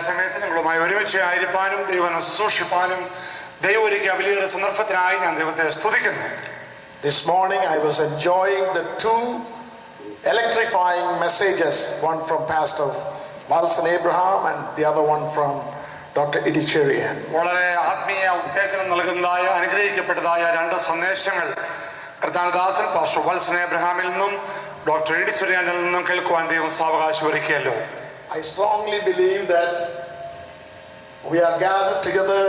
സമയത്ത് നിങ്ങളുമായി ഒരുമിച്ച് ആയിരിക്കാനും ദൈവനെ ശുശ്രൂഷിപ്പാനും ദൈവം ഒരുക്കിയ വലിയൊരു സന്ദർഭത്തിനായി ഞാൻ ദൈവത്തെ സ്തുതിക്കുന്നു. This morning I was enjoying the two electrifying messages, one from Pastor Walson Abraham and the other one from Dr. Idicherian. വളരെ ആത്മീയ ഉത്തേജനം നൽകുന്നതായ അനുഗ്രഹിക്കപ്പെട്ടതായ രണ്ട് സന്ദേശങ്ങൾ കർത്താനദാസൻ പാസ്റ്റർ വാൽസൺ എബ്രഹാമിൽ നിന്നും ഡോക്ടർ ഇഡിച്ചെറിയാനിൽ നിന്നും കേൾക്കുവാൻ ദൈവം സാവകാശം ഒരുക്കിയല്ലോ. I strongly believe that we are gathered together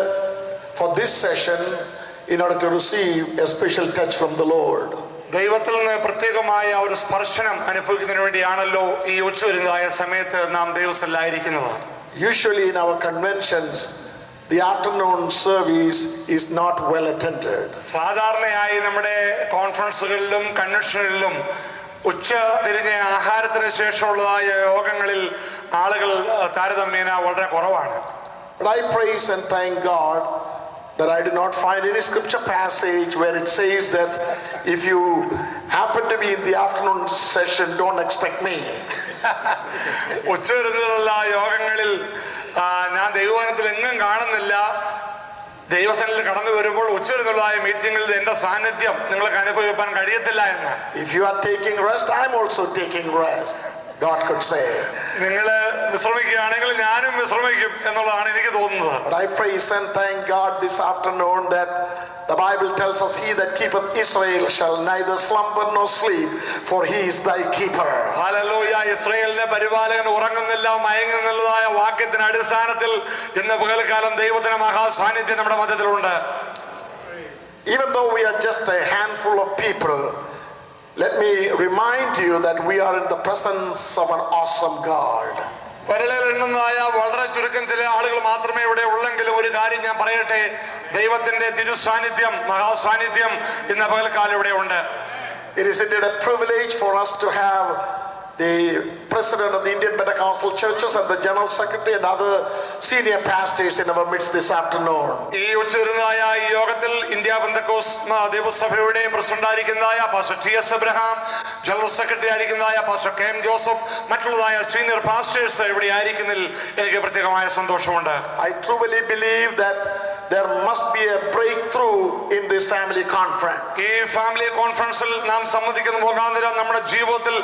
for this session in order to receive a special touch from the Lord. ദൈവത്തിൽ നിന്ന് പ്രത്യേകമായ ഒരു സ്പർശനം അനുഭവിക്കുന്നതിന് വേണ്ടിയാണല്ലോ ഈ ഉച്ചവരുന്നതായ സമയത്ത് നാം ദൈവസ്ഥലായിരിക്കുന്നത്. Usually in our conventions the afternoon service is not well attended. സാധാരണയായി നമ്മുടെ കോൺഫറൻസുകളിലും കൺവെൻഷനുകളിലും ഉച്ച തിരിഞ്ഞ ആഹാരത്തിന് ശേഷമുള്ളതായ യോഗങ്ങളിൽ ആളുകൾ താരതമ്യേന വളരെ കുറവാണ്. But I praise and thank God that I do not find any scripture passage where it says that if you happen to be in the afternoon session, don't expect me. ഉച്ചതിരിഞ്ഞുള്ള യോഗങ്ങളിൽ ഞാൻ ദൈവവചനത്തിൽ എങ്ങും കാണുന്നില്ല ദൈവസന്നിധിയിൽ കടന്നു വരുമ്പോൾ ഉച്ചതിരിഞ്ഞുള്ള മീറ്റിംഗിൽ എന്റെ സാന്നിധ്യം നിങ്ങൾക്ക് അനുഭവിക്കാൻ കഴിയത്തില്ല എന്ന്. If you are taking rest, I am also taking rest, God could say. നിങ്ങൾ വിശ്രമിക്കുകയാണെങ്കിൽ ഞാനും വിശ്രമിക്കും എന്നുള്ളതാണ് എനിക്ക് തോന്നുന്നത്. But I praise and thank God this afternoon that the Bible tells us, he that keepeth Israel shall neither slumber nor sleep, for he is thy keeper. Hallelujah. ഇസ്രായേലിന്റെ പരിപാലകൻ ഉറങ്ങുന്നില്ല മയങ്ങുന്നില്ലതായ വാക്യത്തിന്റെ അടിസ്ഥാനത്തിൽ ഇന്ന് പകൽക്കാലം ദൈവത്തിന്റെ മഹാസാന്നിധ്യം നമ്മുടെ മധ്യത്തിലുണ്ട്. Even though we are just a handful of people, let me remind you that we are in the presence of an awesome God. വരളിൽ എണ്ണുന്നതായ വളരെ ചുരുക്കം ചില ആളുകൾ മാത്രമേ ഇവിടെ ഉള്ളെങ്കിലും ഒരു കാര്യം ഞാൻ പറയട്ടെ, ദൈവത്തിന്റെ തിരുസാന്നിധ്യം മഹാസാന്നിധ്യം ഇന്ന് പകൽക്കാലം ഇവിടെ ഉണ്ട്. It is indeed a privilege for us to have the president of the Indian Pentecostal Churches and the general secretary and other senior pastors in our midst this afternoon. ഈ ഉച്ചതിരിഞ്ഞായ ഈ യോഗത്തിൽ ഇന്ത്യ പെന്തക്കോസ്ത് ദേവസഭയുടെ president ആയിരിക്കുന്നതായ pastor T S. Abraham, general secretary ആയിരിക്കുന്നതായ pastor K M. Joseph, മറ്റുള്ളതായ senior pastors ഇവിടെ ആയിരിക്കുന്നതിൽ എനിക്ക് പ്രത്യേകമായ സന്തോഷമുണ്ട്. I truly believe that there must be a breakthrough in this family conference. ഈ ഫാമിലി കോൺഫറൻസിൽ നാം സംബന്ധിക്കുന്ന മുഖാന്തരം നമ്മുടെ ജീവിതത്തിൽ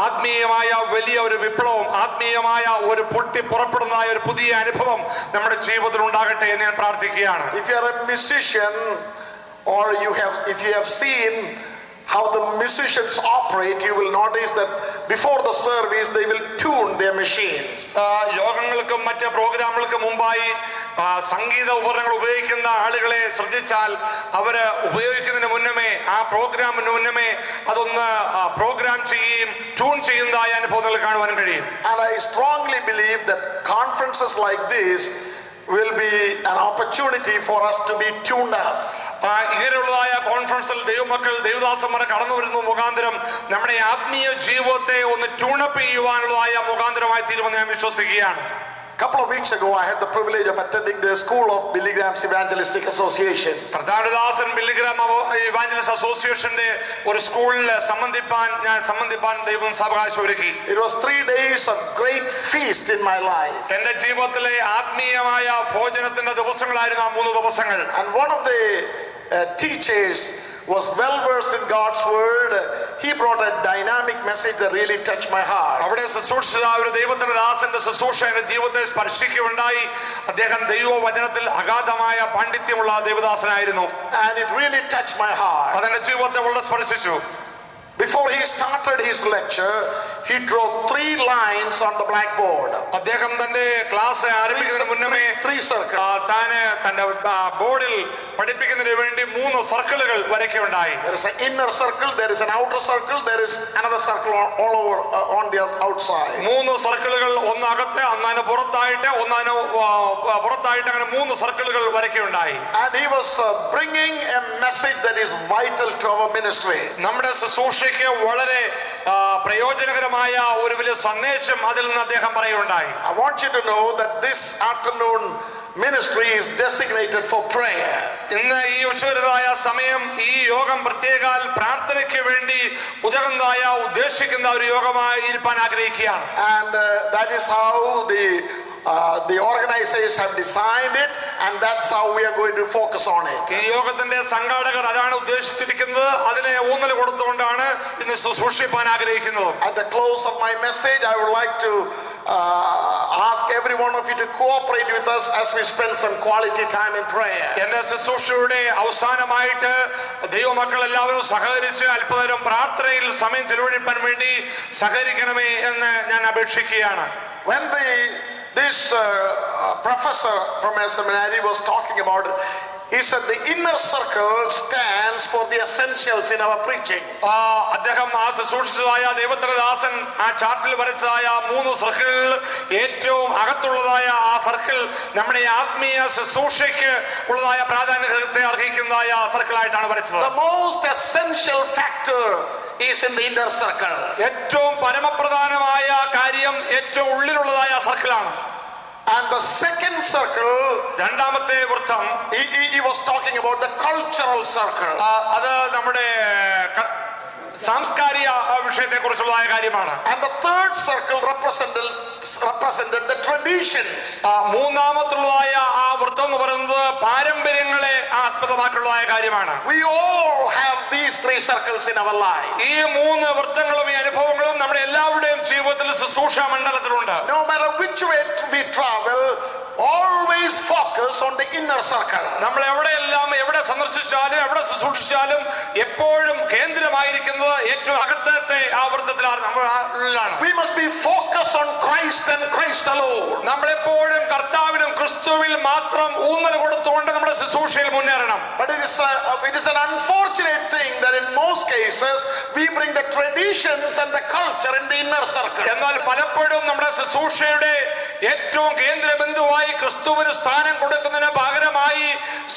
ആത്മീയമായ വലിയ ഒരു വിപ്ലവം, ആത്മീയമായ ഒരു പൊട്ടി പുറപ്പെടുന്നതായ ഒരു പുതിയ അനുഭവം നമ്മുടെ ജീവിതത്തിൽ ഉണ്ടാകട്ടെ എന്ന് ഞാൻ പ്രാർത്ഥിക്കുകയാണ്. If you are a musician or if you have seen how the musicians operate, you will notice that before the service they will tune their machines. യോഗങ്ങൾക്കും മറ്റ് പ്രോഗ്രാമുകൾക്കും മുമ്പായി സംഗീത ഉപകരണങ്ങൾ ഉപയോഗിക്കുന്ന ആളുകളെ ശ്രദ്ധിച്ചാൽ അവര് ഉപയോഗിക്കുന്നതിന് മുന്നമേ ആ പ്രോഗ്രാമിന് മുന്നമേ അതൊന്ന് പ്രോഗ്രാം ചെയ്യുകയും ട്യൂൺ ചെയ്യുന്നതായ അനുഭവങ്ങൾ കാണുവാനും കഴിയും. And I strongly believe that conferences like this will be an opportunity for us to be tuned up. ഇങ്ങനെയുള്ളതായ കോൺഫറൻസിൽ ദൈവമക്കൾ ദൈവദാസന്മാർ കടന്നു വരുന്ന മുഖാന്തരം നമ്മുടെ ആത്മീയ ജീവിതത്തെ ഒന്ന് ട്യൂണപ്പ് ചെയ്യുവാനുള്ളതായ മുഖാന്തരമായി തീരുമെന്ന് ഞാൻ വിശ്വസിക്കുകയാണ്. Couple of weeks ago I had the privilege of attending the school of Billy Graham's Evangelistic Association. കർത്താനദാസൻ ബില്ലി ഗ്രാം ഇവാഞ്ചലിസ്റ്റ് അസോസിയേഷന്റെ ഒരു സ്കൂളിൽ സംബന്ധിപ്പാൻ ദൈവം സാവകാശം ഒരുക്കി. It was 3 days of great feast in my life. എന്റെ ജീവിതത്തിലെ ആത്മീയമായ ഭോജനത്തിന്റെ ദിവസങ്ങളായിരുന്നു ആ 3 ദിവസങ്ങൾ. And one of the teachers was well versed in God's word. He brought a dynamic message that really touched my heart. അവിടെ ശുശ്രൂഷിച്ച ഒരു ദൈവത്തിന്റെ ദാസന്റെ ശുശ്രൂഷ എന്റെ ജീവിതത്തെ സ്പർശിക്കുകയുണ്ടായി. അദ്ദേഹം ദൈവവചനത്തിൽ അഗാധമായ പാണ്ഡിത്യമുള്ള ദൈവദാസനായിരുന്നു. And it really touched my heart. അതെന്റെ ജീവിതത്തെ വളരെ സ്പർശിച്ചു. Before he started his lecture, he drew 3 lines on the blackboard. അദ്ദേഹം തന്റെ ക്ലാസ് ആരംഭിക്കുന്നതിന് മുന്നമേ 3 circles. താന് തന്റെ ബോർഡിൽ പഠിപ്പിക്കുന്നതിന് വേണ്ടി 3 സർക്കിളുകൾ വരയ്ക്കുകയുണ്ടായി. There is an inner circle, there is an outer circle, there is another circle all over on the outside. 3 സർക്കിളുകൾ, ഒന്ന് അകത്ത്, ഒന്നതിന് പുറത്തായിട്ട്, ഒന്നതിന് പുറത്തായിട്ട്, അങ്ങനെ 3 സർക്കിളുകൾ വരയ്ക്കുകയുണ്ടായി. And he was bringing a message that is vital to our ministry. നമ്മുടെ ശുശ്രൂഷയ്ക്ക് വളരെ പ്രയോജനകരമായ ഒരു വലിയ സന്ദേശം അതിൽ നിന്ന് അദ്ദേഹം പറയുകയുണ്ടായി. I want you to know that this afternoon ministry is designated for prayer. ഇന്ന് ഈ ഉച്ചവരുതായ സമയം ഈ യോഗം പ്രത്യേകാൽ പ്രാർത്ഥനയ്ക്ക് വേണ്ടി ഉദ്ദേശിക്കുന്ന ഒരു യോഗമായി ഇരിക്കാൻ ആഗ്രഹിക്കുകയാണ്. And that is how the organizers have designed it, and that's how we are going to focus on it. ഈ യോഗത്തിന്റെ സംഘാടകർ അതാണ് ഉദ്ദേശിച്ചിരിക്കുന്നത്, അതിനെ ഊന്നൽ കൊടുത്തുകൊണ്ടാണ് ഇന്ന് ശുശ്രൂഷിക്കാൻ ആഗ്രഹിക്കുന്നത്. At the close of my message, I would like to ask every one of you to cooperate with us as we spend some quality time in prayer. എന്റെ ശുശ്രൂഷയുടെ അവസാനമായിട്ട് ദൈവമക്കൾ എല്ലാവരും സഹകരിച്ച് അല്പനേരം പ്രാർത്ഥനയിൽ സമയം ചെലവഴിക്കാൻ വേണ്ടി സഹകരിക്കണമേ എന്ന് ഞാൻ അപേക്ഷിക്കുകയാണ്. When this professor from a seminary was talking about it, he said the inner circle stands for the essentials in our preaching. അദ്ദേഹം ആ ശുശ്രൂഷിച്ചതായ ദൈവത്തിനദാസൻ ആ ചാർട്ടിൽ വരച്ചതായ 3 സർക്കിളിൽ ഏറ്റവും അകത്തുള്ളതായ ആ സർക്കിൾ നമ്മുടെ ആത്മീയ ശുശ്രൂഷയ്ക്ക് ഉള്ളതായ പ്രാധാന്യത്തെ അർഹിക്കുന്നതായ സർക്കിളായിട്ടാണ് വരച്ചത്. The most essential factor is in the inner circle. ഏറ്റവും പരമപ്രധാനമായ കാര്യം ഏറ്റവും ഉള്ളിലുള്ളതായ സർക്കിളാണ്. And the second circle, രണ്ടാമത്തെ വൃത്തം, he was talking about the cultural circle. അത് നമ്മുടെ സാംസ്കാരിക വിഷയത്തെ കുറിച്ചുള്ള കാര്യമാണ്. And the third circle represented the traditions. മൂന്നാമത്തുള്ളതായ ആ വൃത്തം എന്ന് പറയുന്നത് പാരമ്പര്യങ്ങളെ ആസ്പദമാക്കിയുള്ളതായ കാര്യമാണ്. We all have these 3 circles in our life. ഈ 3 വൃത്തങ്ങളും ഈ അനുഭവങ്ങളും നമ്മുടെ എല്ലാവരുടെയും ജീവിതത്തിൽ ശുശ്രൂഷ മണ്ഡലത്തിലുണ്ട്. No matter which way we travel, always focus on the inner circle. നമ്മൾ എവിടെ സന്ദർശിച്ചാലും എവിടെ ശുശ്രൂഷിച്ചാലും എപ്പോഴും കേന്ദ്രമായിരിക്കുന്നത് ഏറ്റവും അകത്തത്തെ ആ വൃത്തത്തിലാണ്. We must be focused on Christ and Christ alone. നമ്മളെപ്പോഴും കർത്താവിനും ക്രിസ്തുവിൽ മാത്രം ഊന്നൽ കൊടുത്തുകൊണ്ട് നമ്മുടെ ശുശ്രൂഷയിൽ മുന്നേറണം. But it is an unfortunate thing that in most cases we bring the traditions and the culture in the inner circle. എന്നാൽ പലപ്പോഴും നമ്മുടെ ശുശ്രൂഷയുടെ ഏറ്റവും കേന്ദ്രബിന്ദുവായി ക്രിസ്തുവിന് സ്ഥാനം കൊടുക്കുന്നതിന് പകരമായി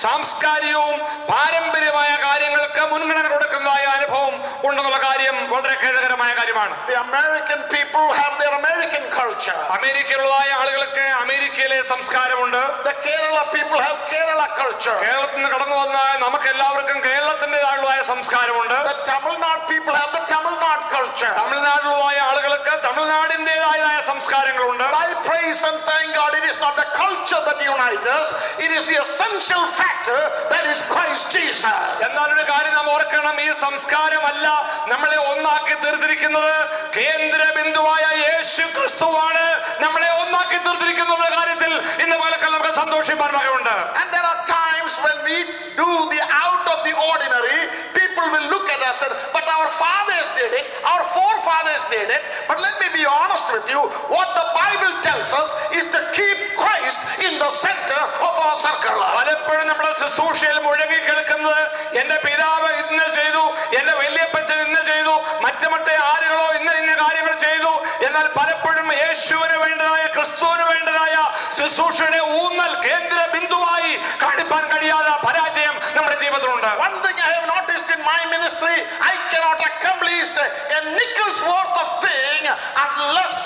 സാംസ്കാരികവും പാരമ്പര്യമായ കാര്യങ്ങൾക്ക് മുൻഗണന കൊടുക്കുന്നതായ അനുഭവം ഉണ്ടെന്നുള്ള കാര്യം വളരെ ഖേദകരമായ കാര്യമാണ്. The American people have their American culture. അമേരിക്കയിലുള്ളതായ ആളുകൾക്ക് അമേരിക്കയിലെ സംസ്കാരമുണ്ട്. The Kerala people have Kerala culture. കേരളത്തിൽ നിന്ന് കടന്നു വന്ന നമുക്ക് എല്ലാവർക്കും കേരളത്തിൻ്റെതായ സംസ്കാരമുണ്ട്. The Tamil Nadu people have the Tamil Nadu culture. തമിഴ്നാട്ടിലുള്ളതായ ആളുകൾക്ക് തമിഴ്നാടിൻ്റെതായ സംസ്കാരങ്ങളുണ്ട്. I praise and thank God it is not the culture that unites us, it is the essential factor that is Christ Jesus. എന്നാലൊരു കാര്യം നാം ഓർക്കണം, ഈ സംസ്കാരമല്ല നമ്മളെ ഒന്നാക്കി തീർത്തിരിക്കുന്നത്, കേന്ദ്ര ബിന്ദുവായ യേശു ക്രിസ്തുവാണ് നമ്മളെ ഒന്നാക്കി തീർത്തിരിക്കുന്ന കാര്യത്തിൽ ഇന്ന് പലക്കാലം നമുക്ക് സന്തോഷിപ്പാൻ വകയുണ്ട്. And there are times when we do the out of the ordinary, people will look at us and but our fathers did it, our forefathers did it. But let me be honest with you, what the Bible tells us is to keep Christ in the center of our circle. പലപ്പോഴും നമ്മുടെ ശുശ്രൂഷയിൽ മുഴങ്ങി കേൾക്കുന്നത് എന്റെ പിതാവ് ഇന്ന് ചെയ്തു, എന്റെ വല്യപ്പച്ചൻ ഇന്ന് ചെയ്തു, മറ്റേ ആരുകളോ ഇന്ന കാര്യങ്ങൾ ചെയ്തു. എന്നാൽ പലപ്പോഴും യേശുവിന് വേണ്ടതായ ക്രിസ്തുവിന് വേണ്ടതായ ശുശ്രൂഷയുടെ ഊന്നൽ കേന്ദ്ര ബിന്ദുവായി കാണിപ്പാൻ കഴിയാതെ പരാജയം നമ്മുടെ ജീവിതത്തിലുണ്ട്. One thing I have noticed in my ministry, I cannot accomplish a nickel's worth of thing unless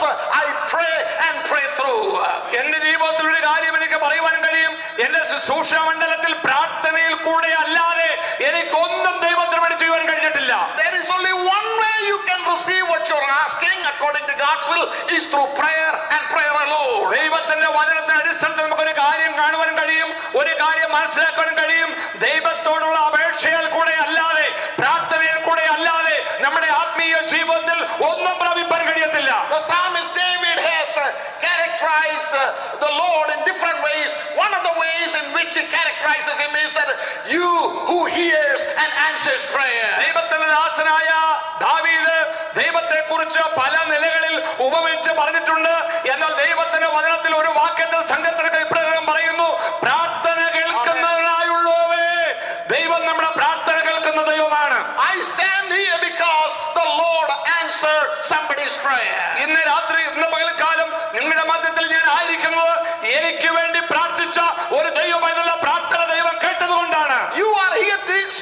I pray and pray through. എന്റെ ജീവിതത്തിൽ ഒരു കാര്യം എനിക്ക് പറയുവാൻ കഴിയും, എന്റെ ശുശ്രൂഷ മണ്ഡലത്തിൽ പ്രാർത്ഥനയിൽ കൂടെ അല്ലാതെ എനിക്കൊന്നും ദൈവത്തിന് വേണ്ടി ചെയ്യുവാൻ കഴിഞ്ഞിട്ടില്ല. There is only one way you can receive what you are asking according to God's will is through prayer and prayer alone. ദൈവത്തിന്റെ വചനത്തിന്റെ അടിസ്ഥാനത്തിൽ നമുക്കൊരു കാര്യം കാണുവാൻ കഴിയും, ഒരു കാര്യം മനസ്സിലാക്കാൻ കഴിയും. ദൈവത്തോടുള്ള അപേക്ഷയിൽ കൂടെ അല്ലാതെ, പ്രാർത്ഥനയിൽ കൂടെ അല്ലാതെ നമ്മുടെ ആത്മീയ ജീവിതത്തിൽ ഒന്നും പ്രാപിപ്പാൻ കഴിയത്തില്ല. The psalmist David has characterized the Lord in different ways. One of the ways ways in which he characterizes him is that you who hears and answers prayer. ദൈവത്തിന്റെ ദാസനായ ദാവീദ് ദൈവത്തെ കുറിച്ച് പല നിലകളിൽ ഉപമിച്ച് പറഞ്ഞിട്ടുണ്ട്. എന്നാൽ ദൈവത്തിന്റെ വചനത്തിൽ ഒരു വാക്യത്തിൽ സംഘത്തിന് ഇപ്രകാരം പറയുന്നു, പ്രാർത്ഥന കേൾക്കുന്നതിനായുള്ളവേ. ദൈവം നമ്മുടെ പ്രാർത്ഥന കേൾക്കുന്ന ദൈവമാണ്. I stand here because the Lord answered somebody's prayer. ഇന്ന് രാത്രി, ഇന്ന് പകൽക്കാലം നിങ്ങളുടെ മധ്യത്തിൽ ഞാൻ ആയിരിക്കുന്നത് എനിക്ക് വേണ്ടി പ്രാർത്ഥിച്ച ഒരു ദൈവം എന്നുള്ള പ്രാർത്ഥന ദൈവം കേട്ടതുകൊണ്ടാണ്. You are here this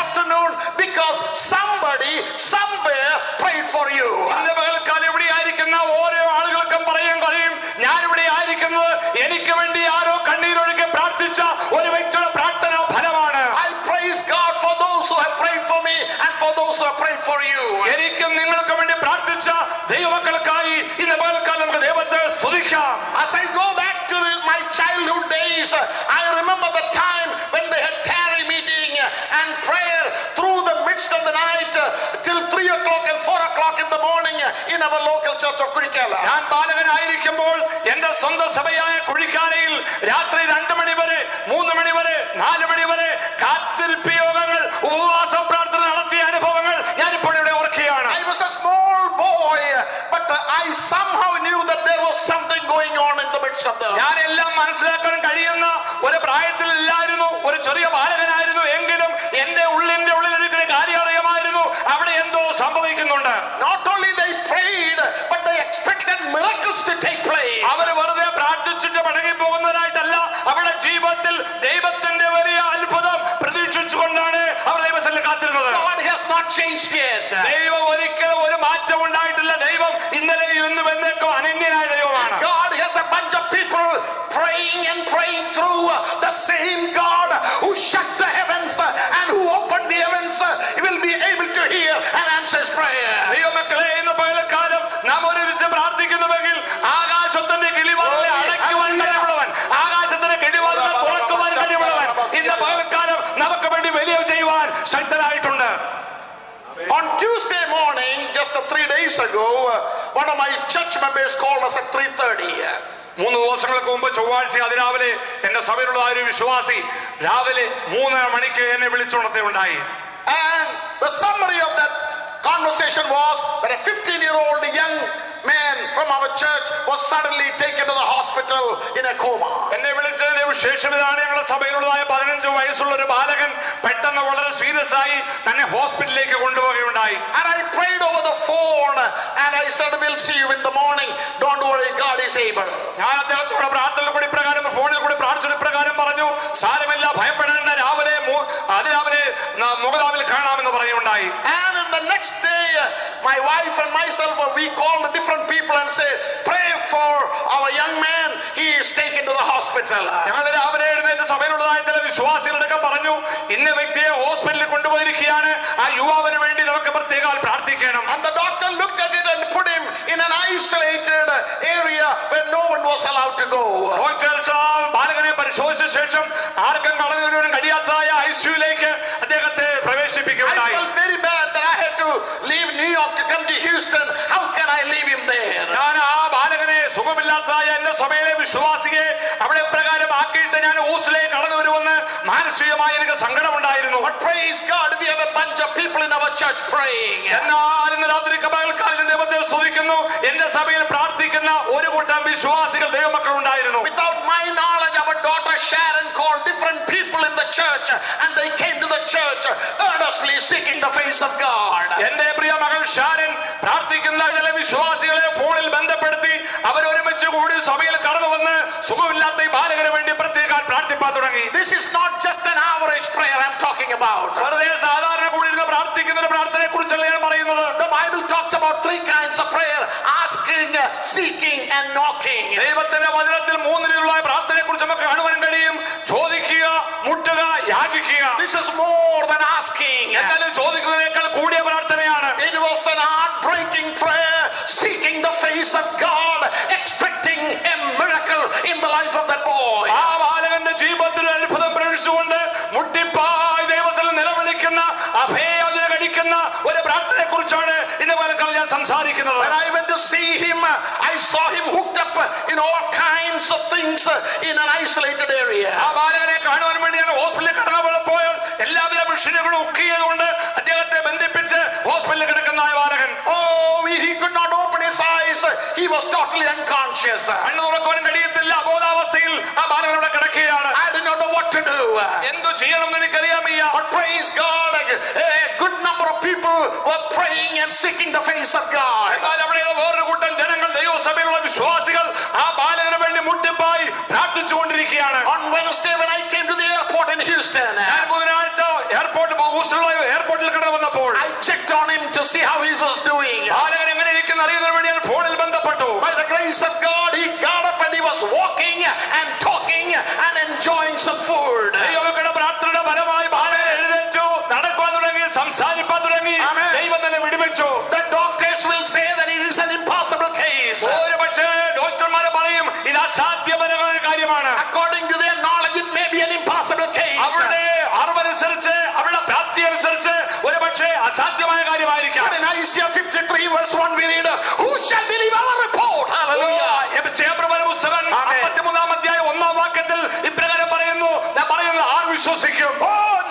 afternoon because somebody somewhere prayed for you. ഇന്ന് പകൽക്കാലം ഇവിടെ ആയിരിക്കുന്ന ഓരോ ആളുകൾക്കും പറയാൻ കഴിയും, ഞാൻ ഇവിടെ ആയിരിക്കുന്നത് എനിക്ക് വേണ്ടി ആരോ കണ്ണീരൊഴുക്കി പ്രാർത്ഥിച്ച ഒരു വ്യക്തിയുടെ പ്രാർത്ഥന ഫലമാണ്. I praise God for those who have prayed for me and for those who have prayed for you. എനിക്കും നിങ്ങൾക്കും വേണ്ടി പ്രാർത്ഥിച്ച ദൈവമക്കൾക്കായി ഇന്ന് പകൽക്കാലം നമുക്ക് ദൈവത്തെ സ്തുതിക്കാം. As I go back to my childhood days, I remember the time when they had tarry meeting and prayer through the midst of the night till 3 o'clock and 4 o'clock in the morning in our local church of Kurikala. ഞാൻ ബാലകനായിരിക്കുമ്പോൾ എന്റെ സ്വന്തം സഭയായ കുഴിക്കാലയിൽ രാത്രി 2 മണി വരെ 3 മണി വരെ 4 മണി വരെ കാത്തിരിപ്പ് യോഗങ്ങൾ, ഉപവാസ പ്രാർത്ഥന നടത്തിയ അനുഭവങ്ങൾ ഞാനിപ്പോൾ ഇവിടെ ഓർക്കുകയാണ്. I was a small boy, but I somehow knew that there was something going on in the midst of them. ഞാൻ എല്ലാം മനസ്സിലാക്കാൻ കഴിയുന്ന ഒരു പ്രായത്തിൽ ഇല്ലായിരുന്നു, ഒരു ചെറിയ ബാലകനായിരുന്നു. എങ്കിലും എന്റെ ഉള്ളിന്റെ ഉള്ളിലൊരു കാര്യം അറിയാമായിരുന്നു, അവിടെ എന്തോ സംഭവിക്കുന്നുണ്ട്. Not only they prayed, but they expected miracles to take place. അവര് വെറുതെ പ്രാർത്ഥിച്ചിട്ട് മടങ്ങി പോകുന്നതിനായിട്ടല്ല, അവരുടെ ജീവിതത്തിൽ ദൈവത്തിന്റെ വലിയ അത്ഭുതം പ്രതീക്ഷിച്ചുകൊണ്ടാണ് അവർ ദൈവസന്നിധിയിൽ കാത്തിരുന്നത്. God has not changed yet. ദൈവം ഒരിക്കലും ഒരു മാറ്റം ഉണ്ടായിട്ടില്ല. ദൈവം ഇന്നലെയും ഇന്നും എന്നേക്കും അനന്യനായ ദൈവമാണ്. God has a bunch of people praying and praying through the same God who shut the heavens and who opened the heavens. He will be able to hear and answers prayer. ദൈവമക്കളെ, ഇന്ന് പകൽക്കാലം നാം ഒരുമിച്ച് പ്രാർത്ഥിക്കുന്നുവെങ്കിൽ ആകാശത്തിന്റെ കിളിവാതിലെ അടയ്ക്കുവാൻ കഴിവുള്ളവൻ, ആകാശത്തിന്റെ കിളിവാതിലെ തുറക്കുവാൻ കഴിവുള്ളവൻ ഇന്ന് പകൽക്കാലം നമുക്ക് വേണ്ടി വലിയ ചെയ്യുവാൻ ശക്തനായിട്ടുണ്ട്. On Tuesday morning, just 3 days ago, one of my church members called us at 3:30. 3 ദിവസങ്ങൾക്ക് മുമ്പ് ചൊവ്വാഴ്ച അതിരാവിലെ എന്റെ സഭയിലുള്ള ഒരു വിശ്വാസി രാവിലെ 3 മണിക്ക് എന്നെ വിളിച്ചുണർത്തുകയുണ്ടായി. And the summary of that conversation was that a 15-year-old young man from our church was suddenly taken to the hospital in a coma. എന്നെ വിളിച്ചതിന്റെ വിശേഷം ഇതാണ്. ഞങ്ങളുടെ സഭയിലുള്ളതായ 15 വയസ്സുള്ള ഒരു ബാലകൻ പെട്ടെന്ന് വളരെ സീരിയസ് ആയി തന്നെ ഹോസ്പിറ്റലിലേക്ക് കൊണ്ടുപോവുകയുണ്ടായി. And I prayed over the phone and I said, we'll see you in the morning. Don't worry, God is able. ഞാൻ അദ്ദേഹത്തോട് പ്രാർത്ഥനയിൽ കൂടി ഇപ്രകാരം, ഫോണിൽ കൂടി പ്രാർത്ഥന ഇപ്രകാരം പറഞ്ഞു, സാരമില്ല, ഭയപ്പെടേണ്ട, രാവിലെ അതിരാവിലെ മുഖതാവിൽ കാണാമെന്ന് പറയുകയുണ്ടായി. And in the next day, my wife and myself, we called different people and said, pray for our young man. He is taken to the hospital. ഞങ്ങൾ രാവിലെ എഴുന്നേറ്റ് സഭയിലുള്ളതായ ചില വിശ്വാസികളൊക്കെ പറഞ്ഞു, ഇന്ന വ്യക്തിയെ ഹോസ്പിറ്റലിൽ കൊണ്ടുപോയിരിക്കുകയാണ്, ആ യുവാവിന് വേണ്ടി നമുക്ക് പ്രത്യേകം പ്രാർത്ഥിക്കണം. And the doctor looked at it and put him in an isolated area where no one was allowed to go. ബാലകനെ പരിശോധിച്ച ശേഷം ആർക്കും കടന്നു വരുവാൻ കഴിയാത്തതായ ഐസിയുലേക്ക് അദ്ദേഹത്തെ പ്രവേശിപ്പിക്കുകയുണ്ടായി. I felt very bad that I had to leave New York to come to Houston. How can I leave him there? ഞാൻ ആ ബാലകനെ, സുഖമില്ലാത്തതായ എന്റെ സഭയിലെ വിശ്വാസിയെ അവിടെ പ്രകാരം ആക്കിയിട്ട് ഞാൻ ഹൂസ്റ്റലിലേക്ക് കടന്നു വരുമെന്ന് മാനസികമായി എനിക്ക് സങ്കടമുണ്ടായിരുന്നു. But praise God, we have a bunch of people in our church praying. എന്നാൽ ഇന്ന് രാത്രി പകൽക്കാലം ദൈവത്തെ സ്തുതിക്കുന്നു, എന്റെ സഭയിൽ പ്രാർത്ഥിക്കുന്ന ഒരു കൂട്ടം വിശ്വാസികൾ ദൈവമക്കൾ ഉണ്ടായിരുന്നു. Without my knowledge, our daughter Sharon called different people in the church and they came to the church earnestly seeking the face of God. എന്റെ പ്രിയ മകൾ ഷാരൻ പ്രാർത്ഥിക്കുന്ന ചില വിശ്വാസികളെ ഫോണിൽ ബന്ധപ്പെടുത്തി അവർ ഒരുമിച്ച് കൂടി സഭയിൽ കടന്നു വന്ന് സുഖമില്ലാത്ത ഈ ബാലകന് വേണ്ടി പ്രത്യേകം പ്രാർത്ഥിപ്പാൻ തുടങ്ങി. This is not just an average prayer I'm talking about. വെറുതെ സാധാരണ കൂടി ഇരുന്ന് പ്രാർത്ഥിക്കുന്ന ഒരു പ്രാർത്ഥനയെ കുറിച്ചല്ല ഞാൻ പറയുന്നത്. The Bible talks about 3 kinds of prayer: asking, seeking and knocking. ദൈവത്തിന്റെ വചനത്തിൽ 3 രീതിയിലുള്ള പ്രാർത്ഥനയെ കുറിച്ച് നമുക്ക് കാണുവാൻ കഴിയും. ചോദിക്കുക, മുട്ടുക, യാചിക്കുക. This is more than asking. എന്നാലും ചോദിക്കുന്നതിനേക്കാൾ കൂടിയ പ്രാർത്ഥനയാണ്. It was an heart-breaking prayer, seeking the face of God, expecting a miracle in the life of that boy. ആ ബാലകന്റെ ജീവിതത്തിൽ അത്ഭുതം പ്രതീക്ഷിച്ചുകൊണ്ട് മുട്ടിപ്പായി ദൈവത്തിൽ നിലവിളിക്കുന്ന, അഭയയോജന കഴിക്കുന്ന ഒരു പ്രാർത്ഥനയെ കുറിച്ചാണ് ഇന്ന് പലക്കാലം ഞാൻ സംസാരിക്കുന്നത്. When I went to see him, I saw him hooked up in all kinds of things in an isolated area. ആ ബാലകനെ കാണുവാൻ വേണ്ടി ഞാൻ ഹോസ്പിറ്റലിൽ കിടന്നപ്പോൾ എല്ലാവിധ മെഷീനുകളും ഒക്കെ ചെയ്തുകൊണ്ട് അദ്ദേഹത്തെ ബന്ധിപ്പിച്ച് ഹോസ്പിറ്റലിൽ കിടക്കുന്ന ആ ബാലകൻ, He could not open his eyes. He was totally unconscious. കണ്ണു തുറക്കുവാനും കഴിയത്തില്ല, അബോധാവസ്ഥയിൽ ആ ബാലകൻ അവിടെ കിടക്കുകയാണ്. I did not know what to do. എന്തു ചെയ്യണമെന്ന് എനിക്കറിയാൻ വയ്യ. But praise God, a good number of people were praying and seeking the face of God. എന്നാൽ അവിടെ വേറൊരു കൂട്ടം ജനങ്ങൾ, ദൈവസഭയിലുള്ള വിശ്വാസികൾ ആ ബാലകന് വേണ്ടി മുട്ടിപ്പായി പ്രാർത്ഥിച്ചുകൊണ്ടിരിക്കുകയാണ്. On Wednesday when I came to the airport in Houston, ഞാൻ ബുധനാഴ്ച എയർപോർട്ടിൽ കടന്നു വന്നപ്പോൾ I checked on him to see how he was doing. ബാലകൻ എങ്ങനെ ഇരിക്കുന്ന അറിയുന്നതിന് വേണ്ടി ഞാൻ ഫോണിൽ ബന്ധപ്പെട്ടു. By the grace of God, he got up and he was walking and talking and enjoying some food. ദൈവമക്കളുടെ പ്രാർത്ഥനയുടെ ഫലമായി ബാലകൻ എഴുന്നേറ്റു, നടക്കാൻ തുടങ്ങി, സംസാരിക്കാൻ തുടങ്ങി. Amen. ദൈവം തന്നെ വിടുവിച്ചു. The doctors will say that it is an impossible case. ഒരു പക്ഷേ ഡോക്ടർമാർ പറയും ഇത് അസാധ്യപരമായ കാര്യമാണ്. According to their knowledge, it may be an impossible case. അവരുടെ അറിവനുസരിച്ച്, അവരുടെ പ്രാപ്തി അനുസരിച്ച് ഒരു പക്ഷേ അസാധ്യമായ കാര്യമായിരിക്കാം. But in Isaiah 53 verse 1 we read, who shall believe our report? Hallelujah. പുസ്തകം 53-ാം അധ്യായം 1-ാം വാക്യത്തിൽ ഇപ്രകാരം പറയുന്നു, ഞാൻ പറയുന്നത് ആർ വിശ്വസിക്കും?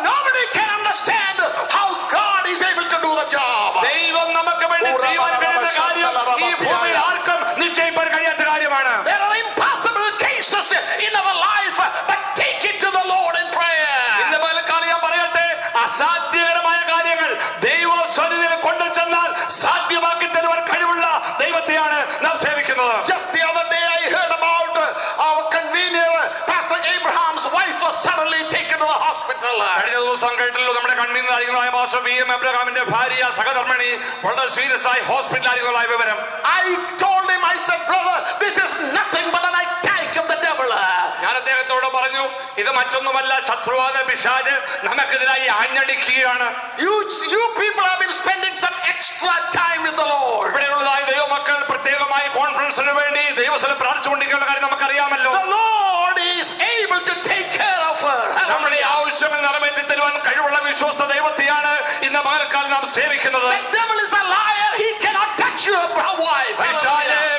Nobody can understand how God is able to do the job. ദൈവം നമുക്ക് വേണ്ടി ചെയ്യുവാൻ കഴിയുന്ന കാര്യം ഈ ഭൂമിയിൽ ആർക്കും നിശ്ചയിക്കാൻ കഴിയാത്ത കാര്യമാണ്. There are impossible cases in our life, but take it to the Lord in prayer. ഇന്ന് പലക്കാലം ഞാൻ പറയട്ടെ, അസാധ്യകരമായ കാര്യങ്ങൾ ദൈവസന്നിധിയിൽ കൊണ്ടുചെന്നാൽ സാധ്യമാക്കി തരുവാൻ കഴിവുള്ള ദൈവത്തെയാണ് നാം സേവിക്കുന്നത്. Just the other day I heard about our convener, Pastor Abraham's wife was suddenly taken to the hospital. കഴിഞ്ഞ ദിവസം കേട്ടല്ലോ, നമ്മുടെ കൺവീനറായിരിക്കുന്ന മാസ്റ്റർ വി എം എബ്രഹാമിന്റെ ഭാര്യ സഹധർമ്മിണി വളരെ സീരിയസ് ആയി ഹോസ്പിറ്റലായിരിക്കുന്ന വിവരം. I told him, I said, brother, this is nothing but an attack of the devil. ഞാൻ അദ്ദേഹത്തോട് പറഞ്ഞു, ഇത് മറ്റൊന്നുമല്ല, ശത്രുവായ പിശാച് നമുക്കെതിരായി ആഞ്ഞടിക്കുകയാണ്. You people have been spending some extra time with the Lord. ഇവിടെയുള്ളതായ ദൈവമക്കൾ പ്രത്യേകമായി കോൺഫറൻസിന് വേണ്ടി ദൈവസ്ഥലം പ്രാർത്ഥിച്ചുകൊണ്ടിരിക്കുന്ന കാര്യം നമുക്കറിയാമല്ലോ. The Lord is able to take care of her. നമ്മുടെ ആവശ്യങ്ങൾ നിറവേറ്റി തരുവാൻ കഴിവുള്ള വിശ്വസ്ത ദൈവത്തെയാണ് ഇന്ന് പകൽക്കാലം നാം സേവിക്കുന്നത്. The devil is a liar. He cannot touch your wife.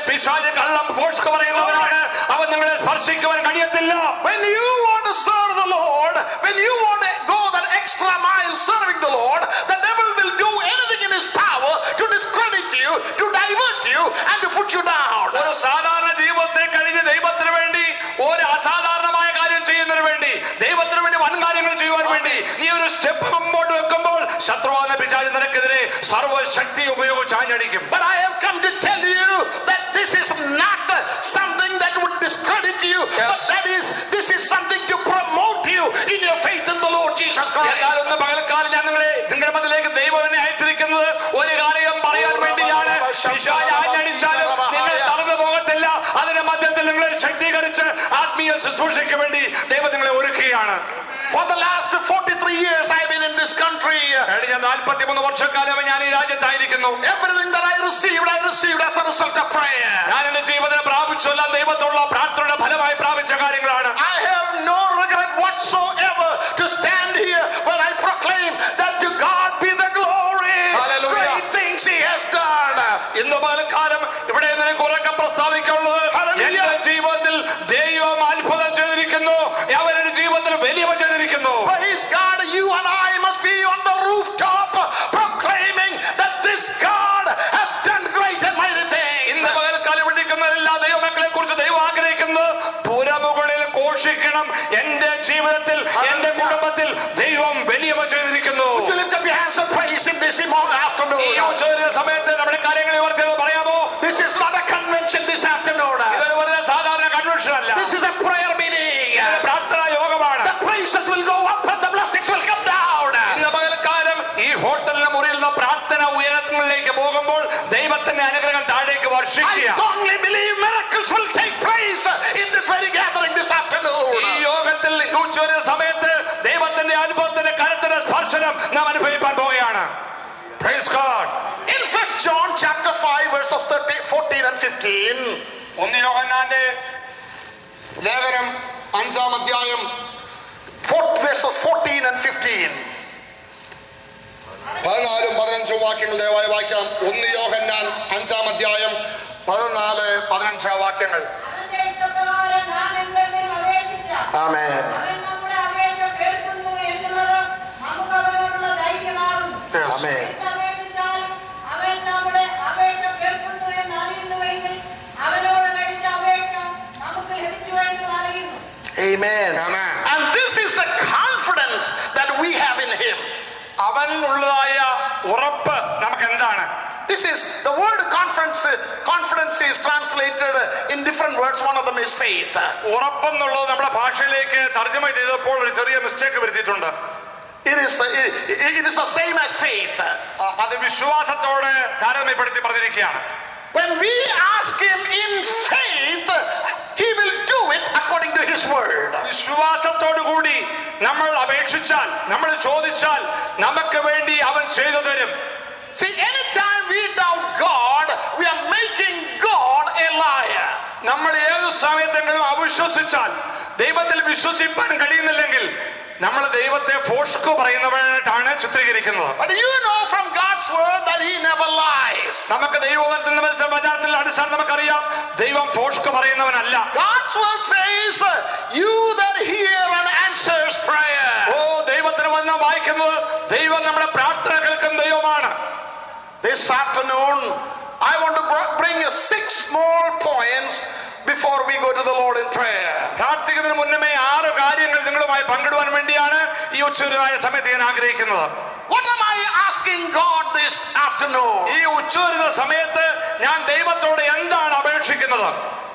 പിശാച് കള്ളം ഫോഴ്സ് പറയുന്നവരാണ്. അവൻ നിങ്ങളെ സ്പർശിക്കുവാൻ കഴിയത്തില്ല. When you want to serve the Lord, when you want to go that extra mile serving the Lord, the devil will do anything in his power to discredit you, to divert you, and to put you down. ഒരു സാധാരണ ജീവിതത്തെ കഴിഞ്ഞ് ദൈവത്തിന് വേണ്ടി ഒരു അസാധാരണമായ കാര്യം ചെയ്യുന്നതിന് വേണ്ടി, ദൈവത്തിന് വേണ്ടി വൻ കാര്യങ്ങൾ ചെയ്യുവാൻ വേണ്ടി നീ ഒരു സ്റ്റെപ്പ് മുമ്പോട്ട് വെക്കുമ്പോൾ ശത്രുവായ പിശാച് നിനക്കെതിരെ സർവശക്തി ഉപയോഗിച്ച് ആഞ്ഞടിക്കും. But I have come to tell you that this is not something that would discredit you, but this is something to promote you in your faith in the Lord Jesus Christ. എന്നാൽ ഒന്ന് പകൽക്കാലം ഞാൻ നിങ്ങളുടെ മതിലേക്ക് ദൈവം എന്നെ അയച്ചിരിക്കുന്നത് ഒരു കാര്യം പറയാൻ വേണ്ടിയാണ്. പിശാച് ആഞ്ഞടിച്ചാലും നിങ്ങൾ തളർന്നു പോകത്തില്ല. അതിന്റെ മധ്യത്തിൽ നിങ്ങളെ ശക്തീകരിച്ച് ആത്മീയ ശുശ്രൂഷയ്ക്ക് വേണ്ടി ദൈവം നിങ്ങളെ ഒരുക്കുകയാണ്. For the last 43 years I have been in this country. കഴിഞ്ഞ 43 വർഷക്കാലം ഞാൻ ഈ രാജ്യത്തായിരിക്കുന്നു. Everything that I received as a result of prayer. ഞാൻ എന്റെ ജീവിതം പ്രാപിച്ചെല്ലാം ദൈവത്തോടുള്ള പ്രാർത്ഥനയുടെ ഫലമായി പ്രാപിച്ച കാര്യങ്ങളാണ്. I have no regret whatsoever to stand here when I proclaim that to God be the glory. Hallelujah. Great things he has done. ഇന്ന് പലക്കാലം ഇവിടെ നിനക്ക് ഉറക്കം പ്രസ്താവിക്കാനുള്ളത്, എന്റെ ജീവിതത്തിൽ ദൈവം അത്ഭുതം ചെയ്തിരിക്കുന്നു, അവരുടെ ജീവിതത്തിൽ വലിയ ചെയ്തിരിക്കുന്നു. Praise God, you and I must be on the rooftop proclaiming that this God has done great and mighty things. ഇന്ന് പകൽക്കാലം വിളിക്കുന്ന എല്ലാ ദൈവമക്കളെ കുറിച്ച് ദൈവം ആഗ്രഹിക്കുന്നത് പുരമുകളിൽ ഘോഷിക്കണം, എന്റെ ജീവിതത്തിൽ എന്റെ കുടുംബത്തിൽ ദൈവം വലിയ ചെയ്തിരിക്കുന്നു. Would you lift up your hands and praise him this afternoon? ഈ സമയത്ത് നമ്മുടെ കാര്യങ്ങളെ ഓർത്തത് പറയാമോ? This is not a convention this afternoon. ഇതൊരു വളരെ സാധാരണ കൺവെൻഷൻ അല്ല. This is a prayer meeting. പ്രാർത്ഥനാ യോഗമാണ്. The praises will go up and the blessings will come down. ഇന്ന് പകൽക്കാലം ഈ ഹോട്ടലിന്റെ മുറിയിൽ നിന്ന് പ്രാർത്ഥന ഉയരങ്ങളിലേക്ക് പോകുമ്പോൾ ദൈവത്തിന്റെ അനുഗ്രഹം താഴേക്ക് വർഷിക്കുക. I strongly believe miracles will take place in this very gathering this afternoon. ഈ യോഗത്തിൽ ഉച്ചവരെ സമയത്ത് ദൈവത്തിന്റെ അത്ഭുതത്തിന്റെ കരത്തിന്റെ സ്പർശനം നാം അനുഭവിക്കാൻ പോവുകയാണ്. Praise God. In 1 John chapter 5 verses 14 and 15. 1 യോഹന്നാന്റെ ലേഖനം 5-ാം അധ്യായം Verses 14 and 15. 14-15 വാക്യങ്ങൾ ദയവായി വായിക്കാം. 1 യോഹന്നാൻ 5-ാം അധ്യായം 14-15 വാക്യങ്ങൾ. Amen. Yes. Amen. Amen. Amen. And this is the confidence that we have in him. അവനിലുള്ളതായ ഉറപ്പ് നമുക്ക് എന്താണ്? This is the word confidence is translated in different words. One of them is faith. ഉറപ്പെന്നുള്ളത് നമ്മുടെ ഭാഷയിലേക്ക് തർജ്ജമ ചെയ്തപ്പോൾ ഒരു ചെറിയ മിസ്റ്റേക്ക് വരുത്തിയിട്ടുണ്ട്. It is the same as faith. അത് വിശ്വാസത്തോട് താരതമ്യപ്പെടുത്തി പറഞ്ഞിരിക്കുകയാണ്. When we ask him in faith, he will do it according to his word. വിശ്വാസത്തോടു കൂടി നമ്മൾ അപേക്ഷിച്ചാൽ, നമ്മൾ ചോദിച്ചാൽ നമുക്ക് വേണ്ടി അവൻ ചെയ്തു തരും. See, anytime we doubt God, we are making God a liar. നമ്മൾ ഏതു സമയത്തെങ്കിലും അവിശ്വസിച്ചാൽ, ദൈവത്തിൽ വിശ്വസിപ്പാൻ കഴിയുന്നില്ലെങ്കിൽ നമ്മൾ ദൈവത്തെ ഫോഷ്കു പറയുന്നവരായിട്ടാണ് ചിത്രീകരിക്കുന്നത്. But you know from God's word that he never lies. നമുക്ക് ദൈവത്തിന്റെ വചനത്തിന്റെ അടിസ്ഥാനം നമുക്കറിയാം, ദൈവം ഫോഷ്കു പറയുന്നവനല്ല. God's word says, you that hear and answers prayer. ദൈവത്തിന് വന്ന് വായിക്കുന്നത്, ദൈവം നമ്മുടെ പ്രാർത്ഥന കേൾക്കുന്ന ദൈവമാണ്. This afternoon, I want to bring 6 small points before we go to the Lord in prayer. പ്രാർത്ഥിക്കുന്നതിന് മുന്നമേ 6 കാര്യങ്ങൾ നിങ്ങളുമായി പങ്കിടുവാൻ വേണ്ടിയാണ് ഈ ഉച്ചവരുന്ന സമയത്ത് ഞാൻ ആഗ്രഹിക്കുന്നത്. What am I asking God this afternoon? ഈ ഉച്ചവരുന്ന സമയത്ത് ഞാൻ ദൈവത്തോട് എന്താണ് അപേക്ഷിക്കുന്നത്?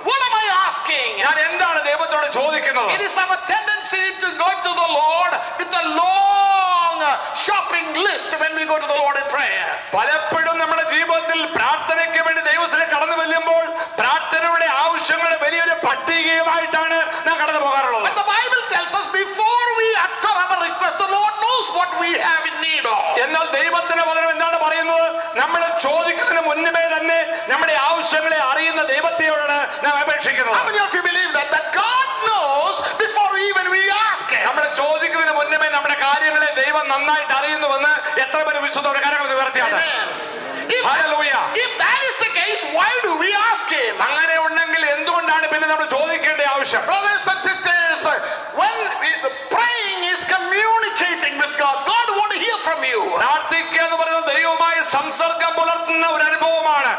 What am I asking? ഞാൻ എന്താണ് ദൈവത്തോട് ചോദിക്കുന്നത്? It is our tendency to go to the Lord with a long shopping list when we go to the Lord in prayer. പലപ്പോഴും നമ്മുടെ ജീവിതത്തിൽ പ്രാർത്ഥനയ്ക്ക് വേണ്ടി ദൈവത്തിലേക്ക് കടന്നു ചെല്ലുമ്പോൾ പ്രാർത്ഥനയുടെ ആവശ്യങ്ങളുടെ വലിയൊരു പട്ടികയുമായിട്ടാണ് നാം കടന്നു പോകാറുള്ളത്. But the Bible tells us before we utter our request, the Lord knows what we have in need of. എന്നാൽ ദൈവത്തിന്റെ വചനം എന്താണ് പറയുന്നത്? നമ്മൾ ചോദിക്കുന്നതിന് മുന്നമേ തന്നെ നമ്മുടെ ആവശ്യങ്ങളെ അറിയുന്ന ദൈവത്തെയോടാണ് നാം അപേക്ഷിക്കുന്നത്. How many of you believe that God knows before even we ask him? നമ്മൾ ചോദിക്കുന്നതിന് മുന്നമേ നമ്മുടെ കാര്യങ്ങളെ ദൈവം നന്നായിട്ട് അറിയുന്നുവെന്ന് എത്ര പേര് വിശ്വസത്തോടെ കാര്യങ്ങൾ നിവർത്തിയാണ്? If that is the case, why do we ask him? അങ്ങനെ ഉണ്ടെങ്കിൽ എന്തുകൊണ്ടാണ് പിന്നെ നമ്മൾ ചോദിക്കേണ്ട ആവശ്യം? Brothers and sisters, when praying is communicating with God, God wants to hear from you. പ്രാർത്ഥിക്കുക എന്ന് പറയുന്നത് ദൈവവുമായി സംസർഗം പുലർത്തുന്ന ഒരു അനുഭവമാണ്.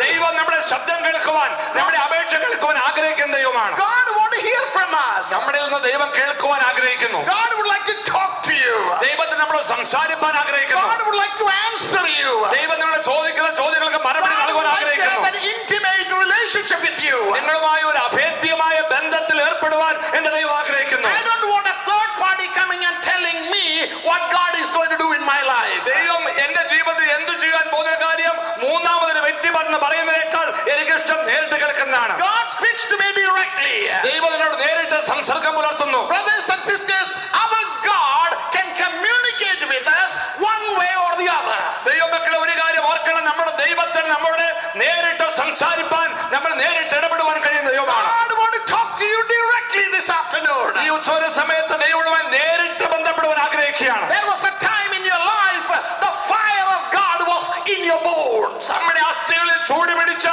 ദൈവം നമ്മുടെ ശബ്ദം കേൾക്കുവാൻ, നമ്മുടെ അപേക്ഷ കേൾക്കുവാൻ ആഗ്രഹിക്കുന്ന ദൈവമാണ്. God wants to hear from us. നമ്മുടെ നിന്ന് ദൈവം കേൾക്കുവാൻ ആഗ്രഹിക്കുന്നു. God would like to talk to you. ദൈവത്തിന് നമ്മൾ സംസാരിപ്പാൻ ആഗ്രഹിക്കുന്നു. God would like to answer you. ദൈവം നിങ്ങളെ ചോദിക്കുന്ന ചോദ്യങ്ങൾക്ക് മറുപടി നൽകുവാൻ ആഗ്രഹിക്കുന്നു. An intimate relationship with you. നിങ്ങളുമായി ഒരു അഭേദ്യമായ ബന്ധത്തിൽ ഏർപ്പെടുവാൻ എന്റെ ദൈവം ആഗ്രഹിക്കുന്നു. I don't want a third party coming and telling me what God is going to do in my life. ദൈവം എന്റെ ജീവിതത്തിൽ എന്തു ചെയ്യാൻ പോകുന്ന കാര്യം മൂന്നാമതൊരു വ്യക്തി വന്ന് പറയുന്നതിനേക്കാൾ എനിക്കിഷ്ടം നേരിട്ട് കേൾക്കുന്നതാണ്. God speaks to me directly. ദൈവം എന്നോട് നേരിട്ട് സംസർഗം പുലർത്തുന്നു. Brothers and sisters, our God can communicate with us one way or the other. ദൈവമക്കളെ ഒരു കാര്യം ഓർക്കണം, നമ്മുടെ ദൈവത്തിന് നമ്മളുടെ നേരിട്ട് സംസാരിപ്പാൻ, നമ്മൾ നേരിട്ട് ഇടപെടുവാൻ കഴിയുന്ന ദൈവമാണ്. God want to talk to you directly this afternoon. ഈ ഉച്ചവര സമയത്ത് ദൈവവുമായി നേരിട്ട് ബന്ധപ്പെടുവാൻ ആഗ്രഹിക്കുകയാണ്. There was a time in your life the fire of God was in your bones. നമ്മുടെ അസ്ഥികളിൽ ചൂട് പിടിച്ച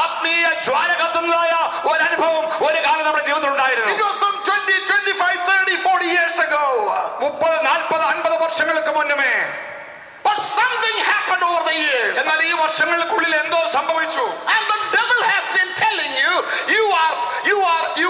ആത്മീയ ജ്വാല കത്തുന്നതായ ഒരു അനുഭവം ഒരു കാലം നമ്മുടെ ജീവിതത്തിൽ ഉണ്ടായിരുന്നു. It was some 20, 25, 30, 40 years ago. 30, 40, 50 വർഷങ്ങൾക്ക് മുന്നമേ. But something happened over the years. എന്നാൽ ഈ വർഷങ്ങൾക്കുള്ളിൽ എന്തോ സംഭവിച്ചു. And the devil has been telling you, you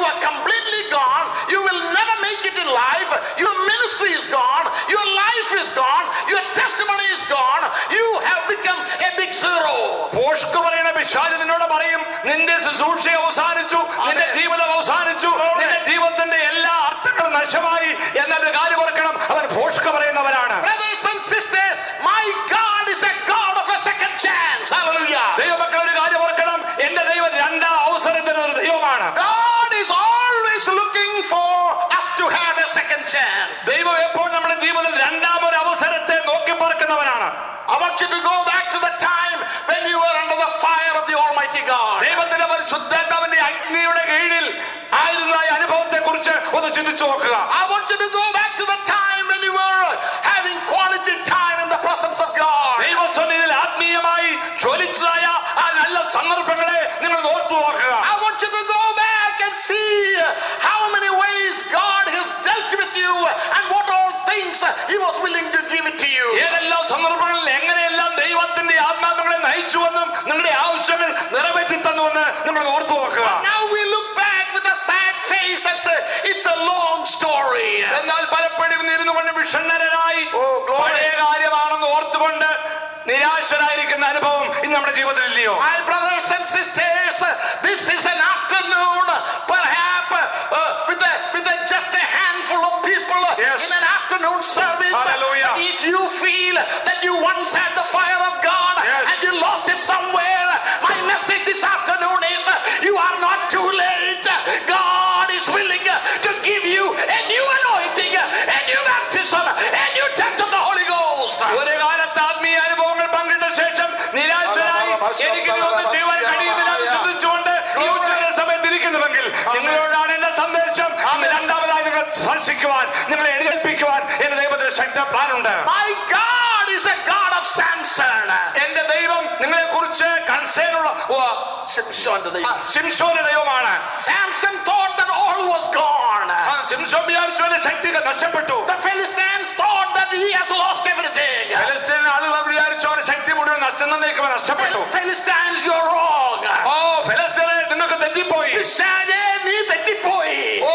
are completely gone. You will never make it in life. Your ministry is gone. Your life is gone. Your testimony is gone. You have become a big zero. പോഷ്ക് പറയുന്ന പിശാച് നിന്നോട് പറയും, നിന്റെ ശുശ്രൂഷ അവസാനിച്ചു, നിന്റെ ജീവിതം അവസാനിച്ചു, നിന്റെ ജീവിതത്തിന്റെ എല്ലാ അർത്ഥങ്ങളും നശമായി എന്നൊരു കാര്യം ഓർക്കണം. അവൻ പോഷ്ക് പറയുന്നവരാണ്. Brothers and sisters, my God is a God of a second chance. Hallelujah. ദൈവമക്കൾ ഒരു കാര്യം ഓർക്കണം, എന്റെ ദൈവം രണ്ടാം അവസരത്തിന് ഒരു ദൈവമാണ്. God is always looking for us to have a second chance. ദൈവം എപ്പോൾ നമ്മുടെ ജീവിതത്തിൽ രണ്ടാമൊരു അവസരത്തെ നോക്കി പാർക്കുന്നവനാണ്. I want you to go back to the time when you were under the fire of the Almighty God. ദൈവത്തിന്റെ പരിശുദ്ധാത്മാവിന്റെ അഗ്നിയുടെ കീഴിൽ ആയിരുന്ന അനുഭവത്തെ കുറിച്ച് ഒന്ന് ചിന്തിച്ചു നോക്കുക. I want you to go back to the time when you were having quality time in the presence of God. ദൈവസന്നിധിയിൽ ജ്വലിച്ചതായ ആ നല്ല സന്ദർഭങ്ങളെ നിങ്ങൾ ഓർത്തു നോക്കുക. I want you to go back and see how many ways God has dealt with you and what all things He was willing to give it to you. ഏതെല്ലാം സന്ദർഭങ്ങളിൽ എങ്ങനെയെല്ലാം ദൈവത്തിന്റെ ആത്മാക്കളെ നയിച്ചുവെന്നും നിങ്ങളുടെ ആവശ്യങ്ങൾ നിറവേറ്റി തന്നുവെന്ന് നിങ്ങൾ ഓർത്തു നോക്കുക. Now we look back with a sad face and say it's a long story. എന്നാൽ പലപ്പോഴും ഇരുന്നു കൊണ്ട് വിഷണ്ണരായി Oh, glory. പഴയ കാര്യമാണെന്ന് ഓർത്തുകൊണ്ട് നിരാശരായിരിക്കുന്ന അനുഭവം ഇന്ന് നമ്മുടെ ജീവിതത്തിൽ ഇല്ലയോ? My brothers and sisters, this is an afternoon, perhaps with just a handful of people Yes. in an afternoon service. Hallelujah. If you feel that you once had the fire of God Yes. and you lost it somewhere, my message this afternoon is you are not too late. God is willing to give you a new anointing, a new baptism, a new touch of the Holy Ghost. ഒരു കാലത്ത് ആത്മീയ അനുഭവങ്ങൾ പങ്കിട്ട ശേഷം നിരാശരായി എനിക്ക് ഒന്നും ചെയ്യുവാൻ കഴിയുന്നില്ല എന്ന് ചിന്തിച്ചുകൊണ്ട് ഈ ഉച്ചയുടെ സമയത്ത് ഇരിക്കുന്നുവെങ്കിൽ നിങ്ങളോടാണ് എന്റെ സന്ദേശം. ഇന്ന് രണ്ടാമതായി നിങ്ങൾ സ്പർശിക്കുവാൻ, നിങ്ങളെ എഴുന്നേൽപ്പിക്കുവാൻ എന്റെ ദൈവത്തിന് ശക്ത പ്ലാനുണ്ട്. My God is a God of Samson. എന്റെ ദൈവം നിങ്ങളെ കുറിച്ച് കൺസേണുള്ള ശിംശോന്റെ ദൈവമാണ്. Samson thought that all was gone. ശിംശോൻ വിചാരിച്ചു എന്റെ ശക്തി നഷ്ടപ്പെട്ടു. The Philistines thought that he has lost everything. ഫെലിസ്തീൻ ആളുകൾ വിചാരിച്ചു അവരുടെ ശക്തി മുഴുവൻ നഷ്ടപ്പെട്ടു. Philistines, you're wrong. ഓ ഫെലിസ്തീനെ നിങ്ങൾക്ക് തെറ്റിപ്പോയി. നീ തെറ്റിപ്പോയി. ഓ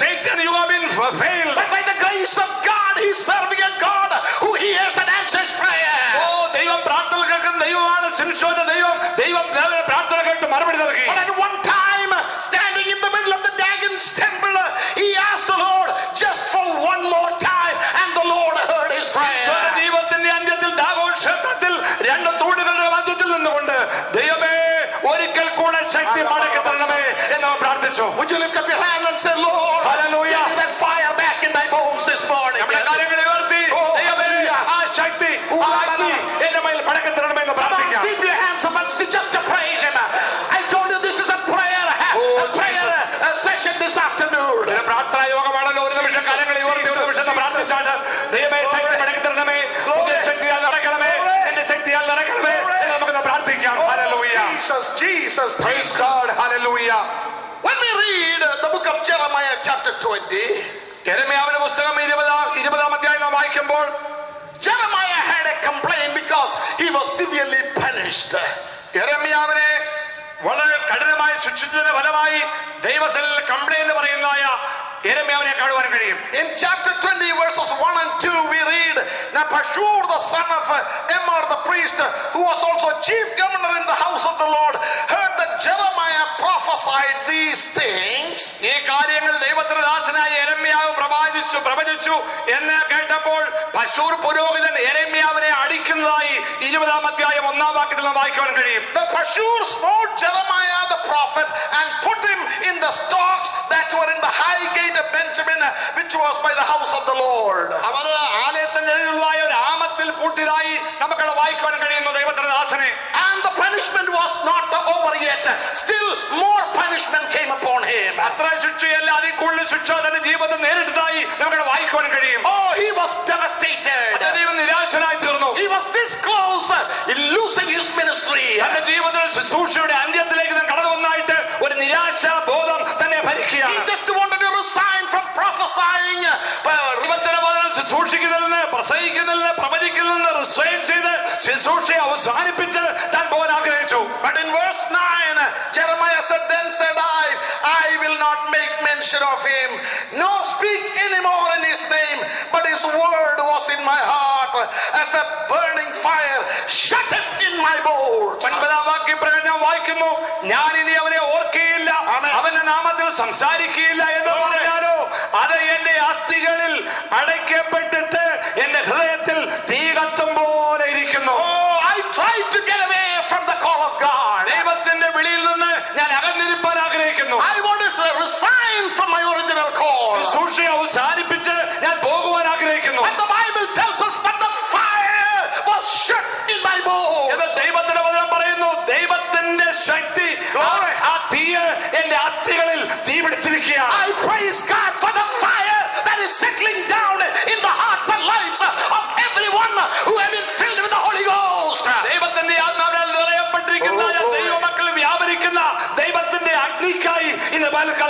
Satan, you have been failed. But by the grace of God, he's serving a God who hears and answers prayer. ഓ ദൈവം പ്രാർത്ഥന കേൾക്കുന്ന ദൈവമാണ് ശിംശോന്റെ ദൈവം. ദൈവം പ്രാർത്ഥന കേട്ട് മറുപടി നൽകി. But at one time, standing in the middle of the Dagon's temple, he asked the Lord just for one more time, and the Lord heard his prayer. ദൈവത്തിന്റെ അന്ത്യത്തിൽ ദാഗോൻ ക്ഷേത്രത്തിൽ രണ്ട് തൂണുകളുടെ മധ്യത്തിൽ നിന്നുകൊണ്ട് ദൈവമേ ഒരിക്കൽ കൂടെ ശക്തി മടക്കി തരണമേ എന്ന് അവൻ പ്രാർത്ഥിച്ചു. Would you lift up your hand and say, Lord, Hallelujah. give me that fire back in my bones this morning? നമ്മുടെ കാര്യങ്ങളെ ഉയർത്തി ദൈവമേ ആ ശക്തി ആ അഗ്നി എന്റെ മേൽ മടക്കി തരണമേ എന്ന് Come on, പ്രാർത്ഥിക്കാം. keep your hands up and just to praise him. I told you this is a prayer session this afternoon. ഒരു പ്രാർത്ഥനാ യോഗമാണല്ലോ. ഒരു നിമിഷം കാര്യങ്ങളെ ഉയർത്തി ഒരു നിമിഷം പ്രാർത്ഥിച്ചാണ് ദൈവമേ ശക്തി മടക്കി തരണമേ, പുതിയ ശക്തിയാൽ നടക്കണമേ, എന്റെ ശക്തിയാൽ നടക്കണമേ എന്ന് നമുക്കൊന്ന് പ്രാർത്ഥിക്കാം. Hallelujah. Jesus, Praise God. Hallelujah. When we read the book of Jeremiah chapter 20, യെരമ്യാവിന്റെ പുസ്തകം 20-ാം അധ്യായം നാം വായിക്കുമ്പോൾ Jeremiah had a complaint because he was severely punished. യെരമ്യാവിനെ വളരെ കഠിനമായി ശിക്ഷിച്ചതിന്റെ ഫലമായി ദൈവസന്നിധിയിൽ കംപ്ലൈന്റ് പറയുന്നതായ യെരമ്യാവിനെ കാണുവാൻ കഴിയും. In chapter 20 verses 1 and 2 we read, now Pashur the son of Immer the priest, who was also chief governor in the house of the Lord, heard that Jeremiah prophesied these things. ഈ കാര്യങ്ങൾ ദൈവത്തിന്റെ ദാസനായ യെരമ്യാവ് പ്രവചിച്ചു എന്ന് കേട്ടപ്പോൾ പശൂർ പുരോഹിതൻ യെരമ്യാവിനെ അടിക്കുന്നതായി 20-ാം അധ്യായം 1-ാം വാക്യത്തിൽ നാം വായിക്കുവാൻ കഴിയും. The Pashur smote Jeremiah the prophet and put him in the stocks that were in the high gate of Benjamin, which was by the house of the Lord. അവർ ആലയത്തിന്റെ എതിരുള്ളായ ഒരു ആമത്തിൽ പൂട്ടിയതായി നമുക്കവിടെ വായിക്കുവാൻ കഴിയുന്നു ദൈവത്തിന്റെ ദാസനെ. And the punishment was not over yet. Still more punishment came upon him. അത്ര ശിക്ഷയല്ല, അതിൽ കൂടുതൽ ശിക്ഷ തന്റെ ജീവിതത്തിൽ നേരിട്ടതായി നമുക്കവിടെ വായിക്കുവാൻ കഴിയും. Oh, he was devastated. ദൈവം നിരാശനായി തീർന്നു. He was this close in losing his ministry. തന്റെ ജീവിതത്തിൽ ശുശ്രൂഷയുടെ അന്ത്യത്തിലേക്ക് താൻ കടന്നു വന്നായിട്ട് ഒരു നിരാശ ബോധം തന്നെ ഭരിക്കുകയാണ്. He just wanted to resign from prophesying. ശുശ്രൂഷിക്കുന്നതിന് പ്രസംഗിക്കുന്നതിന് പ്രവചിക്കുന്നതിന് റിസൈൻ ചെയ്ത് ശുശ്രൂഷയെ അവസാനിപ്പിച്ച് താൻ പോകാൻ ആഗ്രഹിച്ചു. But in verse 9, Jeremiah said, then said I will not make mention of him, nor speak anymore in his name, but his word was in my heart as a burning fire, shut it in my bones. 9-ാം വാക്യപ്രകാരം വായിക്കുന്നു, ഞാൻ ഇനി അവനെ ഓർക്കുകയില്ല, അവന്റെ നാമത്തിൽ സംസാരിക്കുകയില്ല എന്ന് പറഞ്ഞാലോ അത് എന്റെ അസ്ഥികളിൽ അടയ്ക്കപ്പെട്ടിട്ട് എന്റെ ഹൃദയത്തിൽ തീ കത്തും പോലെ ഇരിക്കുന്നു. I tried to get away from the call of God. ദൈവത്തിന്റെ വിളിയിൽ നിന്ന് ഞാൻ അകന്നിരിപ്പാൻ ആഗ്രഹിക്കുന്നു. I wanted to resign from my original call. ശുശ്രൂഷയെ അവസാനിപ്പിച്ച് ഞാൻ പോകുവാൻ ആഗ്രഹിക്കുന്നു. And the Bible tells us that the fire was shut in my bones. എന്ന് ദൈവത്തിന്റെ വചനം പറയുന്നു, ദൈവത്തിന്റെ ശക്തി ആ തീയ് എന്റെ അസ്ഥികളിൽ തീ പിടിച്ചിരിക്കുകയാണ്. I praise God for the fire that is settling down in the hearts and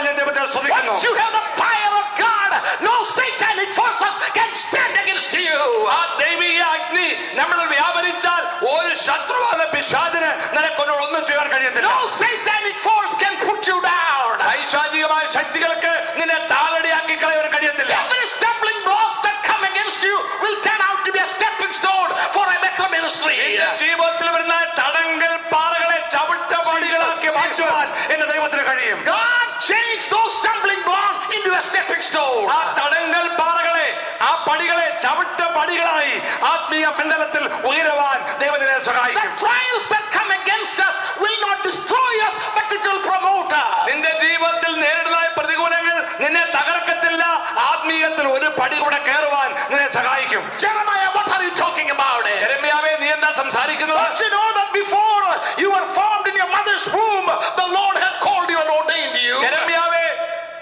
പകൽക്കാലം ഞാൻ ദൈവത്തെ സ്തുതിക്കുന്നു. Once you have the fire of God, no satanic forces can stand against you. ആ ദൈവിക അഗ്നി നമ്മൾ വ്യാപരിച്ചാൽ ഒരു ശത്രുവായ പിശാചിന് നിനക്കൊന്നും ഒന്നും ചെയ്യാൻ കഴിയത്തില്ല. No satanic force can put you down. പൈശാചികമായ ശക്തികൾക്ക് നിന്നെ താളടിയാക്കി കളയാൻ കഴിയത്തില്ല. Every stumbling blocks that come against you will turn out to be a stepping stone for a better ministry. നിന്റെ ജീവിതത്തിൽ വരുന്ന തടങ്കൽ പാറകളെ ചവിട്ടപടികളാക്കി മാറ്റുവാൻ എന്റെ ദൈവത്തിന് കഴിയും. God changed those stumbling blocks into a stepping stone. ആ തടങ്കൽ പാറകളെ, ആ പടികളെ ചവിട്ടപടികളായി ആത്മീയ മണ്ഡലത്തിൽ ഉയരുവാൻ ദൈവത്തിനെ The സഹായിക്കും. trials that come against us will not destroy us, but it will promote us. നിന്റെ ജീവിതത്തിൽ നേരിടുന്ന പ്രതികൂലങ്ങൾ നിന്നെ തകർക്കത്തില്ല, ആത്മീയത്തിൽ ഒരു പടി കൂടെ കയറുവാൻ നിന്നെ സഹായിക്കും. Jeremiah, what are you talking about? യെരമ്യാവേ, നീ എന്താ സംസാരിക്കുന്നത്? Don't you know that before you were formed in your mother's womb, the Lord had called you and ordained you? യെരമ്യാവേ,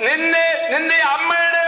നിന്റെ അമ്മയുടെ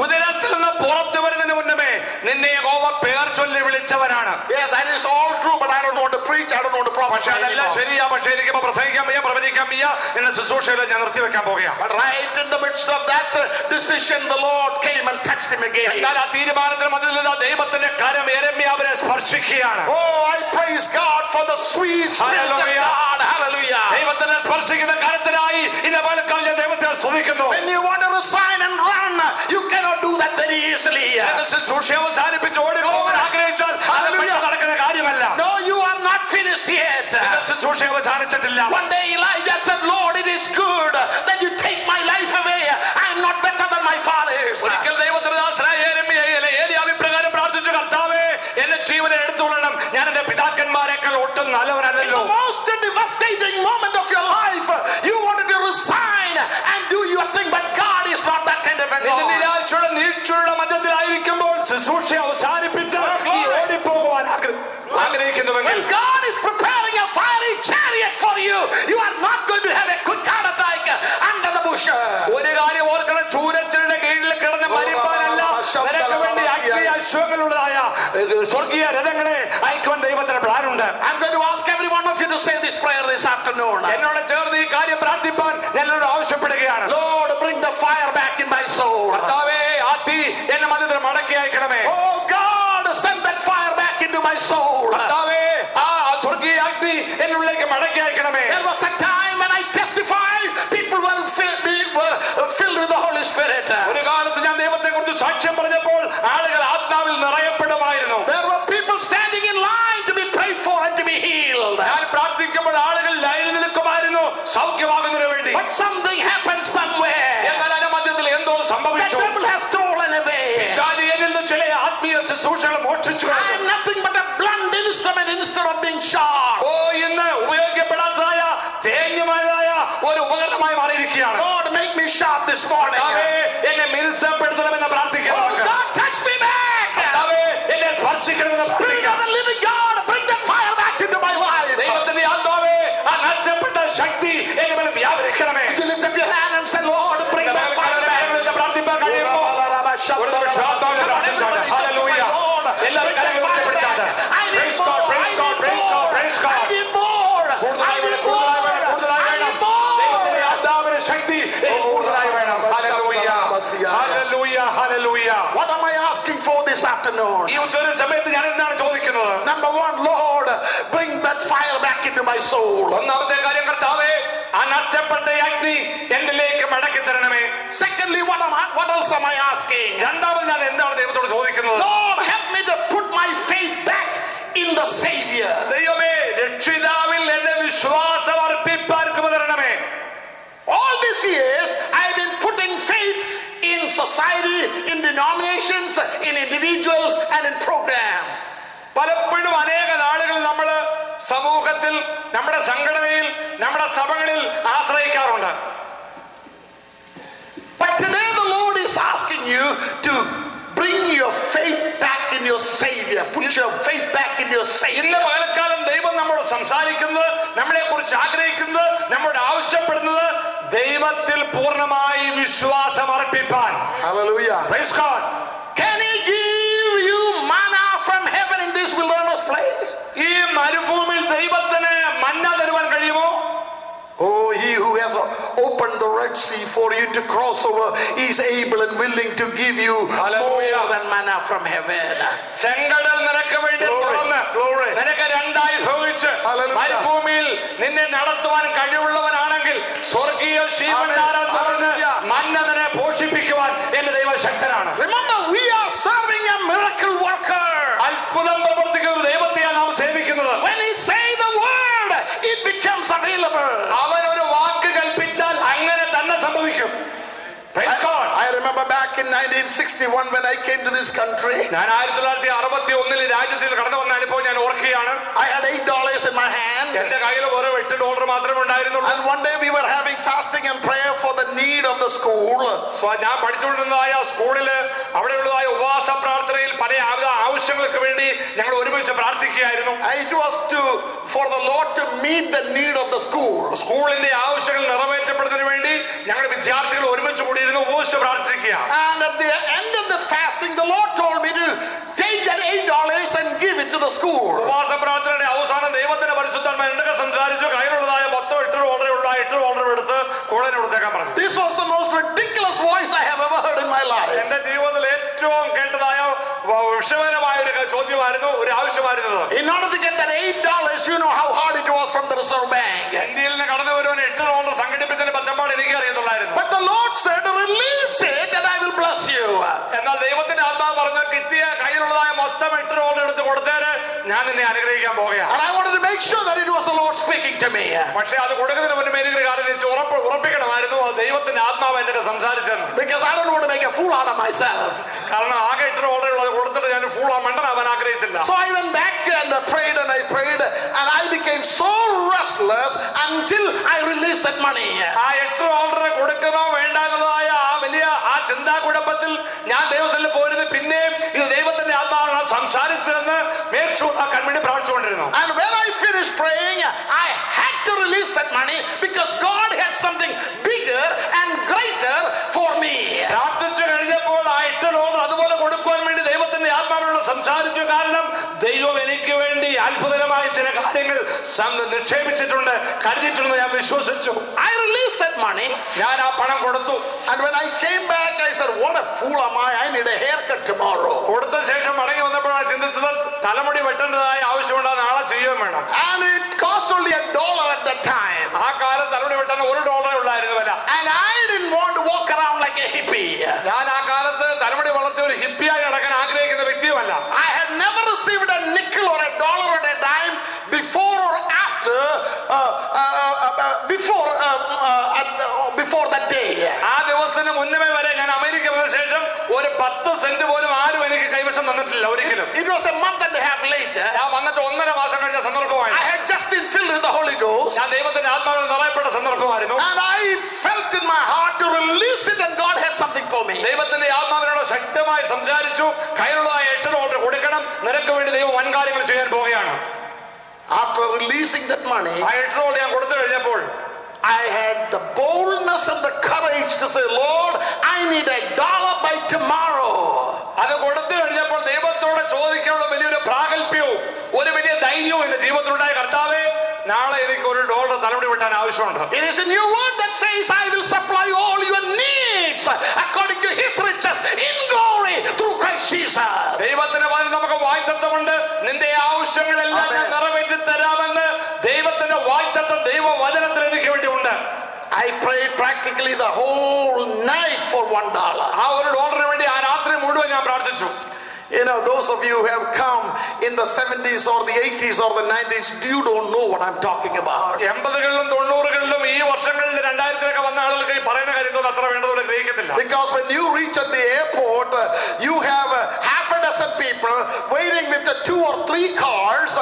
ഉദരത്തിൽ നിന്ന് പുറത്തു വരുന്നതിന് മുന്നമേ നിന്നെ യഹോവ പേർ ചൊല്ലി വിളിച്ചവനാണ്. Yes, that is all true, but I don't want to preach, I don't want to prophesy പക്ഷെ അതെല്ലാം anymore. ശരിയാ. പക്ഷെ എനിക്ക് പ്രസംഗിക്കാൻ വയ്യ, പ്രവചിക്കാൻ വയ്യ, എന്നെ ശുശ്രൂഷയിൽ ഞാൻ നിർത്തിവെക്കാൻ പോകുകയാണ്. But right in the midst of that decision, the Lord came and touched him again. എന്നാൽ ആ തീരുമാനത്തിന് മധ്യത്തിൽ ദൈവത്തിന്റെ കരം യെരമ്യാവിനെ സ്പർശിക്കുകയാണ്. Oh, I praise God for the sweet spirit of Hallelujah. God. Hallelujah. ദൈവത്തിനെ സ്പർശിക്കുന്ന കരത്തിനായി ഇന്ന് പകൽക്കാലം ഞാൻ ദൈവത്തെ സ്തുതിക്കുന്നു. When you want to resign and run, you cannot do that very easily. ശുശ്രൂഷ അവസാനിപ്പിച്ച് ഓടിപ്പോകാൻ ആഗ്രഹിച്ചാൽ അത് പെട്ടെന്ന് നടക്കുന്ന കാര്യമല്ല. No, you are not finished yet. ശുശ്രൂഷ അവസാനിച്ചിട്ടില്ല. One day Elijah said, Lord, it is good that you take my life away. I am not better than my fathers. ഒരിക്കൽ ദൈവത്തിന്റെ ദാസനായ ഏലിയാവ് ഇപ്രകാരം പ്രാർത്ഥിച്ചു, കർത്താവേ, എന്റെ ജീവനെ എടുത്തുകൊള്ളണം, ഞാൻ എന്റെ പിതാക്കന്മാരെക്കാൾ ഒട്ടും നല്ലവനല്ലോ. The most devastating moment of your life, you wanted to resign and do your thing, but God is not that kind of a God. നിരാശയുടെ നീഴ്ചയുടെ മധ്യത്തിലായിരിക്കുമ്പോൾ ശുശ്രൂഷ അവസാനിപ്പിച്ച് നീ ഓടിപ്പോകുവാൻ ആഗ്രഹിക്കുന്നുവെങ്കിൽ, When God is preparing a fiery chariot for you, you are not going to have a quick heart attack under the bush. ഒരു കാര്യം ഓർക്കണം, ചൂരച്ചയുടെ കീഴിൽ കിടന്ന് മരിപ്പാനല്ല, നിനക്ക് വേണ്ടി അഗ്നി അശ്വങ്ങളുള്ളതായ സ്വർഗീയ രഥങ്ങളെ അയക്കുവാൻ ദൈവത്തിന് പ്ലാനുണ്ട്. I'm going to ask every one of you to say this prayer this afternoon. എന്നോട് ചേർന്ന് ഈ കാര്യം പ്രാർത്ഥിപ്പാൻ ഞാനോട് ആവശ്യപ്പെടുകയാണ്. Lord, bring the fire back in my soul. കർത്താവേ, ആ തീ എന്റെ മധ്യത്തിൽ മടക്കി അയക്കണമേ. Oh God, send that fire back into my soul. കർത്താവേ, ആ സ്വർഗീയ അഗ്നി എന്നുള്ളിലേക്ക് മടക്കി അയക്കണമേ. There was a time when I testified, people were filled with the Holy Spirit. ഒരു കാലത്ത് ഞാൻ ദൈവത്തെ കുറിച്ച് സാക്ഷ്യം പറഞ്ഞപ്പോൾ ആളുകൾ ആത്മാവിൽ നിറയപ്പെടുമായിരുന്നു. There were people standing in line to be prayed for and to be healed. ഞാൻ പ്രാർത്ഥിക്കുമ്പോൾ ആളുകൾ ലൈനിൽ നിൽക്കുമായിരുന്നു സൗഖ്യമാകുന്നതിന് വേണ്ടി. But something happened somewhere. എന്നാൽ അതിന്റെ മധ്യത്തിൽ എന്തോ The സംഭവിച്ചു. devil has stolen away. പിശാചിൽ നിന്ന് ചില ആത്മീയ ശുശ്രൂഷകൾ മോഷ്ടിച്ചു. I am nothing but a blunt instrument instead of being sharp. ഓ, ഇന്ന് ഉപയോഗിക്കപ്പെടാത്തതായ തേഞ്ഞുമായതായ ഒരു ഉപകരണമായി മാറിയിരിക്കുകയാണ്. Lord, make me sharp this morning. കർത്താവേ, എന്നെ മിനുസപ്പെടുത്തണമെന്ന് Oh പ്രാർത്ഥിക്കുന്നു. God, touch me back. കർത്താവേ, എന്നെ സ്പർശിക്കണമെന്ന് Spirit of പ്രാർത്ഥിക്കുന്നു. the living God, bring that fire back into my life. ദൈവത്തിന്റെ ആത്മാവേ, ആ നഷ്ടപ്പെട്ട ശക്തി എന്നെ മേൽ വ്യാപരിക്കണമേ. You lift up your hand and say, Lord, bring that fire back. പ്രാർത്ഥിപ്പാൻ കഴിയുമോ? ഒരു നിമിഷം ആത്മാവിനെ പ്രാർത്ഥിച്ചോട്ടെ. ഹല്ലേലൂയ. എല്ലാവരും കരങ്ങൾ ഉയർത്തിപ്പിടിച്ചാട്ടെ. Praise God, praise God, praise God, praise God. കൂടുതലായി വേണം, കൂടുതലായി വേണം, കൂടുതലായി വേണം. ദൈവത്തിന്റെ ആത്മാവിന്റെ ശക്തി എനിക്ക് കൂടുതലായി വേണം. Hallelujah, hallelujah, hallelujah. What am I asking for this afternoon? ഈ ഉച്ചവരെ സമയത്ത് ഞാൻ എന്താണ് ചോദിക്കുന്നത്? Number one, Lord, bring that fire back into my soul. ഒന്നാമത്തെ കാര്യം, കർത്താവേ, ആ നഷ്ടപ്പെട്ട അഗ്നി എന്നിലേക്ക് മടക്കി തരണമേ. Secondly, what else am I asking? രണ്ടാമത് ഞാൻ എന്താണ് ദൈവത്തോട് ചോദിക്കുന്നത്? Lord, help me to put my faith back in the Savior. ദൈവമേ, രക്ഷിതാവിൽ എന്റെ വിശ്വാസം അർപ്പിപ്പാൻ കൃപ തരണമേ. All these years, I've been putting faith in society, in denominations, in individuals, and in programs. പലപ്പോഴും അനേക നാളുകൾ നമ്മൾ സമൂഹത്തിൽ, നമ്മുടെ സംഘടനയിൽ, നമ്മുടെ സഭകളിൽ ആശ്രയിക്കാറുണ്ട്. But today the Lord is asking you to bring your faith back in your Savior. Put your faith back in your Savior. ഇന്ന് പകൽക്കാലം ദൈവം നമ്മോട് സംസാരിക്കുന്നത്, നമ്മളെ കുറിച്ച് ആഗ്രഹിക്കുന്നത്, നമ്മോട് ആവശ്യപ്പെടുന്നത് ദൈവത്തിൽ പൂർണ്ണമായി വിശ്വാസം അർപ്പിപ്പാൻ. Hallelujah. Praise God. Can He give you manna from heaven in this wilderness place? ഈ മരുഭൂമിയിൽ ദൈവത്തിന് മന്ന തരുവാൻ കഴിയുമോ? Oh, He who has opened the Red Red Sea for you to cross over. He is able and willing to give you Hallelujah. more than manna from heaven. ചെങ്കടൽ നിനക്ക് വേണ്ടി തുറന്ന് Glory. നിനക്ക് രണ്ടായി ഭവിച്ച് Hallelujah. മരുഭൂമിയിൽ നിന്നെ നടത്തുവാൻ കഴിവുള്ളവനാണെങ്കിൽ സ്വർഗീയ ശീവനാരം തുറന്ന് Hallelujah. മന്നവനെ പോഷിപ്പിക്കുവാൻ എന്റെ ദൈവശക്തനാണ്. Remember, we are serving a miracle worker. അത്ഭുതം പ്രവർത്തിക്കുന്ന ഒരു ദൈവത്തെയാണ് നാം സേവിക്കുന്നത്. When he say the word, it becomes available. അവൻ ഒരു വാക്ക് കൽപ്പിച്ചാൽ അങ്ങനെ തന്നെ സംഭവിക്കും. Praise God. I remember back in 1961 when I came to this country. ഞാൻ 1961 രാജ്യത്തിൽ കടന്നു വന്ന അനുഭവം ഞാൻ ഓർക്കുകയാണ്. I had $8 in my hand. എന്റെ കയ്യിൽ വെറും $8 മാത്രമേ ഉണ്ടായിരുന്നുള്ളൂ. And one day we were having fasting and prayer for the need of the school. ഞാൻ പഠിച്ചുകൊണ്ടിരുന്നതായ സ്കൂളില് അവിടെയുള്ളതായ ഉപവാസ പ്രാർത്ഥനയിൽ പല ആവശ്യങ്ങൾക്ക് വേണ്ടി ഞങ്ങൾ ഒരുമിച്ച് പ്രാർത്ഥിക്കുകയായിരുന്നു. It was for the Lord to meet the need of the school. സ്കൂളിന്റെ ആവശ്യങ്ങൾ നിറവേറ്റപ്പെടുന്നതിന് വേണ്ടി ഞങ്ങൾ വിദ്യാർത്ഥികൾ ഒരുമിച്ച് കൂടിയിരുന്ന് ഉപവസിച്ച് പ്രാർത്ഥിക്കുക. And at the end of the fasting, the Lord told me to take that $8 and give it to the school. ഉപവാസ പ്രാർത്ഥനയുടെ അവസാനം ദൈവത്തിന്റെ പരിശുദ്ധാത്മാവ് എന്നൊക്കെ സംസാരിച്ചു. കയ്യിലുള്ളതായ മൊത്തം $8 എടുത്ത് കോളേജിന് കൊടുത്തേക്കാൻ പറഞ്ഞു. This was the most ridiculous voice I have ever heard in my life. എന്റെ ജീവിതത്തിൽ ഏറ്റവും കേട്ടതായ വിഷമകരമായ ഒരു ചോദ്യമായിരുന്നു, ഒരു ആവശ്യമായിരുന്നത്. In order to get that $8, you know how hard it was from the Reserve Bank. ഇന്ത്യയിൽ നിന്ന് കടന്നു വരുവാൻ $8 സംഘടിപ്പിച്ചതിന്റെ ബന്ധപ്പാട് എനിക്ക് അറിയത്തുള്ളായിരുന്നു. But the Lord said, release it and I will bless you. എന്നാൽ ദൈവത്തിന്റെ ആത്മാവ് പറഞ്ഞു, കിട്ടിയ കയ്യിലുള്ളതായ മൊത്തം $8 എടുത്ത് കൊടുത്തേര്, ഞാൻ നിന്നെ അനുഗ്രഹിക്കാൻ പോകുകയാണ്. And I wanted to make sure that it was the Lord speaking to me. പക്ഷെ അത് കൊടുക്കുന്നതിന് മുന്നേ എനിക്കൊരു കാര്യം ഉറപ്പിക്കണമായിരുന്നു, ദൈവത്തിന്റെ ആത്മാവ് എന്നൊക്കെ സംസാരിച്ചെന്ന്. Because I don't want to make a fool out of myself. കാരണം ആകെ $8 ഉള്ളത് കൊടുത്തിട്ട് ഞാൻ മണ്ടനാവാൻ ആഗ്രഹിച്ചില്ല. So I went back and prayed and I prayed and I became so restless until I released that money. ആ $8 കൊടുക്കണോ വേണ്ട എന്നുള്ളതായ ആ വലിയ ആ ചിന്താകുഴപ്പത്തിൽ ഞാൻ ദൈവത്തിൽ പോയിരുന്നു. പിന്നെയും ഇത് ദൈവത്തിന്റെ ആത്മാവാണ് സംസാരിച്ചതെന്ന് കൺവേണ്ടി പ്രാർത്ഥിച്ചുകൊണ്ടിരുന്നു. And when I finished praying, I had to release that money because God had something bigger and greater for me. പ്രാർത്ഥിച്ചു കഴിഞ്ഞപ്പോൾ ആ $8 അതുപോലെ കൊടുക്കുവാൻ വേണ്ടി ദൈവത്തിന്റെ ആത്മാവിനോട് സംസാരിച്ചു. കാരണം ദൈവം എനിക്ക് വേണ്ടി അത്ഭുതകരമായ ചില കാര്യങ്ങൾ നിക്ഷേപിച്ചിട്ടുണ്ട്, കരുതിയിട്ടുണ്ട്, ഞാൻ വിശ്വസിച്ചു. I released that money. ഞാൻ ആ പണം കൊടുത്തു. And when I came back, I said, what a fool am I? I need a haircut tomorrow. കൊടുത്ത ശേഷം മടങ്ങി വന്നപ്പോഴാണ് ചിന്തിച്ചത്, തലമുടി വെട്ടേണ്ടതായ ആവശ്യമുണ്ട്, നാളെ ചെയ്യുകയും വേണം. And it cost only $1 at that time. ആ കാലത്ത് തലമുടി വെട്ടാൻ $1 ഉള്ളായിരുന്നു വില. And I didn't want to walk around like a hippie. ഞാൻ ആ കാലത്ത് തലമുടി വളർത്തി ഒരു ഹിപ്പിയായി നടക്കാൻ ആഗ്രഹിക്കുന്ന വ്യക്തിയുമല്ല. I had never received a nickel or $1 or a dime before or after before that day. ആ ദിവസത്തിന് മുന്നമേ വരെ ഞാൻ അമേരിക്ക വന്ന ശേഷം ഒരു 10 സെന്റ് പോലും ആരും എനിക്ക് കൈവശം തന്നിട്ടില്ല ഒരിക്കലും. It was a month and a half later. ഞാൻ വന്നിട്ട് 1.5 മാസം കഴിഞ്ഞ സന്ദർഭമായി. I had just been filled with the Holy Ghost. ഞാൻ ദൈവത്തിന്റെ ആത്മാവിൽ നിറയപ്പെട്ട സന്ദർഭമായിരുന്നു. And I felt in my heart to release it and God had something for me. ദൈവത്തിന്റെ ആത്മാവിനോട് ശക്തമായി സംസാരിച്ചു. കയ്യിലുള്ളതായ $8 കൊടുക്കണം, നിനക്ക് വേണ്ടി ദൈവം വൻകാര്യങ്ങൾ ചെയ്യാൻ പോവുകയാണ്. After releasing that money, ആ $8 ഞാൻ കൊടുത്തു കഴിഞ്ഞപ്പോൾ I had the boldness and the courage to say, Lord, I need $1 by tomorrow. അത് കൊടുത്തു കഴിഞ്ഞപ്പോൾ ദൈവത്തോട് ചോദിക്കാനുള്ള വലിയൊരു പ്രാഗൽഭ്യവും ഒരു വലിയ ധൈര്യവും എന്റെ ജീവിതത്തിലുണ്ടായ. കർത്താവേ, നാളെ എനിക്ക് $1 തലമുടി വെട്ടാൻ ആവശ്യമുണ്ട്. It is in your word that says, I will supply all your needs according to his riches in glory through Christ Jesus. ദൈവത്തിന്റെ വചനം നമുക്ക് വാഗ്ദത്തമുണ്ട്. നിന്റെ ആവശ്യങ്ങളെല്ലാം ഞാൻ നിറവേറ്റി തരാമെന്ന് ദൈവത്തിന്റെ വാഗ്ദത്തം ദൈവവചനത്തിൽ എനിക്ക് വേണ്ടി ഉണ്ട്. I prayed practically the whole night for $1. ആ $1 വേണ്ടി ആ രാത്രി മുഴുവൻ ഞാൻ പ്രാർത്ഥിച്ചു. You know, those of you who have come in the 70s or the 80s or the 90s, you don't know what I'm talking about. 80കളിലും 90കളിലും ഈ വർഷങ്ങളിൽ 2000-ലൊക്കെ വന്ന ആളുകൾക്ക് ഈ പറയുന്ന കാര്യത്തോട് അത്ര വേണ്ടതുപോലെ ഗ്രഹിക്കത്തില്ല. Because when you reach at the airport, you have half a dozen people waiting with the 2 or 3 cars,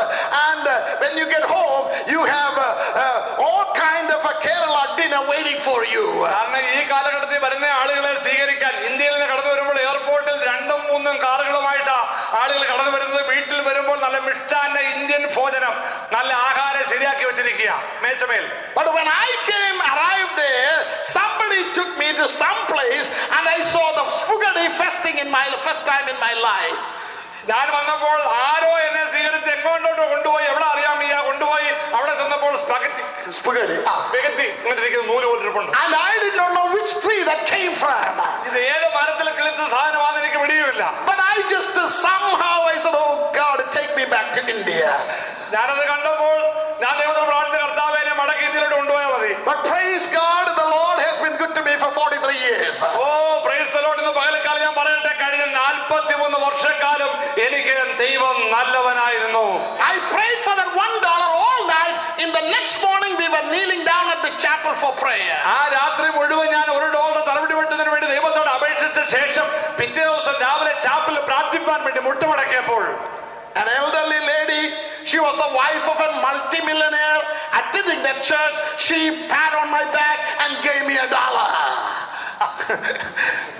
and when you get home, you have all kind of a Kerala dinner waiting for you. കാരണം ഈ കാലഘട്ടത്തിൽ വരുന്ന ആളുകളെ സ്വീകരിക്കാൻ ഇന്ത്യയിൽ നിന്ന് കടന്നു വരുമ്പോൾ എയർപോർട്ടിൽ 2-3 കാറുകളുമായിട്ട് ആളുകൾ കടന്നു വരുന്നത്. വീട്ടിൽ വരുമ്പോൾ നല്ല മിഷ്ടാന്ന ഇന്ത്യൻ ഭോജനം, നല്ല ആഹാരം ശരിയാക്കി വെച്ചിരിക്കുക മേശമേൽ. But when I arrived there, somebody took me to some place and I saw the spaghetti festing first time in my life. ഞാൻ വന്നപ്പോൾ ആരോ എന്നെ സ്വീകരിച്ച് എങ്ങോട്ടോട്ട് കൊണ്ടുപോയി, എവിടെ അറിയാൻ വയ്യ, കൊണ്ടുപോയി അവിടെ ചെന്നപ്പോൾ കണ്ടപ്പോൾ സ്പഗറ്റി spaghetti. ഇങ്ങനെ ഇരിക്കുന്ന നൂല് പോലിരിപ്പുണ്ട്. And I did not know which tree that came from. ഇത് ഏത് മരത്തിൽ കിളിച്ച സാധനമാണെന്ന് എനിക്ക് പിടിയുമില്ല. But I just somehow I said, oh God, take me back to India. ഞാനത് കണ്ടപ്പോൾ ഞാൻ ദൈവത്തോട് പ്രാർത്ഥിച്ച കർത്താവേ എന്നെ മടക്കി ഇന്ത്യയിലോട്ട് കൊണ്ടുപോയാൽ മതി. But praise God, the Lord has been good to me for 43 years. Oh praise the Lord. ഇന്ന് പകൽക്കാലം ഞാൻ പറയട്ടെ, കഴിഞ്ഞ 43 വർഷക്കാലം എനിക്ക് ദൈവം നല്ലവനായിരുന്നു. I prayed for that $1 all night. In the next morning we were kneeling down at the chapel for prayer. ആ രാത്രി മുഴുവൻ ഞാൻ $1 തലമുടി വെട്ടുന്നതിന് വേണ്ടി ദൈവത്തോട് അപേക്ഷിച്ച ശേഷം പിറ്റേ ദിവസം രാവിലെ ചാപ്പലിൽ പ്രാർത്ഥിപ്പാൻ വേണ്ടി മുട്ടുമടക്കിയപ്പോൾ An elderly lady, she was the wife of a multimillionaire attending that church. She pat on my back and gave me $1.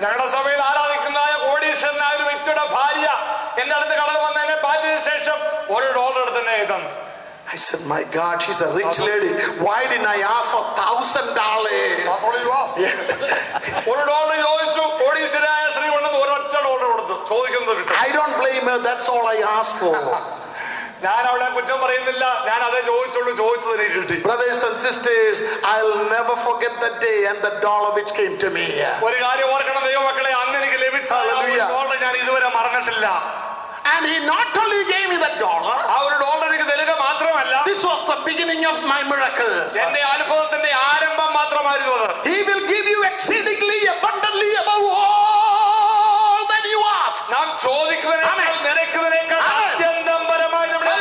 ഞങ്ങളുടെ സഭയിൽ ആരാധിക്കുന്നതായ കോടീശ്വരനായ ഒരു വ്യക്തിയുടെ ഭാര്യ എന്റെ അടുത്ത് കടന്നു വന്നതിനെ പാറ്റിയ ശേഷം $1 എടുത്ത് തന്നെ തന്നു. I said, my God, she's a rich lady. Why didn't I ask for $1,000? $1 ചോദിച്ചു. കോടീശ്വരനായ സ്ത്രീ കൊണ്ടുവന്ന് ഒരൊറ്റ $1 കൊടുത്തു. ചോദിക്കുന്നത് കിട്ടും. I don't blame her. That's all I asked for. ഞാൻ അവളെ കുറ്റം പറയുന്നില്ല. ഞാൻ അതേ ചോദിച്ചുള്ളൂ. ചോദിച്ചതിനെ കിട്ടി. Brothers and sisters, I'll never forget that day and the $1 which came to me. ഒരു കാര്യം ഓർക്കണം ദൈവമക്കളെ, അന്ന് എനിക്ക് ലഭിച്ച $1 ഞാൻ ഇതുവരെ മറന്നിട്ടില്ല. And he not only gave me that $1, ആ $1 എനിക്ക് തരിക മാത്രമല്ല, this was the beginning of my miracle. എന്റെ അത്ഭുതത്തിന്റെ ആരംഭം മാത്രമായിരുന്നു അത്. He will give you exceedingly abundantly above all that you ask. നാം ചോദിക്കുന്നതിനേക്കാൾ നിരക്കുന്നതിനേക്കാൾ അത്യന്തപരമായി നമ്മുടെ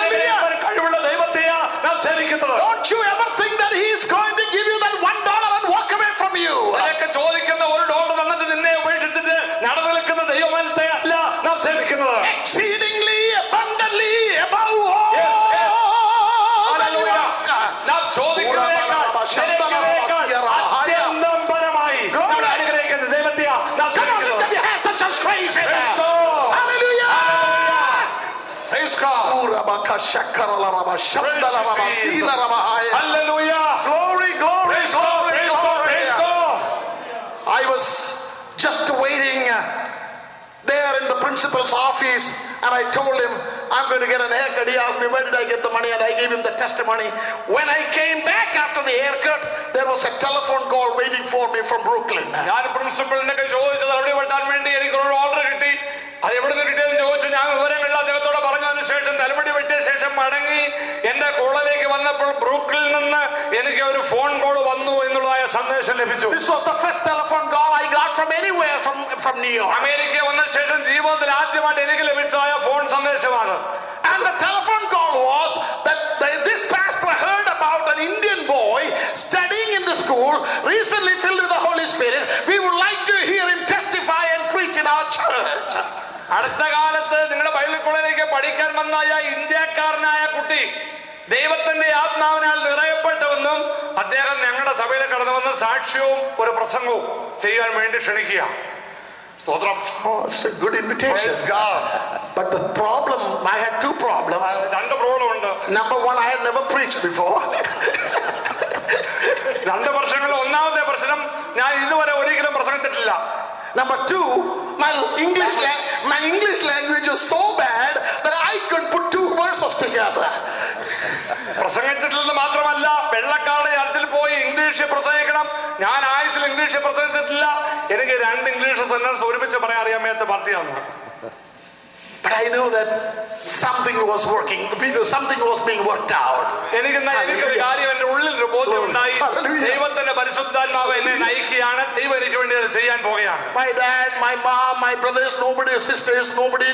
കഴിവുള്ള ദൈവത്തെയാ നാം സേവിക്കുന്നത്. Don't you ever think that he is going to give you that $1 and walk away from you. നിനക്ക് ചോദിക്കുന്ന $1 തന്നിട്ട് നിന്നെ ഉപേക്ഷിച്ചിട്ട് നടന്നു നിൽക്കുന്ന ദൈവമാനത്തെ അല്ല നാം സേവിക്കുന്നത്. Exceedingly abundantly above all. Yes. നാം ചോദിക്കുന്നതിനേക്കാൾ അത്യന്തപരമായി നമ്മുടെ അനുഗ്രഹിക്കുന്ന ദൈവത്തെയാ നാം സേവിക്കുന്നത്. Hallelujah. Praise God. Hallelujah. Glory, glory, Praise God. glory, Praise God. glory. Praise God. I was just waiting there in the principal's office, and I told him I'm going to get an haircut. He asked me where did I get the money, and I gave him the testimony. When I came back after the haircut, there was a telephone call waiting for me from Brooklyn. ഞാൻ പ്രിൻസിപ്പലിനൊക്കെ ചോദിച്ചത് അവിടെ വെട്ടാൻ വേണ്ടി എനിക്ക് $1 കിട്ടി. അത് എവിടെ നിന്ന് കിട്ടിയെന്ന് ചോദിച്ചു. ഞാൻ വിവരമില്ല അദ്ദേഹത്തോട് പറഞ്ഞതിന് ശേഷം തലമുടി വെട്ടിയ ശേഷം മടങ്ങി എന്റെ കോളേജിലേക്ക് വന്നപ്പോൾ ബ്രൂക്ലിനിൽ നിന്ന് എനിക്ക് ഒരു ഫോൺ കോൾ വന്നു എന്നുള്ളതായ സന്ദേശം ലഭിച്ചു. This was the first telephone call I got from anywhere from New York. America വന്ന ശേഷം ജീവിതത്തിൽ ആദ്യമായിട്ട് എനിക്ക് ലഭിച്ചതായ ഫോൺ സന്ദേശമാണ്. And the telephone call was that this pastor heard about an Indian boy studying in the school, recently filled with the Holy Spirit. We would like to hear him testify and preach in our church. അടുത്ത കാലത്ത് നിങ്ങളുടെ Bible കോളേജിലേക്ക് പഠിക്കാൻ വന്നായ ഇന്ത്യക്കാരനായ കുട്ടി ദൈവത്തിന്റെ ആത്മാവിനാൽ നിറയപ്പെട്ടുവെന്നും അദ്ദേഹം ഞങ്ങളുടെ സഭയിൽ കടന്നു വന്ന സാക്ഷ്യവും ഒരു പ്രസംഗവും ചെയ്യാൻ വേണ്ടി ക്ഷണിക്കുക. സ്തോത്രം. Oh, it's a good invitation. Praise God. But the problem, I had two problems. 2 problem ഉണ്ട്. Number one, I had never preached before. 2 വർഷങ്ങളിൽ ഒന്നാമത്തെ പ്രശ്നം, ഞാൻ ഇതുവരെ ഒരിക്കലും പ്രസംഗിച്ചിട്ടില്ല. Number two, my English language was so bad that I could put 2 verses together. പ്രസംഗിച്ചിട്ടില്ലെന്ന് മാത്രമല്ല, വെള്ളക്കാട് ചർച്ചിൽ പോയി ഇംഗ്ലീഷിൽ പ്രസംഗിക്കണം. ഞാൻ ആയുസിൽ ഇംഗ്ലീഷിൽ പ്രസംഗിച്ചിട്ടില്ല. എനിക്ക് 2 ഇംഗ്ലീഷ് സെന്റൻസ് ഒരുമിച്ച് പറയാൻ അറിയാൻ മേത്ത പാർട്ടിയാണ്. But I know that something was working, something was being worked out. എനിക്കൊരു കാര്യം എന്റെ ഉള്ളിൽ ഒരു ബോധ്യം ഉണ്ടായി. ദൈവത്തിന്റെ പരിശുദ്ധാത്മാവ് എന്നെ നയിക്കുകയാണ്. ദൈവം എനിക്ക് വേണ്ടി അത് ചെയ്യാൻ പോകുകയാണ്. My dad, my mom, my brothers, nobody, sisters, nobody,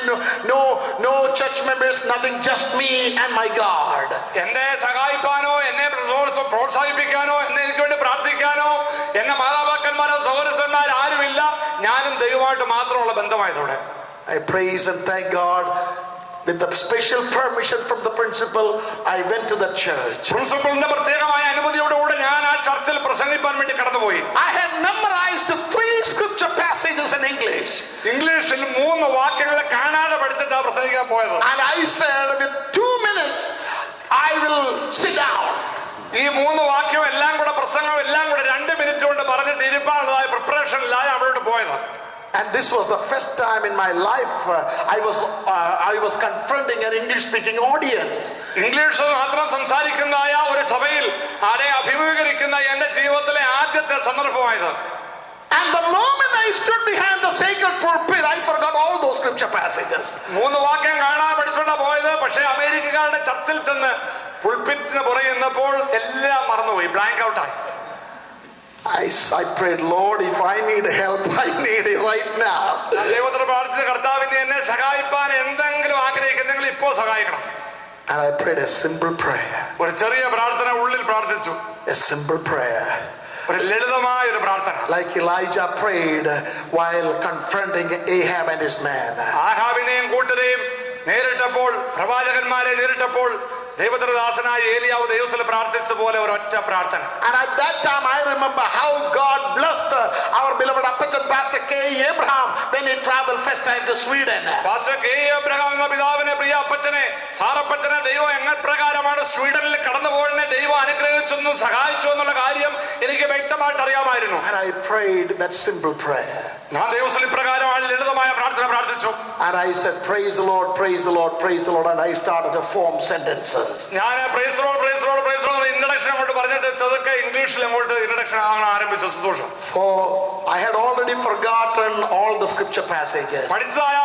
no church members, nothing, just me and my God. എന്നെ സഹായിക്കാനോ എന്നെ പ്രോത്സാഹിപ്പിക്കാനോ എന്നെ എനിക്ക് വേണ്ടി പ്രാർത്ഥിക്കാനോ എന്നെ മാതാപിതാക്കന്മാരോ സഹോദരന്മാരോ ആരുമില്ല. ഞാനും ദൈവമായിട്ട് മാത്രമുള്ള ബന്ധമായതോടെ I praise and thank God. With the special permission from the principal, I went to the church. പ്രിൻസിപ്പലിന്റെ പ്രത്യേകമായ അനുമതിയോടുകൂടെ ഞാൻ ആ ചർച്ചിൽ പ്രസംഗിക്കാൻ വേണ്ടി കടന്നുപോയി. I had memorized 3 scripture passages in English. ഇംഗ്ലീഷിൽ 3 വാക്യങ്ങൾ കാണാതെ പഠിച്ചിട്ടാണ് പ്രസംഗിക്കാൻ പോയത്. And I said, with 2 minutes, I will sit down. ഈ 3 വാക്യം എല്ലാം കൂടെ പ്രസംഗം എല്ലാം കൂടെ 2 മിനിറ്റ് കൊണ്ട് പറഞ്ഞിട്ട് ഇരിപ്പാനുള്ളതായ പ്രിപ്പറേഷനിലായി അവിടോട്ട് പോയത്. And this was the first time in my life I was confronting an English-speaking audience. English മാത്രം സംസാരിക്കുന്നതായ ഒരു സഭയിൽ ആരെ അഭിമുഖീകരിക്കുന്ന എന്റെ ജീവിതത്തിലെ ആദ്യത്തെ സന്ദർഭമായത്. And the moment I stood behind the sacred pulpit, I forgot all those scripture passages. 3 വാക്യം കാണാൻ പഠിച്ചോണ്ടാ പോയത്. പക്ഷെ അമേരിക്കക്കാരുടെ ചർച്ചിൽ ചെന്ന് പുൾപിറ്റിന് പുറകെ നിന്നപ്പോൾ എല്ലാം മറന്നുപോയി, ബ്ലാങ്ക് ഔട്ടായി. I prayed, Lord, if I need help, I need it right now. ദൈവത്തോട് പ്രാർത്ഥിച്ച, കർത്താവിനെ എന്നെ സഹായിപ്പാൻ എന്തെങ്കിലും ആഗ്രഹിക്കുന്നെങ്കിൽ ഇപ്പോ സഹായിക്കണം. And I prayed a simple prayer. ഒരു ചെറിയ പ്രാർത്ഥന ഉള്ളിൽ പ്രാർത്ഥിച്ചു. A simple prayer. ഒരു ലളിതമായ ഒരു പ്രാർത്ഥന. Like Elijah prayed while confronting Ahab and his men. ആഹാബിനെയും കൂട്ടരെയും നേരിട്ടപ്പോൾ, പ്രവാചകന്മാരെ നേരിട്ടപ്പോൾ ദൈവത്തിന്റെ ദാസനായ ഏലിയാവ് ദൈവത്തിൽ പ്രാർത്ഥിച്ച പോലെ ഒരൊറ്റ പ്രാർത്ഥന. And at that time I remember how God blessed our beloved Appachan Pastor K. Abraham when he traveled first time to Sweden. Pastor K Abraham എന്ന പിതാവിനെ, പ്രിയ അപ്പച്ചനെ, സാറപ്പച്ചനെ ദൈവം എങ്ങപ്രകാരമാണ് സ്വീഡനിൽ കടന്നുപോയതിനെ ദൈവം അനുഗ്രഹിച്ചെന്നും സഹായിച്ചു എന്നുള്ള കാര്യം എനിക്ക് വ്യക്തമായിട്ട് അറിയാമായിരുന്നു. And I prayed that simple prayer. ഞാൻ ദൈവത്തിൽ ഇപ്രകാരമാണ് ലളിതമായ പ്രാർത്ഥന പ്രാർത്ഥിച്ചു. And I said, praise the Lord, praise the Lord, praise the Lord. And I started to form sentences. ഞാൻ praise Lord praise Lord praise Lord introduction അങ്ങോട്ട് പറഞ്ഞിട്ട് ചെറുക്കെ ഇംഗ്ലീഷിൽ അങ്ങോട്ട് ഇൻട്രഡക്ഷൻ ആരംഭിച്ച സന്തോഷം. For I had already forgotten all the scripture passages. പഠിച്ചായ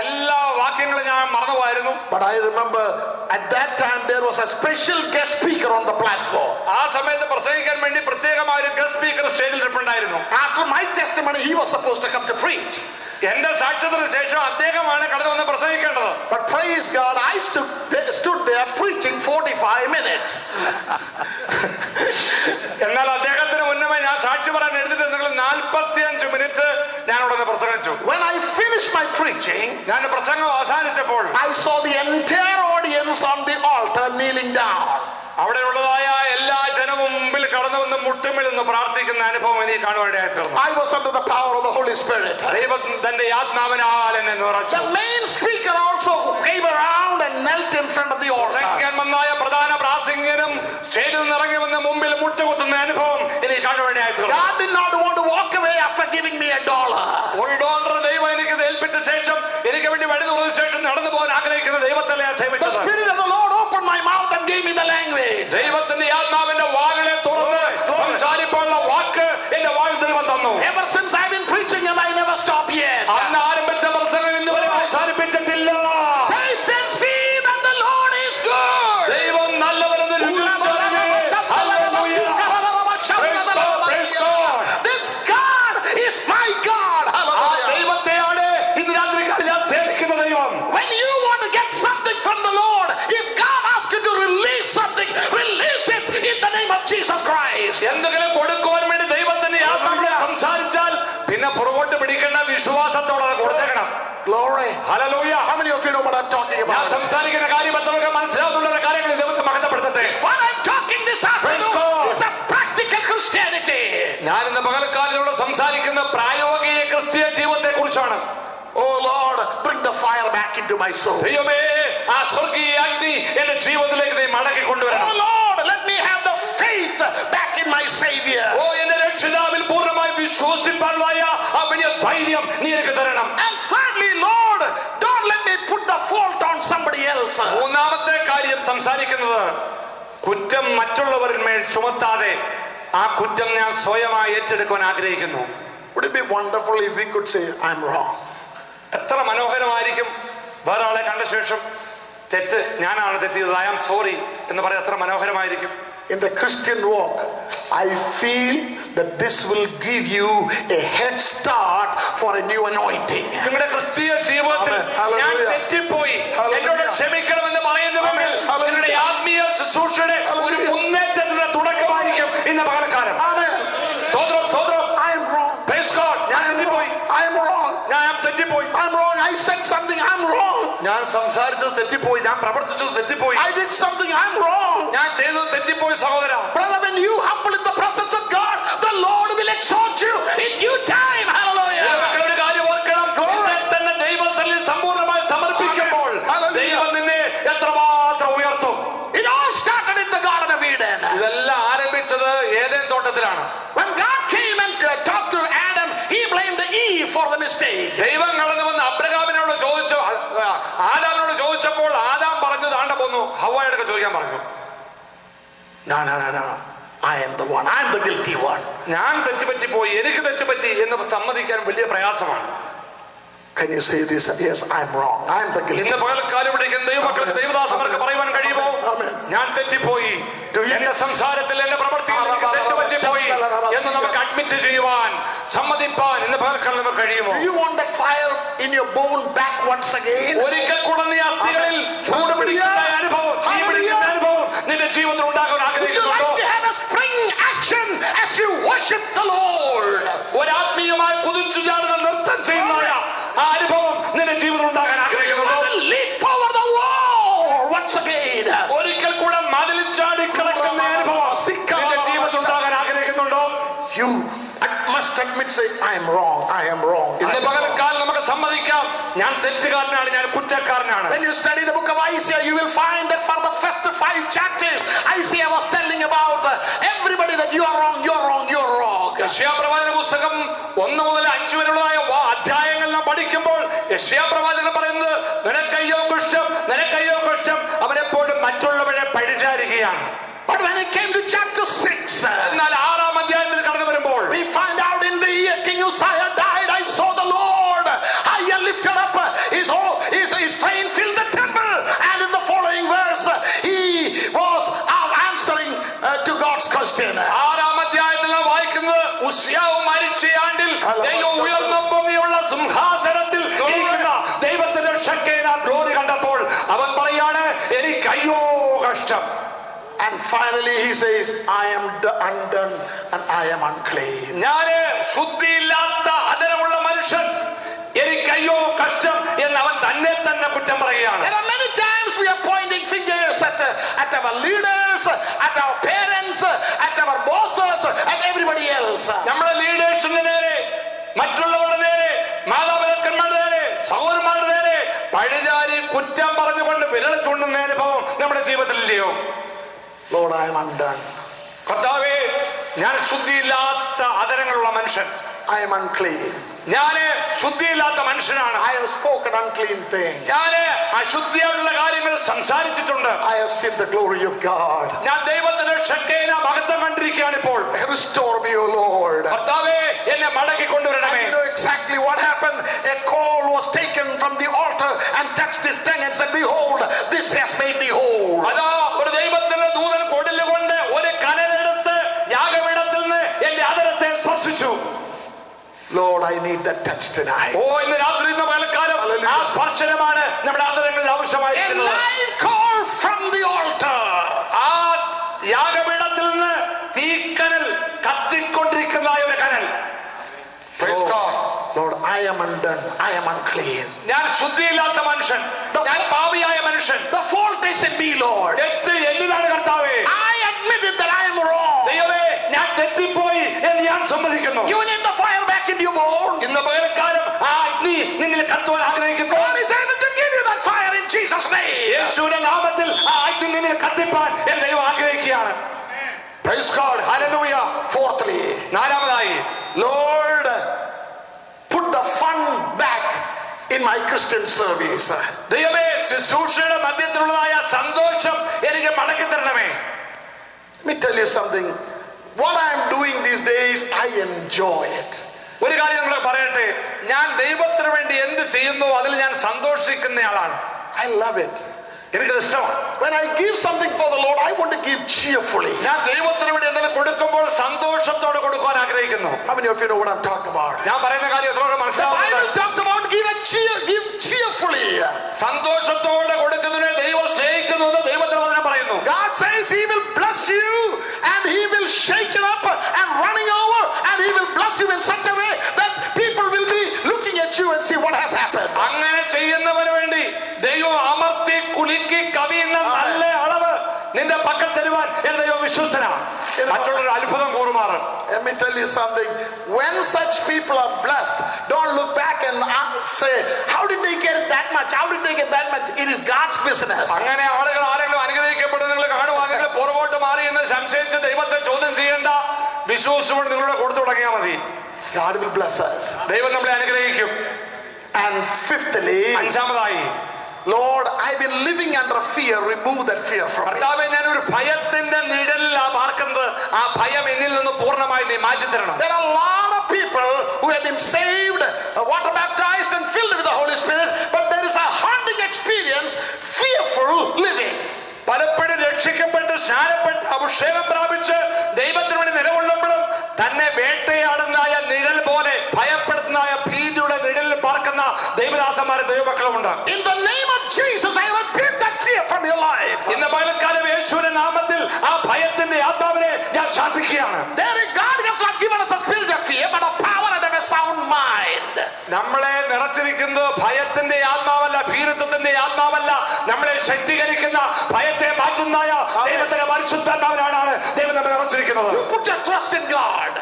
എല്ലാ വാക്യങ്ങളും ഞാൻ മറന്നുപോയിരുന്നു. But I remember at that time there was a special guest speaker on the platform. ആ സമയത്ത് പ്രസംഗിക്കാൻ വേണ്ടി പ്രത്യേകമായ ഒരു ഗസ്റ്റ് സ്പീക്കർ സ്റ്റേജിൽ ഇരിപ്പുണ്ടായിരുന്നു. After my testimony, he was supposed to come to preach. എന്റെ സാക്ഷ്യത്തിന് ശേഷം അദ്ദേഹമാണ് കടന്നു വന്ന് പ്രസംഗിക്കേണ്ടത്. But praise God, I stood there preaching 45 minutes. എന്നാൽ അദ്ദേഹത്തിന് മുന്നമേ ഞാൻ സാക്ഷി പറയാൻ എടുത്തിട്ട് നിങ്ങൾ 45 മിനിറ്റ് ഞാൻ അവിടെ പ്രസംഗിച്ചു. When I finished my preaching, ഞാൻ പ്രസംഗം അവസാനിച്ചപ്പോൾ I saw the entire audience on the altar kneeling down. അവിടെയുള്ളതായ എല്ലാ ജനവും മുമ്പിൽ കടന്നു വന്ന് മുട്ടുമില്ലെന്ന് പ്രാർത്ഥിക്കുന്ന അനുഭവം എനിക്ക് കാണുവാനിടയായി തീർന്നു. I was under the power of the Holy Spirit. ദൈവം തന്റെ ആത്മാവിനാൽ എന്നെ നിറച്ചു. The main speaker also came around and knelt in front of the altar. പ്രസംഗിക്കാൻ വന്നായ പ്രധാന പ്രാസംഗികനും സ്റ്റേജിൽ നിന്ന് ഇറങ്ങി വന്ന് മുമ്പിൽ മുട്ടുകുത്തുന്ന അനുഭവം എനിക്ക് കാണുവാനിടയായി തീർന്നു. God did not want to walk away after giving me $1. $1 ദൈവം എനിക്ക് ഏൽപ്പിച്ച ശേഷം, എനിക്ക് വേണ്ടി വഴി തുറന്ന ശേഷം നടന്നു പോകാൻ ആഗ്രഹിക്കുന്ന ദൈവത്തല്ലേ ഞാൻ The സേവിച്ചത്. Spirit of the Lord opened my mouth and gave me the language. ദൈവത്തിന്റെ ആത്മാവിന്റെ വാകളെ തുറന്ന് സംസാരിക്കാനുള്ള വാക്ക് എന്റെ വായിൽ ദൈവം തന്നു. Ever since I've been preaching and I never stop yet. അന്ന് ആരംഭിച്ച പ്രസംഗം ഇന്നുവരെ അവസാനിപ്പിച്ചിട്ടില്ല. Taste and see that the Lord is good. ദൈവം നല്ലവരെന്ന് രുചിച്ചറിയുവിൻ. Hallelujah. Praise God, praise God. This God is my God. ആ Hallelujah. ദൈവത്തെയാണ് ഇന്ന് രാത്രിക്കാലം ഞാൻ സേവിക്കുന്ന ദൈവം. When you want to get something from the Lord, if God asks you to release something, release it in the name of Jesus Christ. എന്തെങ്കിലും കൊടുക്കുവാൻ വേണ്ടി ദൈവത്തിന്റെ ആത്മാവിനെ സംസാരിച്ചാൽ പിന്നെ പുറകോട്ട് പിടിക്കേണ്ട, വിശ്വാസത്തോടെ കൊടുത്തേക്കണം. Glory. Hallelujah. How many of you know what I'm talking ഞാൻ about? സംസാരിക്കുന്ന കാര്യം എത്രയൊക്കെ മനസ്സിലാവുന്നുള്ള കാര്യങ്ങൾ ദൈവത്തെ മഹത്വപ്പെടുത്തട്ടെ. What I'm talking this afternoon Praise God. is a practical Christianity. ഞാൻ ഇന്ന് പകൽക്കാലത്തിലൂടെ സംസാരിക്കുന്ന പ്രായോഗിക ക്രിസ്തീയ ജീവിതത്തെ കുറിച്ചാണ്. Oh Lord, bring the fire back into my soul. ദൈവമേ, ആ സ്വർഗീയ അഗ്നി എന്റെ ജീവിതത്തിലേക്ക് നീ മടക്കി കൊണ്ടുവരണം. Oh Lord, let me have the faith back in my Savior. ഓ എന്റെ രക്ഷിതാവിൽ പൂർണ്ണമായി വിശ്വസിപ്പാനുള്ള ആ വലിയ ധൈര്യം നീ എനിക്ക് തരണം. And thirdly, Lord, don't let me put the fault on somebody else. മൂന്നാമത്തെ കാര്യം സംസാരിക്കുന്നത്, കുറ്റം മറ്റുള്ളവരിന്മേൽ ചുമത്താതെ ആ കുറ്റം ഞാൻ സ്വയമായി ഏറ്റെടുക്കുവാൻ ആഗ്രഹിക്കുന്നു. Would it be wonderful if we could say, I'm wrong? എത്ര മനോഹരമായിരിക്കും വേറെ ആളെ കണ്ട ശേഷം തെറ്റ് ഞാനാണ് തെറ്റിയത്, ഐ ആം സോറി എന്ന് പറയാൻ എത്ര മനോഹരമായിരിക്കും. In the Christian walk, I feel that this will give you a head start for a new anointing. നിങ്ങളുടെ ക്രിസ്തീയ ജീവിതത്തിൽ ഞാൻ തെറ്റിപ്പോയി, എന്നോട് ക്ഷമിക്കണമെന്ന് പറയുന്നവരിൽ നിങ്ങളുടെ ആത്മീയ ശുശ്രൂഷയുടെ ഒരു മുന്നേറ്റത്തിന്റെ തുടക്കമായിരിക്കും ഇന്ന് പകൽക്കാലം. സ്തോത്രം സ്തോത്രം. I am wrong. Praise God. ഞാൻ തെറ്റിപ്പോയി, I am wrong. ഞാൻ തെറ്റിപ്പോയി, I'm wrong. I said something. I'm wrong. ഞാൻ സംസാരിച്ചത് തെറ്റിപ്പോയി, ഞാൻ പ്രവർത്തിച്ചത് തെറ്റിപ്പോയി, I did something. I'm wrong. ഞാൻ ചെയ്തത് തെറ്റിപ്പോയി. സഹോദര, Brother, when you humble in the presence of God, the Lord will exalt you in due time. Hallelujah. ഒരു കാര്യം ഓർക്കണം, നിന്നെ തന്നെ ദൈവസന്നിധിയിൽ സമ്പൂർണ്ണമായി സമർപ്പിക്കുമ്പോൾ ദൈവം നിന്നെ എത്രമാത്രം ഉയർത്തും. It all started in the Garden of Eden. ഇതെല്ലാം ആരംഭിച്ചത് Eden തോട്ടത്തിലാണ്. When God came and talked to Adam, he blamed Eve for the mistake. ദൈവം കടന്നു വന്ന് അബ്രഹാമിനോട് ചോദിച്ചു, ആദാമിനോട് ചോദിച്ചപ്പോൾ ആദാം പറഞ്ഞു താണ്ട പോന്നു, ഹവ്വായോടൊക്കെ ചോദിക്കാൻ പറഞ്ഞു. No. I am the one. I am the guilty one. ഞാൻ തെറ്റുപറ്റിപ്പോയി, എനിക്ക് തെറ്റുപറ്റി എന്ന് സമ്മതിക്കാൻ വലിയ പ്രയാസമാണ്. Can you say this? Yes, I am wrong. I am the guilty. ഇന്ന് പകൽക്കാലം വിളിക്കുന്ന ദൈവമക്കൾക്ക്, ദൈവദാസന്മാർക്ക് പറയുവാൻ കഴിയുമോ, ഞാൻ തെറ്റിപ്പോയി, എന്റെ സംസാരത്തിൽ എന്റെ പ്രവൃത്തിയിൽ എനിക്ക് തെറ്റുപറ്റിപ്പോയി എന്ന് നമുക്ക് അഡ്മിറ്റ് ചെയ്യുവാൻ, സമ്മതിപ്പാൻ ഇന്ന് പകൽക്കാലം നമുക്ക് കഴിയുമോ? Do you want that fire in your bone back once again? ഒരിക്കൽ കൂടെ നീ അസ്ഥികളിൽ ചൂട് പിടിക്കുന്ന അനുഭവം, തീ പിടിക്കുന്ന അനുഭവം നിന്റെ ജീവിതത്തിൽ ഉണ്ടാകാൻ ആഗ്രഹിക്കുന്നുണ്ടോ? Action as you worship the Lord. ഒരാത്മീയമായി കുതിച്ചു ചാടുന്ന നൃത്തം ചെയ്യുന്ന ആ അനുഭവം നിന്റെ ജീവിതം ഉണ്ടാകാൻ ആഗ്രഹിക്കുന്നുണ്ടോ? Leap over the wall once again. ഒരിക്കൽ കൂടെ മതിലിൽ ചാടി കിടക്കുന്ന അനുഭവം നിന്റെ ജീവിതത്തിൽ ഉണ്ടാകാൻ ആഗ്രഹിക്കുന്നുണ്ടോ? You must admit, say, I am wrong. I am wrong. ഇന്ന് പകൽക്കാലം നമുക്ക് സമ്മതിക്കാം, ഞാൻ തെറ്റുകാരനാണ്, ഞാൻ കുറ്റക്കാരനാണ്. When you study the book of Isaiah, you will find that for the first 5 chapters, Isaiah was telling about everybody that you are wrong, you are wrong, you are wrong. യെശയ്യാപ്രവാചക പുസ്തകം 1 മുതൽ 5 വരെയുള്ളതായ അധ്യായങ്ങൾ നാം പഠിക്കുമ്പോൾ യെശയ്യാപ്രവാചകൻ പറയുന്നത്, നിനക്കയ്യോ കുഷ്ഠം, നിനക്കയ്യോ കുഷ്ഠം, അവരെപ്പോഴും മറ്റുള്ളവരെ പഴിചാരുകയാണ്. But when it came to chapter 6, എന്നാൽ 6-ാം അധ്യായത്തിൽ കടന്നു വരുമ്പോൾ we find out in the year King Uzziah died, I saw the Lord high and lifted up, his train filled the temple, and in the following verse he was answering to God's question. 6-ാം അധ്യായത്തിൽ നാം വായിക്കുന്നത്, ഉസ്സിയാവ് മരിച്ച ആണ്ടിൽ ദൈവം ഉയർന്ന ഭൂമിയുള്ള സിംഹാസനത്തിൽ ഇരിക്കുന്ന ദൈവത്തിന്റെ ഷെക്കേന ഗ്ലോറി കണ്ടപ്പോൾ അവൻ പറയാണ്, എനിക്ക് അയ്യോ കഷ്ടം. And finally he says, I am undone and I am unclean. ഞാന് ശുദ്ധിയില്ലാത്ത അധരമുള്ള മനുഷ്യൻ, എനിക്ക് അയ്യോ കഷ്ടം എന്ന് അവൻ തന്നെ കുറ്റം പറയുകയാണ്. There are many times we are pointing fingers at our leaders, at our parents, at our bosses, at everybody else. നമ്മുടെ ലീഡേഴ്സിന്റെ നേരെ, മറ്റുള്ളവരുടെ നേരെ, മാതാപിതാക്കന്മാരുടെ നേരെ, സഹോദരന്മാരുടെ നേരെ പഴിചാരി കുറ്റം പറഞ്ഞുകൊണ്ട് വിരൽ ചൂണ്ടുന്ന അനുഭവം നമ്മുടെ ജീവിതത്തിലില്ലയോ? Lord, I am undone. കർത്താവേ, ഞാൻ ശുദ്ധിയില്ലാത്ത അധരങ്ങളുള്ള മനുഷ്യൻ, I am unclean. ഞാന് ശുദ്ധിയില്ലാത്ത മനുഷ്യനാണ്. I have spoken unclean things. ഞാന് അശുദ്ധിയായിട്ടുള്ള കാര്യങ്ങൾ സംസാരിച്ചിട്ടുണ്ട്. I have seen the glory of God. ഞാൻ ദൈവത്തിന്റെ ഷെക്കേന മഹത്വം കണ്ടിരിക്കുകയാണ് ഇപ്പോൾ. Restore me, O Lord. കർത്താവേ, എന്നെ മടക്കി കൊണ്ടുവരണമേ. You know exactly what happened. A coal was taken from the altar and touched this thing and said, behold, this has made thee whole. അതാ ഒരു ദൈവത്തിന്റെ ദൂതൻ കൊടിലുകൊണ്ട് ഒരു കനലെടുത്ത് യാഗപീഠത്തിൽ നിന്ന് എന്റെ അധരത്തെ സ്പർശിച്ചു. Lord, I need that touch tonight. ഓ, ഇന്ന് രാത്രി, ഇന്ന് പകൽക്കാലം ആ സ്പർശനമാണ് നമ്മുടെ അധരങ്ങളിൽ ആവശ്യമായിരിക്കുന്നത്. A live call from the altar. ആ യാഗപീഠത്തിൽ നിന്ന് തീക്കനൽ, കത്തിക്കൊണ്ടിരിക്കുന്ന ഒരു കനൽ. Praise God. Lord, I am undone. I am unclean. ഞാൻ ശുദ്ധിയില്ലാത്ത മനുഷ്യൻ, ഞാൻ പാപിയായ മനുഷ്യൻ. The fault is in me, Lord. തെറ്റ് എന്നിലാണ് കർത്താവേ. I admitted that I am wrong. ദൈവമേ, ഞാൻ തെറ്റിപ്പോയി എന്ന് ഞാൻ സമ്മതിക്കുന്നു. You need the fire back into your bone. ഇന്ന് പകൽക്കാലം ആ അഗ്നി നിന്നിൽ കത്തുവാൻ ആഗ്രഹിക്കുന്നു. God is able to give you that fire in Jesus' name. യേശുവിന്റെ നാമത്തിൽ ആ അഗ്നി നിന്നിൽ കത്തിപ്പാൻ എന്റെ ദൈവം ആഗ്രഹിക്കുകയാണ്. Praise God. Hallelujah. Fourthly, നാലാമതായി, Lord, put the fun back in my Christian service. ദൈവമേ, ശുശ്രൂഷയുടെ മധ്യത്തിലുള്ളതായ സന്തോഷം എനിക്ക് മടക്കി തരണമേ. Let me tell you something. What I am doing these days, I enjoy it. ഒരു കാര്യം നിങ്ങൾ പറയട്ടെ, ഞാൻ ദൈവത്തിന് വേണ്ടി എന്ത് ചെയ്യുന്നു അതിൽ ഞാൻ സന്തോഷിക്കുന്നയാളാണ്. I love it. എനിക്കത് ഇഷ്ടമാണ്. When I give something for the Lord, I want to give cheerfully. ഞാൻ ദൈവത്തിന് വേണ്ടി എന്തെങ്കിലും കൊടുക്കുമ്പോൾ സന്തോഷത്തോടെ കൊടുക്കാൻ ആഗ്രഹിക്കുന്നു. How many of you know what I'm talking about? ഞാൻ പറയുന്ന കാര്യം എത്ര The Bible മനസ്സിലാവുന്നുണ്ട്? talks about give cheerfully. സന്തോഷത്തോടെ കൊടുക്കുന്നതിനെ ദൈവം സ്നേഹിക്കുന്നത് ദൈവത്തിന് വചനം പറയുന്നു. God says he will bless you and he will shake it up and running over and he will bless you in such a way that people will be looking at you and see what has happened. അങ്ങനെ ചെയ്യുന്നവന് വേണ്ടി ദൈവം അമർത്തി കുലുക്കി കവിയുന്ന നല്ല അളവ് നിന്റെ പക്കൽ തരുവാൻ എന്റെ ദൈവം വിശ്വസ്തനാണ്. മറ്റുള്ളൊരു അത്ഭുതം കൂറുമാറ്. Let me tell you something. When such people are blessed, don't look back and say, how did they get that much? How did they get that much? It is God's business. അങ്ങനെ ആളുകൾ ആരെങ്കിലും അനുഗ്രഹിക്കപ്പെടുന്നത് നിങ്ങൾ കാണുവാണെങ്കിൽ പുറകോട്ട് മാറി എന്ന് സംശയിച്ച് ദൈവത്തെ ചോദ്യം ചെയ്യേണ്ട. വിശ്വസിച്ചുകൊണ്ട് നിങ്ങളുടെ കൊടുത്തു തുടങ്ങിയാൽ മതി. God will bless us. ദൈവം നമ്മളെ അനുഗ്രഹിക്കും. And fifthly, അഞ്ചാമതായി, Lord, I've been living under fear. Remove that fear from me. കർത്താവേ, ഞാൻ ഒരു ഭയത്തിന്റെ നിഴലിലാ പാർക്കുന്നത്. ആ ഭയം എന്നിൽ നിന്ന് പൂർണ്ണമായി നീ മാറ്റിത്തരണം. There are a lot of people who have been saved, water baptized and filled with the Holy Spirit, but there is a haunting experience, fearful living. പലപ്പോഴും രക്ഷിക്കപ്പെട്ട് സ്നാനപ്പെട്ട് അഭിഷേകം പ്രാപിച്ച് ദൈവത്തിന് വേണ്ടി നിലകൊള്ളുമ്പോഴും തന്നെ വേട്ടയാടുന്നതായ നിഴൽ പോലെ ഭയപ്പെടുത്തുന്നതായ ഭീതിയുടെ നിഴലിൽ പാർക്കുന്ന ദൈവദാസന്മാരെ ദൈവമക്കളുമുണ്ട്. In the name of Jesus, I rebuke that fear from your life. ഇന്ന് പകൽക്കാലം യേശുവിന്റെ നാമത്തിൽ ആ ഭയത്തിന്റെ ആത്മാവിനെ ഞാൻ ശാസിക്കുകയാണ്. God has not given us a spirit of fear, but a power and a sound mind. നമ്മളെ നിറച്ചിരിക്കുന്നത് ഭയത്തിന്റെ ആത്മാവല്ല, ഭീരുത്വത്തിന്റെ ആത്മാവല്ല. നമ്മളെ ശക്തീകരിക്കുന്ന ഭയത്തെ മാറ്റുന്നതായ ദൈവത്തിന്റെ പരിശുദ്ധാത്മാവിനാണ് ദൈവം നമ്മളെ നിറച്ചിരിക്കുന്നത്. You put your trust in God.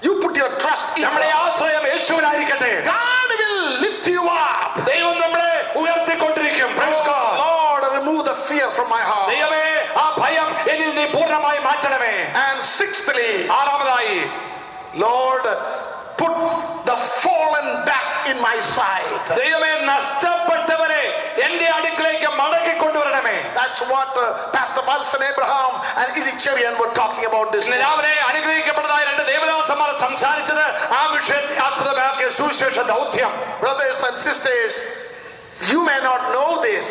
You put your trust in നമ്മുടെ God. ആശ്രയം യേശുവിനായിരിക്കട്ടെ. God will lift you up. ദൈവം നമ്മളെ ഉയർത്തിക്കൊണ്ടിരിക്കും. Praise God. Lord, remove the fear from my heart. ദൈവമേ, ആ ഭയം എന്നിൽ നീ പൂർണ്ണമായി മാറ്റണമേ. And sixthly, ആറാമതായി, Lord, put the fallen back in my sight. ദൈവമേ, നഷ്ടപ്പെട്ടവരെ എന്റെ അടുക്കിലേക്ക് മടക്കിക്കൊണ്ടുവരണമേ. That's what Pastor Malson Abraham and Eddie Cherian were talking about this ഇന്ന് morning. രാവിലെ അനുഗ്രഹിക്കപ്പെട്ടതായ രണ്ട് ദേവദാസന്മാർ സംസാരിച്ചത് ആ വിഷയത്തെ ആസ്പദമാക്കിയ സുവിശേഷ ദൗത്യം. Brothers and sisters, you may not know this,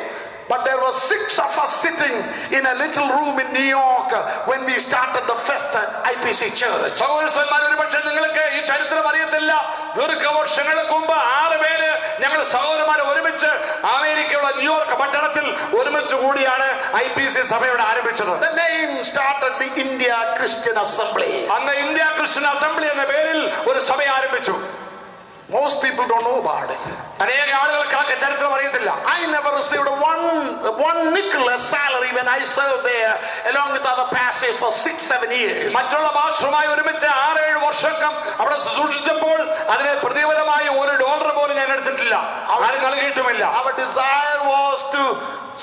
but there were 6 of us sitting in a little room in New York when we started the first IPC church. സഹോദരന്മാർ, ഒരുപക്ഷെ നിങ്ങൾക്ക് ഈ ചരിത്രം അറിയത്തില്ല. ദീർഘവർഷങ്ങൾക്ക് മുമ്പ് 6 പേര് ഞങ്ങൾ സഹോദരന്മാരെ ഒരുമിച്ച് അമേരിക്കയുള്ള ന്യൂയോർക്ക് പട്ടണത്തിൽ ഒരുമിച്ച് കൂടിയാണ് IPC സഭയുടെ ആരംഭിച്ചത്. The name started the India Christian Assembly. അന്ന് ഇന്ത്യ ക്രിസ്ത്യൻ അസംബ്ലി എന്ന പേരിൽ ഒരു സഭ ആരംഭിച്ചു. Most people don't know about it. അനേക ആളുകൾക്ക് ആ ചരിത്രം അറിയത്തില്ല. I never received one nickel as salary when I served there along with other pastors for 6-7 years. മറ്റുള്ള ഭാഷയുമായി ഒരുമിച്ച് 6-7 വർഷം അവിടെ ശുശ്രൂഷിച്ചപ്പോൾ അതിന് പ്രതിഫലമായി $1 പോലും ഞാൻ എടുത്തിട്ടില്ല, ആരും നൽകിയിട്ടുമില്ല. Our desire was to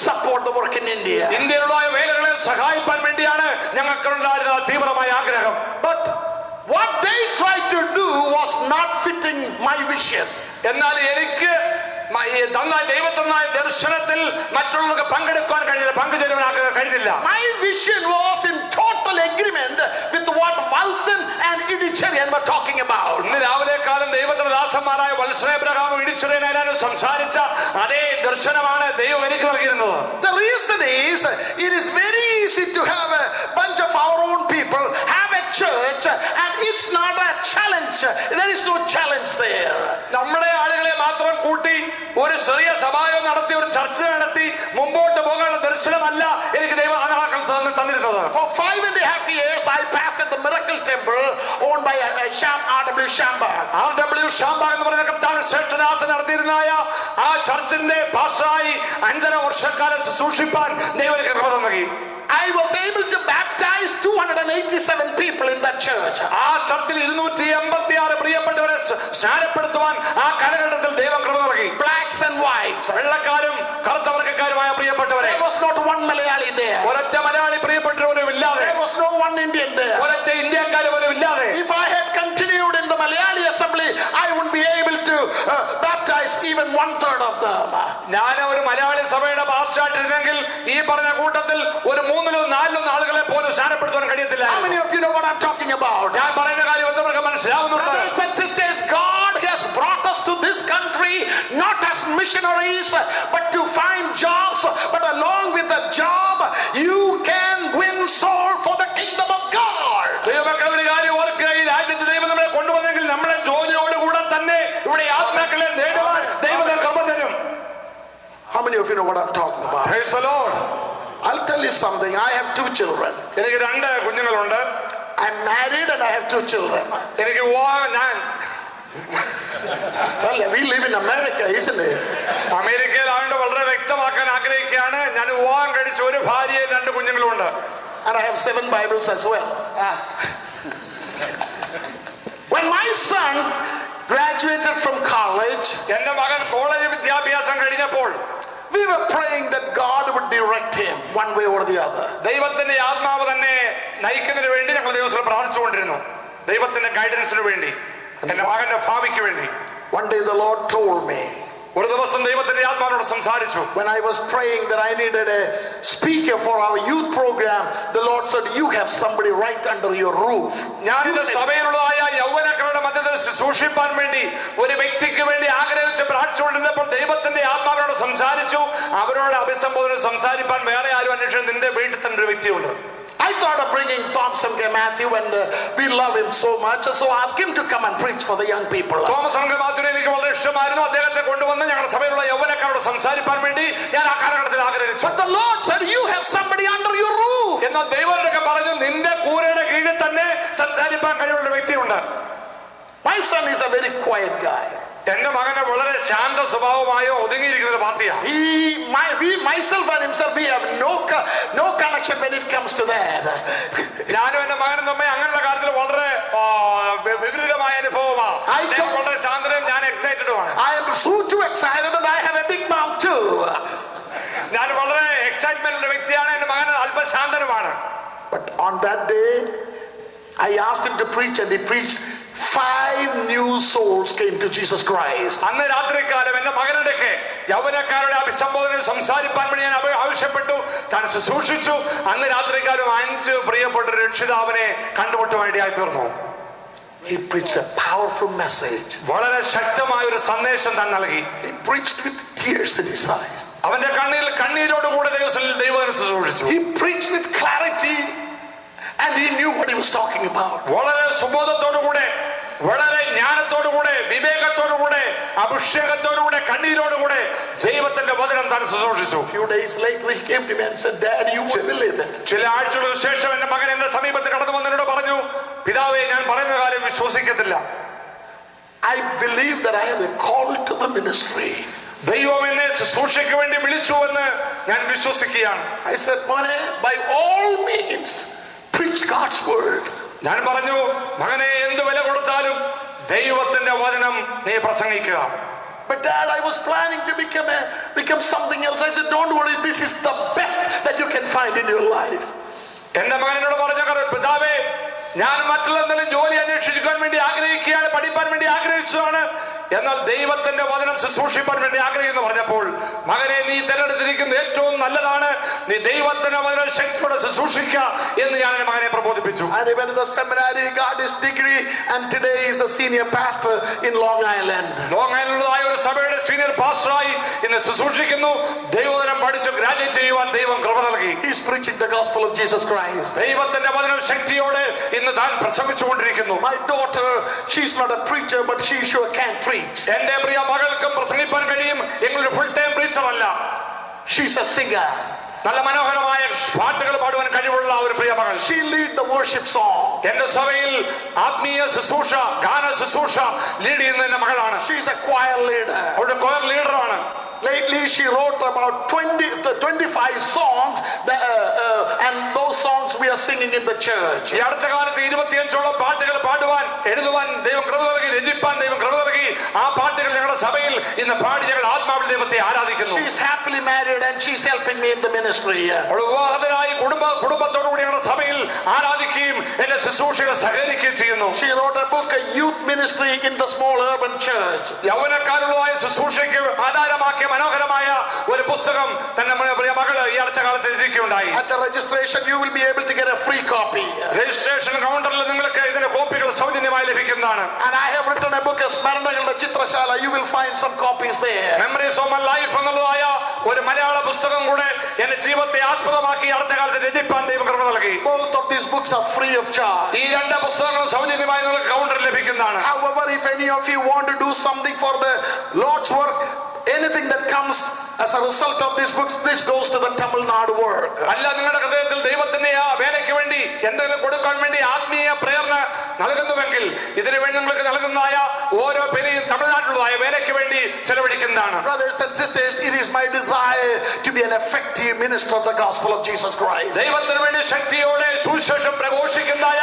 support the work in India. ഇന്ത്യയിലുള്ള വേലകളെ സഹായിക്കാൻ വേണ്ടിയാണ് ഞങ്ങൾക്കുണ്ടായിരുന്ന തീവ്രമായ ആഗ്രഹം. But what they tried to do was not fitting my vision. എന്നാൽ എനിക്ക് ദൈവത്തിനായ ദർശനത്തിൽ മറ്റുള്ളവർക്ക് പങ്കെടുക്കാൻ കഴിഞ്ഞില്ല, പങ്കുചേരുവാൻ കഴിഞ്ഞില്ല. My vision was in total agreement with what Walson and Eddie Cherian were talking about. ഇന്ന് രാവിലെ കാലം ദൈവത്തിന്റെ ദാസന്മാരായ വത്സൻ എബ്രഹാമും ഇടിച്ചെറിയാനും സംസാരിച്ച അതേ ദർശനമാണ് ദൈവം എനിക്ക് നൽകിയിരുന്നത്. The reason is, it is very easy to have a bunch of our own people have a church and it's not a challenge. There is no challenge there. നമ്മുടെ ആളുകളെ മാത്രം കൂട്ടി ഒരു ചെറിയ സഭായം നടത്തി ഒരു ചർച്ച നടത്തി മുമ്പോട്ട് പോകാനുള്ള ദർശനമല്ല എനിക്ക് ദൈവം തന്നിരുന്നത്. For 5.5 years I pastored the Miracle Temple owned by R.W. Shambach. R.W. Shambach എന്ന് പറയുന്ന കർത്താവ് ശ്രേഷ്ഠദാസൻ നടത്തിയിരുന്നായ ആ ചർച്ചിന്റെ പാസ്റ്ററായി 5.5 വർഷക്കാലം ശുശ്രൂഷിപ്പാൻ ദൈവം എനിക്ക് കൃപ നൽകി. I was able to baptize 287 people in that church. ആ ചർച്ചിൽ 286 പ്രിയപ്പെട്ടവരെ സ്നാനപ്പെടുത്തുവാൻ ആ കാലഘട്ടത്തിൽ ദൈവം കൃപ നൽകി. Blacks and whites. വെള്ളക്കാരും കറുത്തവർക്കാരുമായ പ്രിയപ്പെട്ടവരെ. There was not one Malayali there. ഒരൊറ്റ മലയാളി പ്രിയപ്പെട്ടവരും ഇല്ലാതെ. There was no one Indian there. ഒരൊറ്റ ഇന്ത്യക്കാർ പോലും ഇല്ലാതെ. If I had continued in the Malayali assembly, I wouldn't be able to baptize even 1/3 of them. ഞാൻ ഒരു മലയാളി സഭയുടെ പാസ്റ്ററായിട്ടിരുന്നെങ്കിൽ ഈ പറഞ്ഞ കൂട്ടത്തിൽ ഒരു 3-4 ആളുകളെ പോലും സ്നാനപ്പെടുത്താൻ കഴിയത്തില്ല. How many of you know what I'm talking about? ഞാൻ പറയുന്ന കാര്യം നിങ്ങൾക്ക് മനസ്സിലാവുന്നുണ്ട്. Brothers and sisters, God has brought us to this country not as missionaries but to find jobs. But along with the job, you can win soul for the kingdom of God. ദൈവമക്കളെ, ഒരു കാര്യം ഓർക്കുക, ഈ രാജ്യത്ത് ദൈവം നമ്മളെ കൊണ്ടുവന്നെങ്കിൽ നമ്മളെ ജോലിയോടുകൂടെ തന്നെ ഇവിടെ ആത്മാക്കളെ നേടുവാൻ ദൈവം കൃപ തരും. How many of you know what I'm talking about? Praise the Lord. I'll tell you something. I have 2 children. എനിക്ക് 2 കുഞ്ഞുങ്ങളുണ്ട്. I'm married and I have 2 children. എനിക്ക് Well, we live in America, isn't it? അമേരിക്കയിലായതുകൊണ്ട് വളരെ വ്യക്തമാക്കാൻ ആഗ്രഹിക്കുകയാണ്. ഞാൻ വിവാഹം കഴിച്ച ഒരു ഭാര്യയും 2 കുഞ്ഞുങ്ങളുണ്ട്. And I have 7 Bibles as well. When my son graduated from college, എന്റെ മകൻ കോളേജ് വിദ്യാഭ്യാസം കഴിഞ്ഞപ്പോൾ we were praying that God would direct him one way or the other. ദൈവത്തിന്റെ ആത്മാവ് തന്നെ നയിക്കുന്നതിന് വേണ്ടി ഞങ്ങൾ ദൈവത്തിൽ പ്രാർത്ഥിച്ചുകൊണ്ടിരുന്നു. ദൈവത്തിന്റെ ഗൈഡൻസിന് വേണ്ടി, എന്റെ മകന്റെ ഭാവിക്ക് വേണ്ടി. One day the Lord told me, ഒരു ദിവസം ദൈവത്തിന്റെ ആത്മാവിനോട് സംസാരിച്ചു. when I was praying that I needed a speaker for our youth program, the Lord said, you have somebody right under your roof. ഞാൻ എന്റെ സഭയിലുള്ളതായ യൗവനക്കാരുടെ മധ്യത്തിൽ ശുശ്രൂഷിപ്പാൻ വേണ്ടി ഒരു വ്യക്തിക്ക് വേണ്ടി ആഗ്രഹിച്ച് പ്രാർത്ഥിച്ചുകൊണ്ടിരുന്നപ്പോൾ ദൈവത്തിന്റെ ആത്മാവിനോട് സംസാരിച്ചു. അവരോട് അഭിസംബോധന സംസാരിപ്പാൻ വേറെ ആരും അന്വേഷിച്ചു, നിന്റെ വീട്ടിൽ തന്നെ ഒരു വ്യക്തിയുണ്ട്. I thought of bringing Thompson K. Matthew, and we love him so much, so ask him to come and preach for the young people. Thomas K മാത്യുവിനെ എനിക്ക് വളരെ ഇഷ്ടമായിരുന്നു. അദ്ദേഹത്തെ കൊണ്ടുവന്ന് ഞങ്ങളുടെ സഭയിലുള്ള യൗവനക്കാരോട് സംസാരിപ്പാൻ വേണ്ടി ഞാൻ ആ കാലഘട്ടത്തിൽ ആഗ്രഹിച്ചു. But the Lord said, you have somebody under your roof. എന്നാൽ ദൈവമൊക്കെ പറഞ്ഞു, നിന്റെ കൂരയുടെ കീഴിൽ തന്നെ സംസാരിപ്പാൻ കഴിവുള്ള വ്യക്തിയുണ്ട്. My son is a very quiet guy. എന്റെ മകനെ വളരെ ശാന്ത സ്വഭാവമായോ ഒതുങ്ങിയിരിക്കുന്ന ഒരു പാർട്ടിയാണ്. Myself and himself, we have no connection when it comes to that. ഞാനും എന്റെ മകനും തമ്മിൽ അങ്ങനെയുള്ള കാര്യത്തിൽ വളരെ വിപരീതമായ അനുഭവമാണ്. വളരെ ശാന്തനും ഞാൻ എക്സൈറ്റഡുമാണ്. I am too excited and I have a big mouth too. ഞാൻ വളരെ എക്സൈറ്റ്മെന്റ് ഉള്ള വ്യക്തിയാണ്. എന്റെ മകൻ അല്പശാന്തനുമാണ്. But on that day, I asked him to preach, and he preached. 5 new souls came to Jesus Christ. അന്ന് രാത്രികാലം എന്റെ മകനുടെ യൗവനക്കാരുടെ അഭിസംബോധന സംസാരിപ്പാൻ വേണ്ടി ഞാൻ ആവശ്യപ്പെട്ടു. താൻ ശുശ്രൂഷിച്ചു. അന്ന് രാത്രികാലം 5 പ്രിയപ്പെട്ട രക്ഷിതാവിനെ കണ്ടുമുട്ടുവാൻ ഇടയായി തീർന്നു. He preached a powerful message. വളരെ ശക്തമായ ഒരു സന്ദേശം താൻ നൽകി. He preached with tears in his eyes. അവന്റെ കണ്ണീരോടുകൂടെ ദൈവം ശുശ്രൂഷിച്ചു. He preached with clarity, and he knew what he was talking about. വളരെ സുബോധത്തോടുകൂടെ, വളരെ ജ്ഞാനത്തോടുകൂടെ, വിവേകത്തോടുകൂടെ, അഭിഷേകത്തോടുകൂടെ, കണ്ണീരോടുകൂടെ ദൈവത്തിന്റെ വചനം താൻ ശുശ്രൂഷിച്ചു. Few days later he came to me and said, Dad, you won't believe it. ചില ആഴ്ചകൾക്ക് ശേഷം എന്റെ മകൻ എന്റെ സമീപത്ത് കടന്നു വന്നതിനോട് പറഞ്ഞു, പിതാവേ, ഞാൻ പറയുന്ന കാര്യം വിശ്വസിക്കത്തില്ല. I believe that I have a call to the ministry. ദൈവം എന്നെ ശുശ്രൂഷയ്ക്ക് വേണ്ടി വിളിച്ചു എന്ന് ഞാൻ വിശ്വസിക്കുകയാണ്. I said, Mone, by all means preach God's word. ഞാൻ പറഞ്ഞു, മകനെ, എന്ത് വില കൊടുത്താലും ദൈവത്തിന്റെ വചനം നീ പ്രസംഗിക്കുക. But Dad, I was planning to become something else. I said, don't worry, this is the best that you can find in your life. എന്റെ മകനോട് പറഞ്ഞ കാര്യം, പിതാവേ, ഞാൻ മറ്റുള്ള എന്തെങ്കിലും ജോലി അന്വേഷിക്കാൻ വേണ്ടി ആഗ്രഹിക്കുകയാണ്, പഠിപ്പാൻ വേണ്ടി ആഗ്രഹിച്ചതാണ്. എന്നാൽ ദൈവത്തിന്റെ വചനം ശുശ്രൂഷിപ്പാൻ വേണ്ടി ആഗ്രഹിക്കുന്നു പറഞ്ഞപ്പോൾ, മകനെ, നീ തിരഞ്ഞെടുത്തിരിക്കുന്നത് ഏറ്റവും നല്ലതാണ്. നീ ദൈവത്തിന്റെ വചനം ശക്തിയോടെ ശുശ്രൂഷിക്കുക എന്ന് ഞാൻ എന്റെ മകനെ പ്രബോധിപ്പിച്ചു. And he went to the seminary, got his degree, and today he is a senior pastor in Long Island. Long ഐലൻഡിലുള്ളതായ ഒരു സഭയുടെ സീനിയർ പാസ്റ്ററായി ഇന്ന് ശുശ്രൂഷിക്കുന്നു. ദൈവവചനം പഠിച്ച് ഗ്രാജുവേറ്റ് ചെയ്യുവാൻ ദൈവം കൃപ നൽകി. He is preaching the gospel of Jesus Christ. ദൈവത്തിന്റെ വചനം ശക്തിയോടെ ഇന്ന് താൻ പ്രസംഗിച്ചുകൊണ്ടിരിക്കുന്നു. My daughter, she's not a preacher, but she sure can preach. എന്റെ പ്രിയ മകൾക്കും പ്രസംഗിപ്പാൻ കഴിയും. എങ്ങളൊരു ഫുൾ ടൈം പ്രീച്ചർ അല്ല. She's a singer. നല്ല മനോഹരമായ പാട്ടുകൾ പാടുവാൻ കഴിവുള്ള ഒരു പ്രിയ മകൾ. She lead the worship song. എന്റെ സഭയിൽ ആത്മീയ ശുശ്രൂഷ, ഗാന ശുശ്രൂഷ ലീഡ് ചെയ്യുന്ന എന്റെ മകളാണ്. She's a choir leader. അവളുടെ coir ലീഡറാണ്. Lately she wrote about 25 songs, and those songs we are singing in the church. ഈ അടുത്ത കാലത്ത് 25ഓളം പാട്ടുകൾ പാടുവാൻ, എഴുതുവാൻ ദൈവം കൃപ നൽകി, രചിപ്പാൻ ദൈവം കൃപ നൽകി. ആ പാട്ടുകൾ ഞങ്ങളുടെ സഭയിൽ ഇന്ന് പാടി ഞങ്ങൾ ആത്മാവിൽ ദൈവത്തെ ആരാധിക്കുന്നു. She is happily married and she's helping me in the ministry. അവൾ വിവാഹിതനായി കുടുംബത്തോടുകൂടി ഞങ്ങളുടെ സഭയിൽ ആരാധിക്കുകയും എന്റെ ശുശ്രൂഷകൾ സഹകരിക്കുകയും ചെയ്യുന്നു. She wrote a book, a youth ministry in the small urban church. യൗവനക്കാരുള്ളതായ ശുശ്രൂഷയ്ക്ക് ആധാരമാക്കിയ മനോഹരമായ ഒരു പുസ്തകം തന്നെ പ്രിയ മകൾ ഈ അടുത്ത കാലത്ത് രചിക്കുകയുണ്ടായി. At the registration you will be able to get a free copy. Registration കൗണ്ടറിൽ നിങ്ങൾക്ക് ഇതിന്റെ കോപ്പികൾ സൗജന്യമായി ലഭിക്കുന്നതാണ്. And I have written a book, സ്മരണകളുടെ ചിത്രശാല. You will find some copies there. Memories of my life എന്നുള്ളതായ ഒരു മലയാള പുസ്തകം കൂടെ എന്റെ ജീവിതത്തെ ആസ്പദമാക്കി അടുത്ത കാലത്ത് രചിപ്പാൻ ദൈവം കൃപ നൽകി. Both of these books are free of charge. ഈ 2 പുസ്തകങ്ങളും സൗജന്യമായി നിങ്ങൾക്ക് കൗണ്ടറിൽ ലഭിക്കുന്നതാണ്. However, if any of you want to do something for the Lord's work, anything that comes as a result of these books, this goes to the Tamil Nadu work. അല്ല, നിങ്ങളുടെ ഹൃദയത്തിൽ ദൈവത്തിന്റെ ആ വേലയ്ക്ക് വേണ്ടി എന്തെങ്കിലും കൊടുക്കാൻ വേണ്ടി ആത്മീയ പ്രേരണ നൽകുന്നുവെങ്കിൽ ഇതിനു വേണ്ടി നിങ്ങൾക്ക് നൽകുന്നതായ ഓരോ പെരിയും തമിഴ്നാട്ടിലുള്ളതായ വേലയ്ക്ക് വേണ്ടി ചെലവഴിക്കുന്നതാണ്. Brothers and sisters, it is my desire to be an effective minister of the gospel of Jesus Christ. ദൈവത്തിന് വേണ്ടി ശക്തിയോടെ സുവിശേഷം പ്രഘോഷിക്കുന്നതായ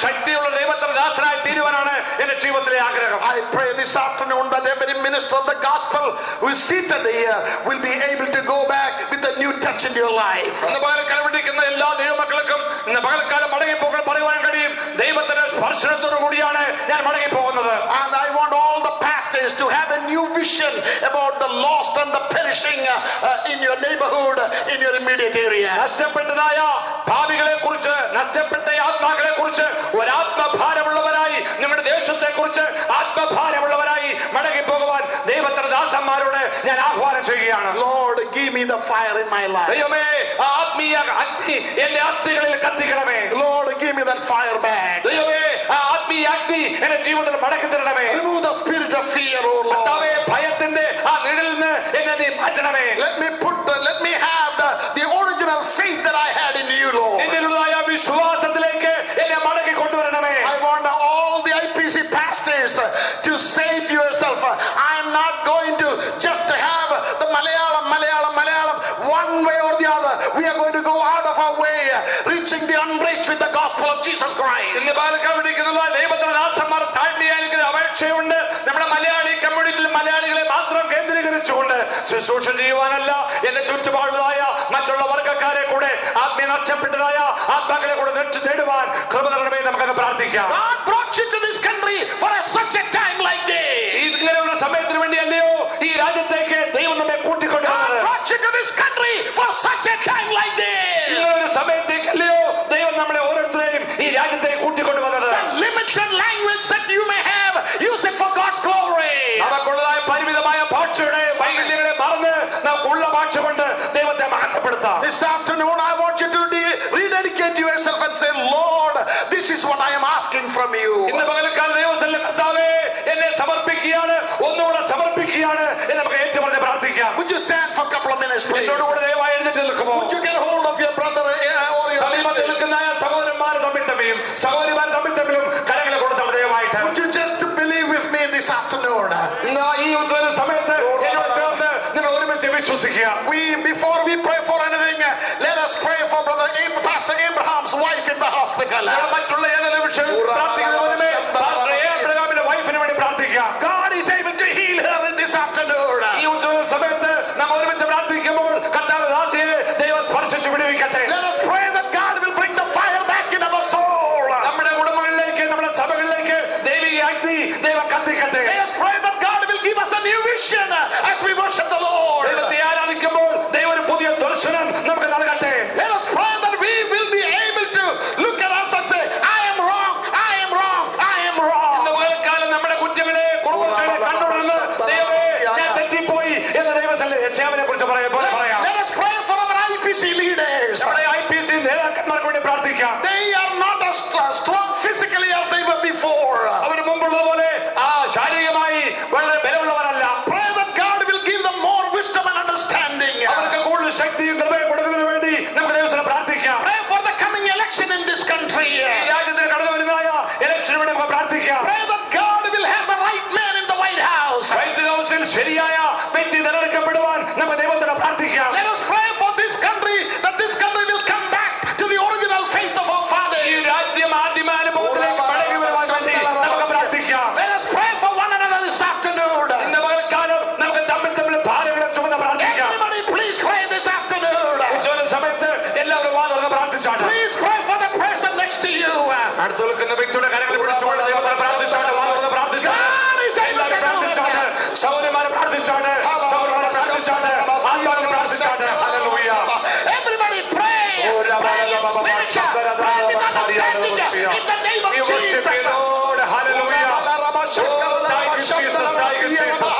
ശക്തിയുള്ള ദൈവത്തിന്റെ ദാസനായി തീരുവാനാണ് എന്റെ ജീവിതത്തിലെ ആഗ്രഹം. I pray this afternoon that every minister of the gospel who is seated here will be able to go back with a new touch in your life. ഇന്ന് പകൽക്കാലം വിളിക്കുന്ന എല്ലാ ദൈവമക്കൾക്കും ഇന്ന് പകൽക്കാലം മടങ്ങിപ്പോകാൻ പറയുവാൻ കഴിയും. ദൈവത്തിന്റെ സ്പർശം ദർശനത്തോടു കൂടിയാണ് ഞാൻ മടങ്ങി പോകുന്നത്. And I want all the pastors to have a new vision about the lost and the perishing in your neighborhood, in your immediate area. നഷ്ടപ്പെട്ടതായ ഭാവികളെ കുറിച്ച്, നഷ്ടപ്പെട്ട ആത്മാക്കളെ കുറിച്ച് ഒരാത്മഭാരമുള്ളവരായി, നമ്മുടെ ദേശത്തെ കുറിച്ച് ആത്മഭാരമുള്ളവരായി മടങ്ങി പോകുവാൻ ദൈവത്തിന്റെ ദാസന്മാരോട് ഞാൻ ആഹ്വാനം ചെയ്യുകയാണ്. Lord, give me the fire in my life. ദൈവമേ, ആത്മീയ അഗ്നി എന്റെ അസ്ഥികളിൽ കത്തിക്കണമേ. Lord, give me that fire back. ദൈവമേ, ആത്മീയ അഗ്നി എന്റെ ജീവിതത്തിൽ മടക്കി തരണമേ. Remove the spirit of fear, oh Lord. കർത്താവേ, ഭയത്തിന്റെ ആ നിഴലിൽ നിന്ന് എന്നെ നീ മാറ്റണമേ. Let me have the original faith that I had in you, Lord. നിന്നിലുള്ളതായ വിശ്വാസത്തിലേക്ക് എന്നെ മടക്കി കൊണ്ടുവരണമേ. I want all the IPC pastors to say to yourself, I am not going to just have the Malayalam one way or the other. We are going to go out of our way, reaching the unreached with the gospel of Jesus Christ. ഇന്ന് പാലക്കാട് വിളിക്കുന്ന ദൈവത്തിന്റെ ദാസന്മാർ താഴ്മയായിരിക്കുന്ന അപേക്ഷയുണ്ട്. നമ്മുടെ മലയാളി കമ്മ്യൂണിറ്റിയിൽ മലയാളികളെ മാത്രം കേന്ദ്രീകരിച്ചുകൊണ്ട് ശുശ്രൂഷ ചെയ്യുവാനല്ല, എന്റെ ചുറ്റുപാടുള്ളതായ മറ്റുള്ള വർഗ്ഗക്കാരെ കൂടെ ആത്മീയ നഷ്ടപ്പെട്ടതായ ആത്മാക്കളെ കൂടെ നേടുവാൻ കൃപ നൽകണമേ. നമുക്കത് പ്രാർത്ഥിക്കാം. God brought you to this country for such a time like this. ഇങ്ങനെയുള്ള സമയത്തിന് വേണ്ടിയല്ലയോ ഈ രാജ്യത്തേക്ക് ദൈവം നമ്മെ കൂട്ടിക്കൊണ്ടുവന്നത്? God brought you to this country for such a time like this. ഇങ്ങനൊരു സമയത്തേക്കല്ലയോ ദൈവം നമ്മളെ ഓരോരുത്തരെയും ഈ രാജ്യത്തേക്ക് കൂട്ടിക്കൊണ്ടുവന്നത്? The limited language that you may have, use it for God's glory. നമുക്കുള്ളതായ പരിമിതമായ ഭാഷയുടെ വൈകല്യങ്ങളെ മറന്ന് നമുക്കുള്ള ഭാഷ കൊണ്ട് ദൈവത്തെ മഹത്വപ്പെടുത്താം. This afternoon I want you to rededicate yourself and say, Lord, this is what I am asking from you. ഇന്ന് പകൽക്കാലം ദൈവസന്നിധിയിൽ കർത്താവേ, എന്നെ സമർപ്പിക്കുകയാണ്, ഒന്നുകൂടെ സമർപ്പിക്കുകയാണ് എന്ന് നമുക്ക് ഏറ്റുപറഞ്ഞ് പ്രാർത്ഥിക്കാം. Would you stand for a couple of minutes, please? എന്നോടുകൂടെ ദയവായി എഴുന്നേറ്റ് നിൽക്കുമോ? Would you get hold of your brother or your സമീപത്തിൽ sister? നിൽക്കുന്ന സഹോദരന്മാർ തമ്മിലും സഹോദരിമാർ തമ്മിലും കരങ്ങളെ കൊടുത്താൽ ദയവായിട്ട്. Would you just believe with me this afternoon? ഇന്ന് ഈ ഉത്സവ സമയത്ത് എന്നോട് ചേർന്ന് നിങ്ങൾ ഒരുമിച്ച് വിശ്വസിക്കുക. Before we pray for anything, let us pray for Pastor Abraham's wife in the hospital. മറ്റുള്ള ഏതെങ്കിലും വിഷയം പ്രാർത്ഥിക്കുന്നതിന് മുന്നമേ പാസ്റ്റർ ഏബ്രഹാമിന്റെ വൈഫിന് വേണ്ടി പ്രാർത്ഥിക്കാം. God is able to heal her in this afternoon. ഈ ഉത്സവ സമയത്ത് നാം ഒരുമിച്ച് പ്രാർത്ഥിക്കുമ്പോൾ കർത്താവ് ദാസിയെ ദൈവം സ്പർശിച്ചു വിടുവിക്കട്ടെ. Let us pray that God will bring the fire back in our soul. നമ്മുടെ കുടുംബങ്ങളിലേക്ക്, നമ്മുടെ സഭകളിലേക്ക് ദൈവിക അഗ്നി ദൈവം കത്തിക്കട്ടെ. Let us pray that God will give us a new vision as we worship the Lord. ദൈവത്തെ ആരാധിക്കുമ്പോൾ ദൈവം ഒരു പുതിയ ദർശനം നമുക്ക് നൽകട്ടെ. Let us pray that we will be able to look at us and say, I am wrong, I am wrong, I am wrong. ഇന്ന് പകൽക്കാലം നമ്മുടെ കുറ്റങ്ങളെ കുടുംബങ്ങളെ കണ്ടുകൊണ്ടിരുന്ന് ദൈവമേ ഞാൻ തെറ്റിപ്പോയി എന്ന് ദൈവസന്നിധിയെ കുറിച്ച് പറയാം. Let us pray for our IPC leaders. നമ്മുടെ IPC നേതാക്കന്മാർക്ക് വേണ്ടി പ്രാർത്ഥിക്കാം. They are not as strong physically as they were before. അവന് മുമ്പുള്ളതുപോലെ ശാരീരികമായി വളരെ ബലമുള്ളവരല്ല. Pray that God will give them more wisdom and understanding. അവർക്ക് കൂടുതൽ ശക്തിയും കൃപയും കൊടുക്കുന്നതിന് വേണ്ടി നമുക്ക് ദൈവത്തിന് പ്രാർത്ഥിക്കാം. Pray for the coming election in this country. ഈ രാജ്യത്തിന് കടന്നു വരുന്നതായ ഇലക്ഷന് വേണ്ടി നമുക്ക് പ്രാർത്ഥിക്കാം. Pray that God will have the right man in the White House. White ഹൗസിൽ ശരിയായ വ്യക്തി തിരഞ്ഞെടുക്കപ്പെടുവാൻ നമുക്ക് ദൈവത്തിന് പ്രാർത്ഥിക്കാം. Let us pray for this country, that this country will come back to the original faith of our fathers. ഈ രാജ്യം ആദ്യമാനുഭവത്തിലേക്ക് മടങ്ങി വരുവാൻ വേണ്ടി നമുക്ക് പ്രാർത്ഥിക്കാം. Let us pray for one another this afternoon. ഇന്ന് പകൽക്കാലം നമുക്ക് തമ്മിൽ ഭാരങ്ങളെ ചുമന്ന് പ്രാർത്ഥിക്കാം. Everybody please pray this afternoon. ഉച്ചവരെ സമയത്ത് എല്ലാവരും വാതുറന്ന് പ്രാർത്ഥിച്ചാണ്. Please pray for the person next to you. അടുത്ത് നിൽക്കുന്ന വ്യക്തിയുടെ കരങ്ങളിൽ പിടിച്ചുകൊണ്ട് ദൈവത്തെ പ്രാർത്ഥിച്ചാണ്. വാതുറന്ന് പ്രാർത്ഥിച്ചാണ്. എല്ലാവരും പ്രാർത്ഥിച്ചാണ്. സഹോദരന്മാരെ പ്രാർത്ഥിച്ചാണ്. സഹോദരന്മാരെ പ്രാർത്ഥിച്ചാണ്. ആത്മാവിനെ പ്രാർത്ഥിച്ചാണ്. Hallelujah. Everybody pray. Pray in spirit. Pray with understanding. In the name of We worship Jesus. you, Lord. Hallelujah. Oh, thank you, Jesus. Thank you, Jesus.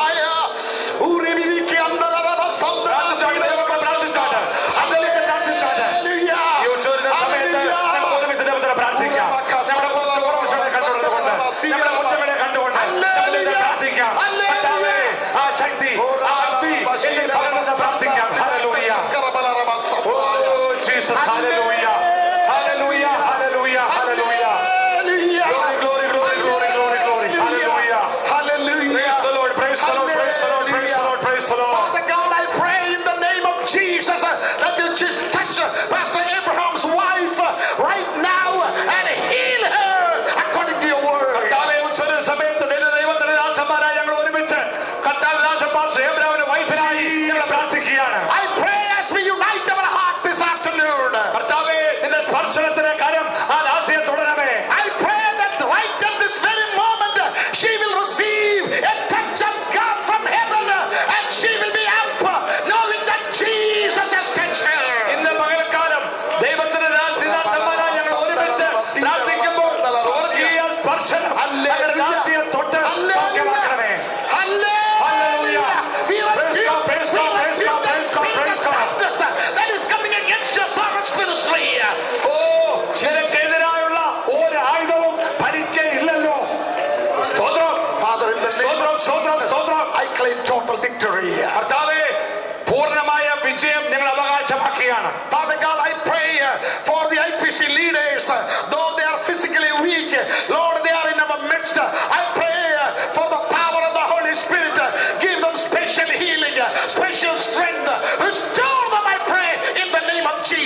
പ്രാർത്ഥിച്ചാണ്. അതിലേക്ക് പ്രാർത്ഥിച്ചാണ്. ഈ ഉച്ചവരുടെ സമയത്ത് നമുക്ക് ഒരുമിച്ച് ദൈവത്തിനെ പ്രാർത്ഥിക്കാം. നമ്മുടെ കുറവുകളെ കണ്ടുകൊണ്ടുകൊണ്ട്, നമ്മുടെ കുറ്റങ്ങളെ കണ്ടുകൊണ്ട് നമുക്ക് പ്രാർത്ഥിക്കാം. കർത്താവേ, ആ ശക്തി, ആ അഗ്നി എന്നിൽ പകർന്ന് പ്രാർത്ഥിക്കാം. Hallelujah. Oh, Jesus. Hallelujah. Hallelujah. Hallelujah. Hallelujah. Glory, glory, glory, glory, glory, glory. Hallelujah. Hallelujah. Praise the Lord. Praise the Lord. Praise the Lord. Praise the Lord. Praise the Lord. Father God, I pray in the name of Jesus that you just touch Pastor Abraham's wife right now and heal her according to your word. കർത്താവേ, ഉച്ചവരുടെ സമയത്ത് ദൈവത്തിന്റെ ദാസന്മാരായ ഞങ്ങൾ ഒരുമിച്ച് കർത്താവ് ദാസൻ pastor ഏബ്രഹാമിന്റെ വൈഫിനായി ഞങ്ങൾ പ്രാർത്ഥിക്കുകയാണ്. I pray as we unite our hearts this afternoon. കർത്താവേ,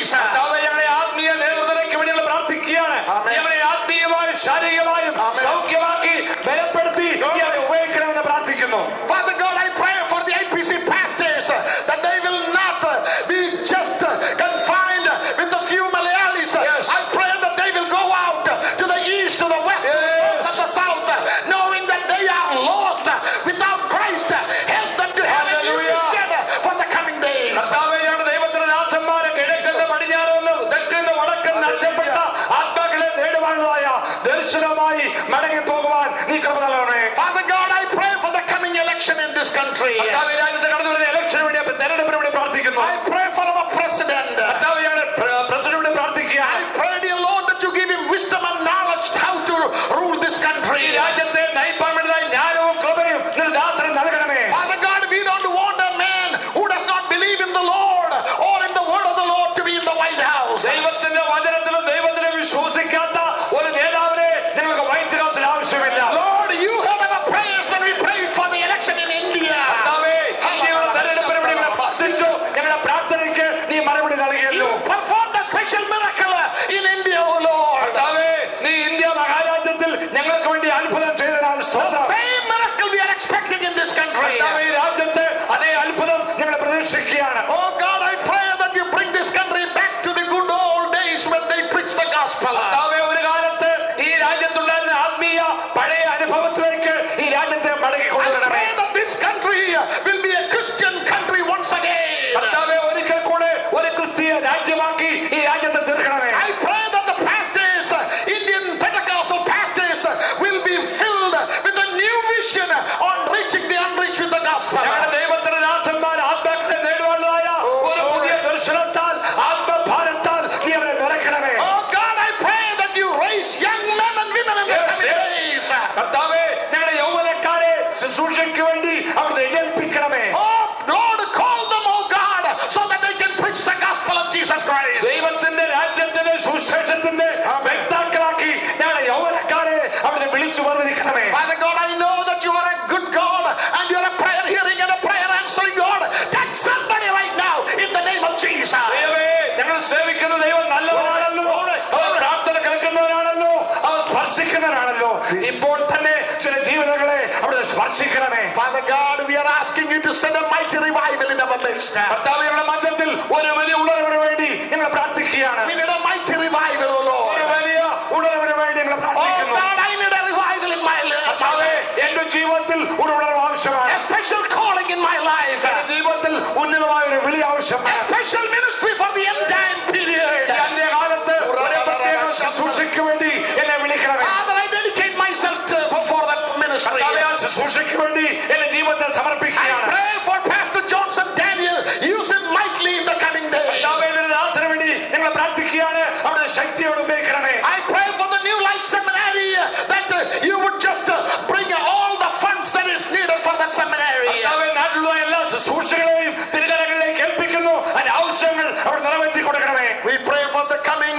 increase. ഞങ്ങളുടെ ആത്മീയ നേതൃത്വത്തിലേക്ക് വേണ്ടി ഞങ്ങൾ പ്രാർത്ഥിക്കുകയാണ്. Amen. ഞങ്ങളെ ആത്മീയമായും ശാരീരികമായും Amen. സൗഖ്യമാക്കി ബലപ്പെടുത്തി ഞങ്ങളെ ഉപയോഗിക്കണമെന്ന് പ്രാർത്ഥിക്കുന്നു. Father God, I pray for the IPC pastors that they will not be just confined with the few Malayalis. Yes. I pray that they will go out to the east, to the west, to the north, and the south, knowing that they are lost without Christ. Help them to have a new Hallelujah. vision for the coming days. കർത്താവേ, ഞങ്ങളുടെ ദൈവത്തിന്റെ ദാസന്മാരെ കിഴക്കെന്ന് പടിഞ്ഞാറെന്ന് തെക്കെന്ന് വടക്കെന്ന് അറ്റപ്പെട്ട ആത്മാക്കളെ നേടുവാനുള്ളതായ ദർശനമായി മടങ്ങിപ്പോകുവാൻ നീ കൃപ നൽകണമേ. Father God, I pray for the coming election in this country. കർത്താവേ, രാജ്യത്ത് കടന്നു വരുന്ന ഇലക്ഷന് വേണ്ടി തെരഞ്ഞെടുപ്പിന് വേണ്ടി പ്രാർത്ഥിക്കുന്നു. I pray for our president. കർത്താവേ, ഞങ്ങളുടെ പ്രസിഡന്റിന് വേണ്ടി പ്രാർത്ഥിക്കുകയാണ്. I pray, dear Lord, that you give him wisdom and knowledge how to rule this country. ഈ രാജ്യത്തെ നയിപ്പാൻ വേണ്ടതായ ജ്ഞാനവും കൃപയും നിന്റെ ദാസന് നൽകണമേ. Father God, we don't want a man who does not believe in the Lord or in the word of the Lord to be in the White House. ദൈവത്തിന്റെ വചനത്തിലും ദൈവത്തിനെ വിശ്വസിക്കാത്ത ഒരു നേതാവിനെ ഞങ്ങൾക്ക് വൈറ്റ് ഹൗസിൽ ആവശ്യമില്ല. Lord, you heard our prayers when we prayed for the election in India. കർത്താവേ, ഇന്ത്യയുടെ തെരഞ്ഞെടുപ്പിന് വേണ്ടി ഞങ്ങൾ പ്രാർത്ഥിച്ചു. ഞങ്ങളുടെ പ്രാർത്ഥനയ്ക്ക് നീ മറുപടി നൽകിയല്ലോ. You performed a special miracle in India, O Lord. കർത്താവേ, നീ ഇന്ത്യ മഹാരാജ്യത്തിൽ ഞങ്ങൾക്ക് വേണ്ടി അത്ഭുതം ചെയ്തതിനാൽ The സ്തോത്രം. same miracle we are expecting in this country. കർത്താവേ, ഈ രാജ്യത്തെ അതേ അത്ഭുതം ഞങ്ങൾ പ്രതീക്ഷിക്കുകയാണ്. Oh God, I pray that you bring this country back to the good old days when they preach the gospel. കർത്താവേ, ഒരു കാലത്ത് ഈ രാജ്യത്തുണ്ടായിരുന്ന ആത്മീയ പഴയ അനുഭവത്തിലേക്ക് ഈ രാജ്യത്തെ I മടങ്ങിക്കൊണ്ടുവരണമേ. pray that this country will be a Christian country once again. കർത്താവേ, ഒരിക്കൽ കൂടെ ഒരു ക്രിസ്തീയ രാജ്യമാക്കി ഈ രാജ്യത്തെ തീർക്കണമേ. I pray that the pastors, Indian Pentecostal pastors, will be filled with a new vision on reaching the unreached with the gospel. ഞങ്ങളുടെ ദൈവത്തിന്റെ ദാസന്മാർ ആത്മാക്കളെ നേടുവാനുള്ളതായ ഒരു പുതിയ ദർശനത്താൽ ആത്മഭാരത്താൽ നീ അവരെ നിറയ്ക്കണമേ. Oh God, I pray that you raise young men and women in the Yes, coming yes. days. കർത്താവേ, ഞങ്ങളുടെ യൗവനക്കാരെ ശുശ്രൂഷയ്ക്ക് വേണ്ടി അവിടുന്ന് എഴുന്നേൽപ്പിക്കണമേ. Oh Lord, call them, oh God, so that they can preach the gospel of Jesus Christ. ദൈവത്തിന്റെ രാജ്യത്തിന്റെ സുശേഷത്തിന്റെ വ്യക്താക്കളാക്കി ഞങ്ങളുടെ യൗവനക്കാരെ അവിടുന്ന് വിളിച്ചു വന്നിരിക്കണമേ. Father God, I know that you are a good God and you are a prayer hearing and a prayer answering God. Touch somebody right now in the name of Jesus. ദൈവമേ, ഞങ്ങൾ സേവിക്കുന്ന ദൈവം നല്ലവനാണല്ലോ, അവർ പ്രാർത്ഥന കേൾക്കുന്നവരാണല്ലോ, അവർ സ്പർശിക്കുന്നവരാണല്ലോ. ഇപ്പോൾ തന്നെ ചില ജീവിതങ്ങളെ അവിടുന്ന് സ്പർശിക്കണമേ. Father God, we are asking you to send a mighty revival in our midst. കർത്താവേ, ഞങ്ങളുടെ മധ്യത്തിൽ ഒരു വലിയ ഉണർവിന് വേണ്ടി ഞങ്ങൾ പ്രാർത്ഥിക്കുകയാണ്. We need a mighty revival, oh ഒരു Lord. വലിയ ഉണർവിന് വേണ്ടി ഞങ്ങൾ Oh പ്രാർത്ഥിക്കുന്നു. God, I need a revival in my life. കർത്താവേ, എന്റെ ജീവിതത്തിൽ ഒരു ഉണർവ് ആവശ്യമാണ്. A special calling in my life. എന്റെ ജീവിതത്തിൽ ഉന്നതമായ ഒരു വിളി A ആവശ്യമാണ്. special ministry for the end time period. ഈ അന്ത്യകാലത്ത് ഒരു പ്രത്യേക ശുശ്രൂഷയ്ക്ക് വേണ്ടി എന്നെ വിളിക്കണമേ. Father, I dedicate myself for that ministry. കർത്താവേ, ആ ശുശ്രൂഷയ്ക്ക് വേണ്ടി എന്റെ ജീവിതത്തെ I സമർപ്പിക്കുകയാണ്. pray for Pastor Johnson Daniel. Use him mightily in the coming days. കർത്താവേ, നിന്റെ ദാസന് വേണ്ടി ഞങ്ങൾ പ്രാർത്ഥിക്കുകയാണ്. അവിടെ ശക്തിയോട് ഉപയോഗിക്കണമേ. I pray for the New Life Seminary that you would just bring all the funds that is needed for that seminary. കർത്താവേ, നാട്ടിലുള്ള എല്ലാ ശുശ്രൂഷകളെയും തിരുകരങ്ങളിലേക്ക് ഏൽപ്പിക്കുന്നു. അതിന്റെ ആവശ്യങ്ങൾ അവിടെ നിറവേറ്റി കൊടുക്കണമേ. We pray for the coming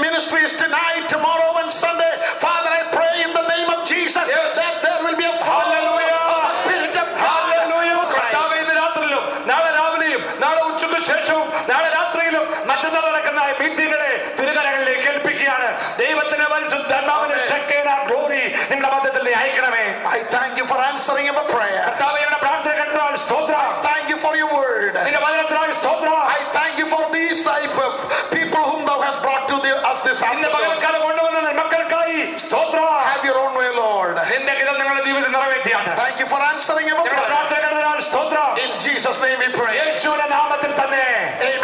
ministries tonight, tomorrow and Sunday. Father, I pray in the name of Jesus Yes. that there will be a flow Hallelujah. of the Spirit of God. Hallelujah. Christ. കർത്താവേ, ഇന്ന് രാത്രിയിലും നാളെ രാവിലെയും നാളെ ഉച്ചയ്ക്ക് ശേഷവും നാളെ രാത്രിയിലും മറ്റന്നാൾ നടക്കുന്ന മീറ്റിംഗുകളെ തിരുകരങ്ങളിലേക്ക് ഏൽപ്പിക്കുകയാണ്. ദൈവത്തിന്റെ പരിശുദ്ധാത്മാവിന്റെ ശക്തിയുടെ ഗ്ലോറി നിങ്ങളുടെ മധ്യത്തിൽ നീ അയക്കണമേ. I thank you for answering our prayer. കർത്താവേ, ഞങ്ങളുടെ പ്രാർത്ഥന കേട്ടതിനാൽ സ്തോത്രം. Thank you for your word. നിന്റെ വചനത്തിനായി സ്തോത്രം. I thank you for these type of people whom thou hast brought to us this ഇന്ന് afternoon. പകൽക്കാലം കൊണ്ടുവന്ന മക്കൾക്കായി സ്തോത്രം. Have your own way, Lord. നിന്റെ ഗീതം ഞങ്ങളുടെ ജീവിതം നിറവേറ്റിയാണ്. Thank you for answering our ഞങ്ങളുടെ prayer. പ്രാർത്ഥന കേട്ടതിനാൽ സ്തോത്രം. In Jesus' name we pray. യേശുവിന്റെ നാമത്തിൽ തന്നെ Amen.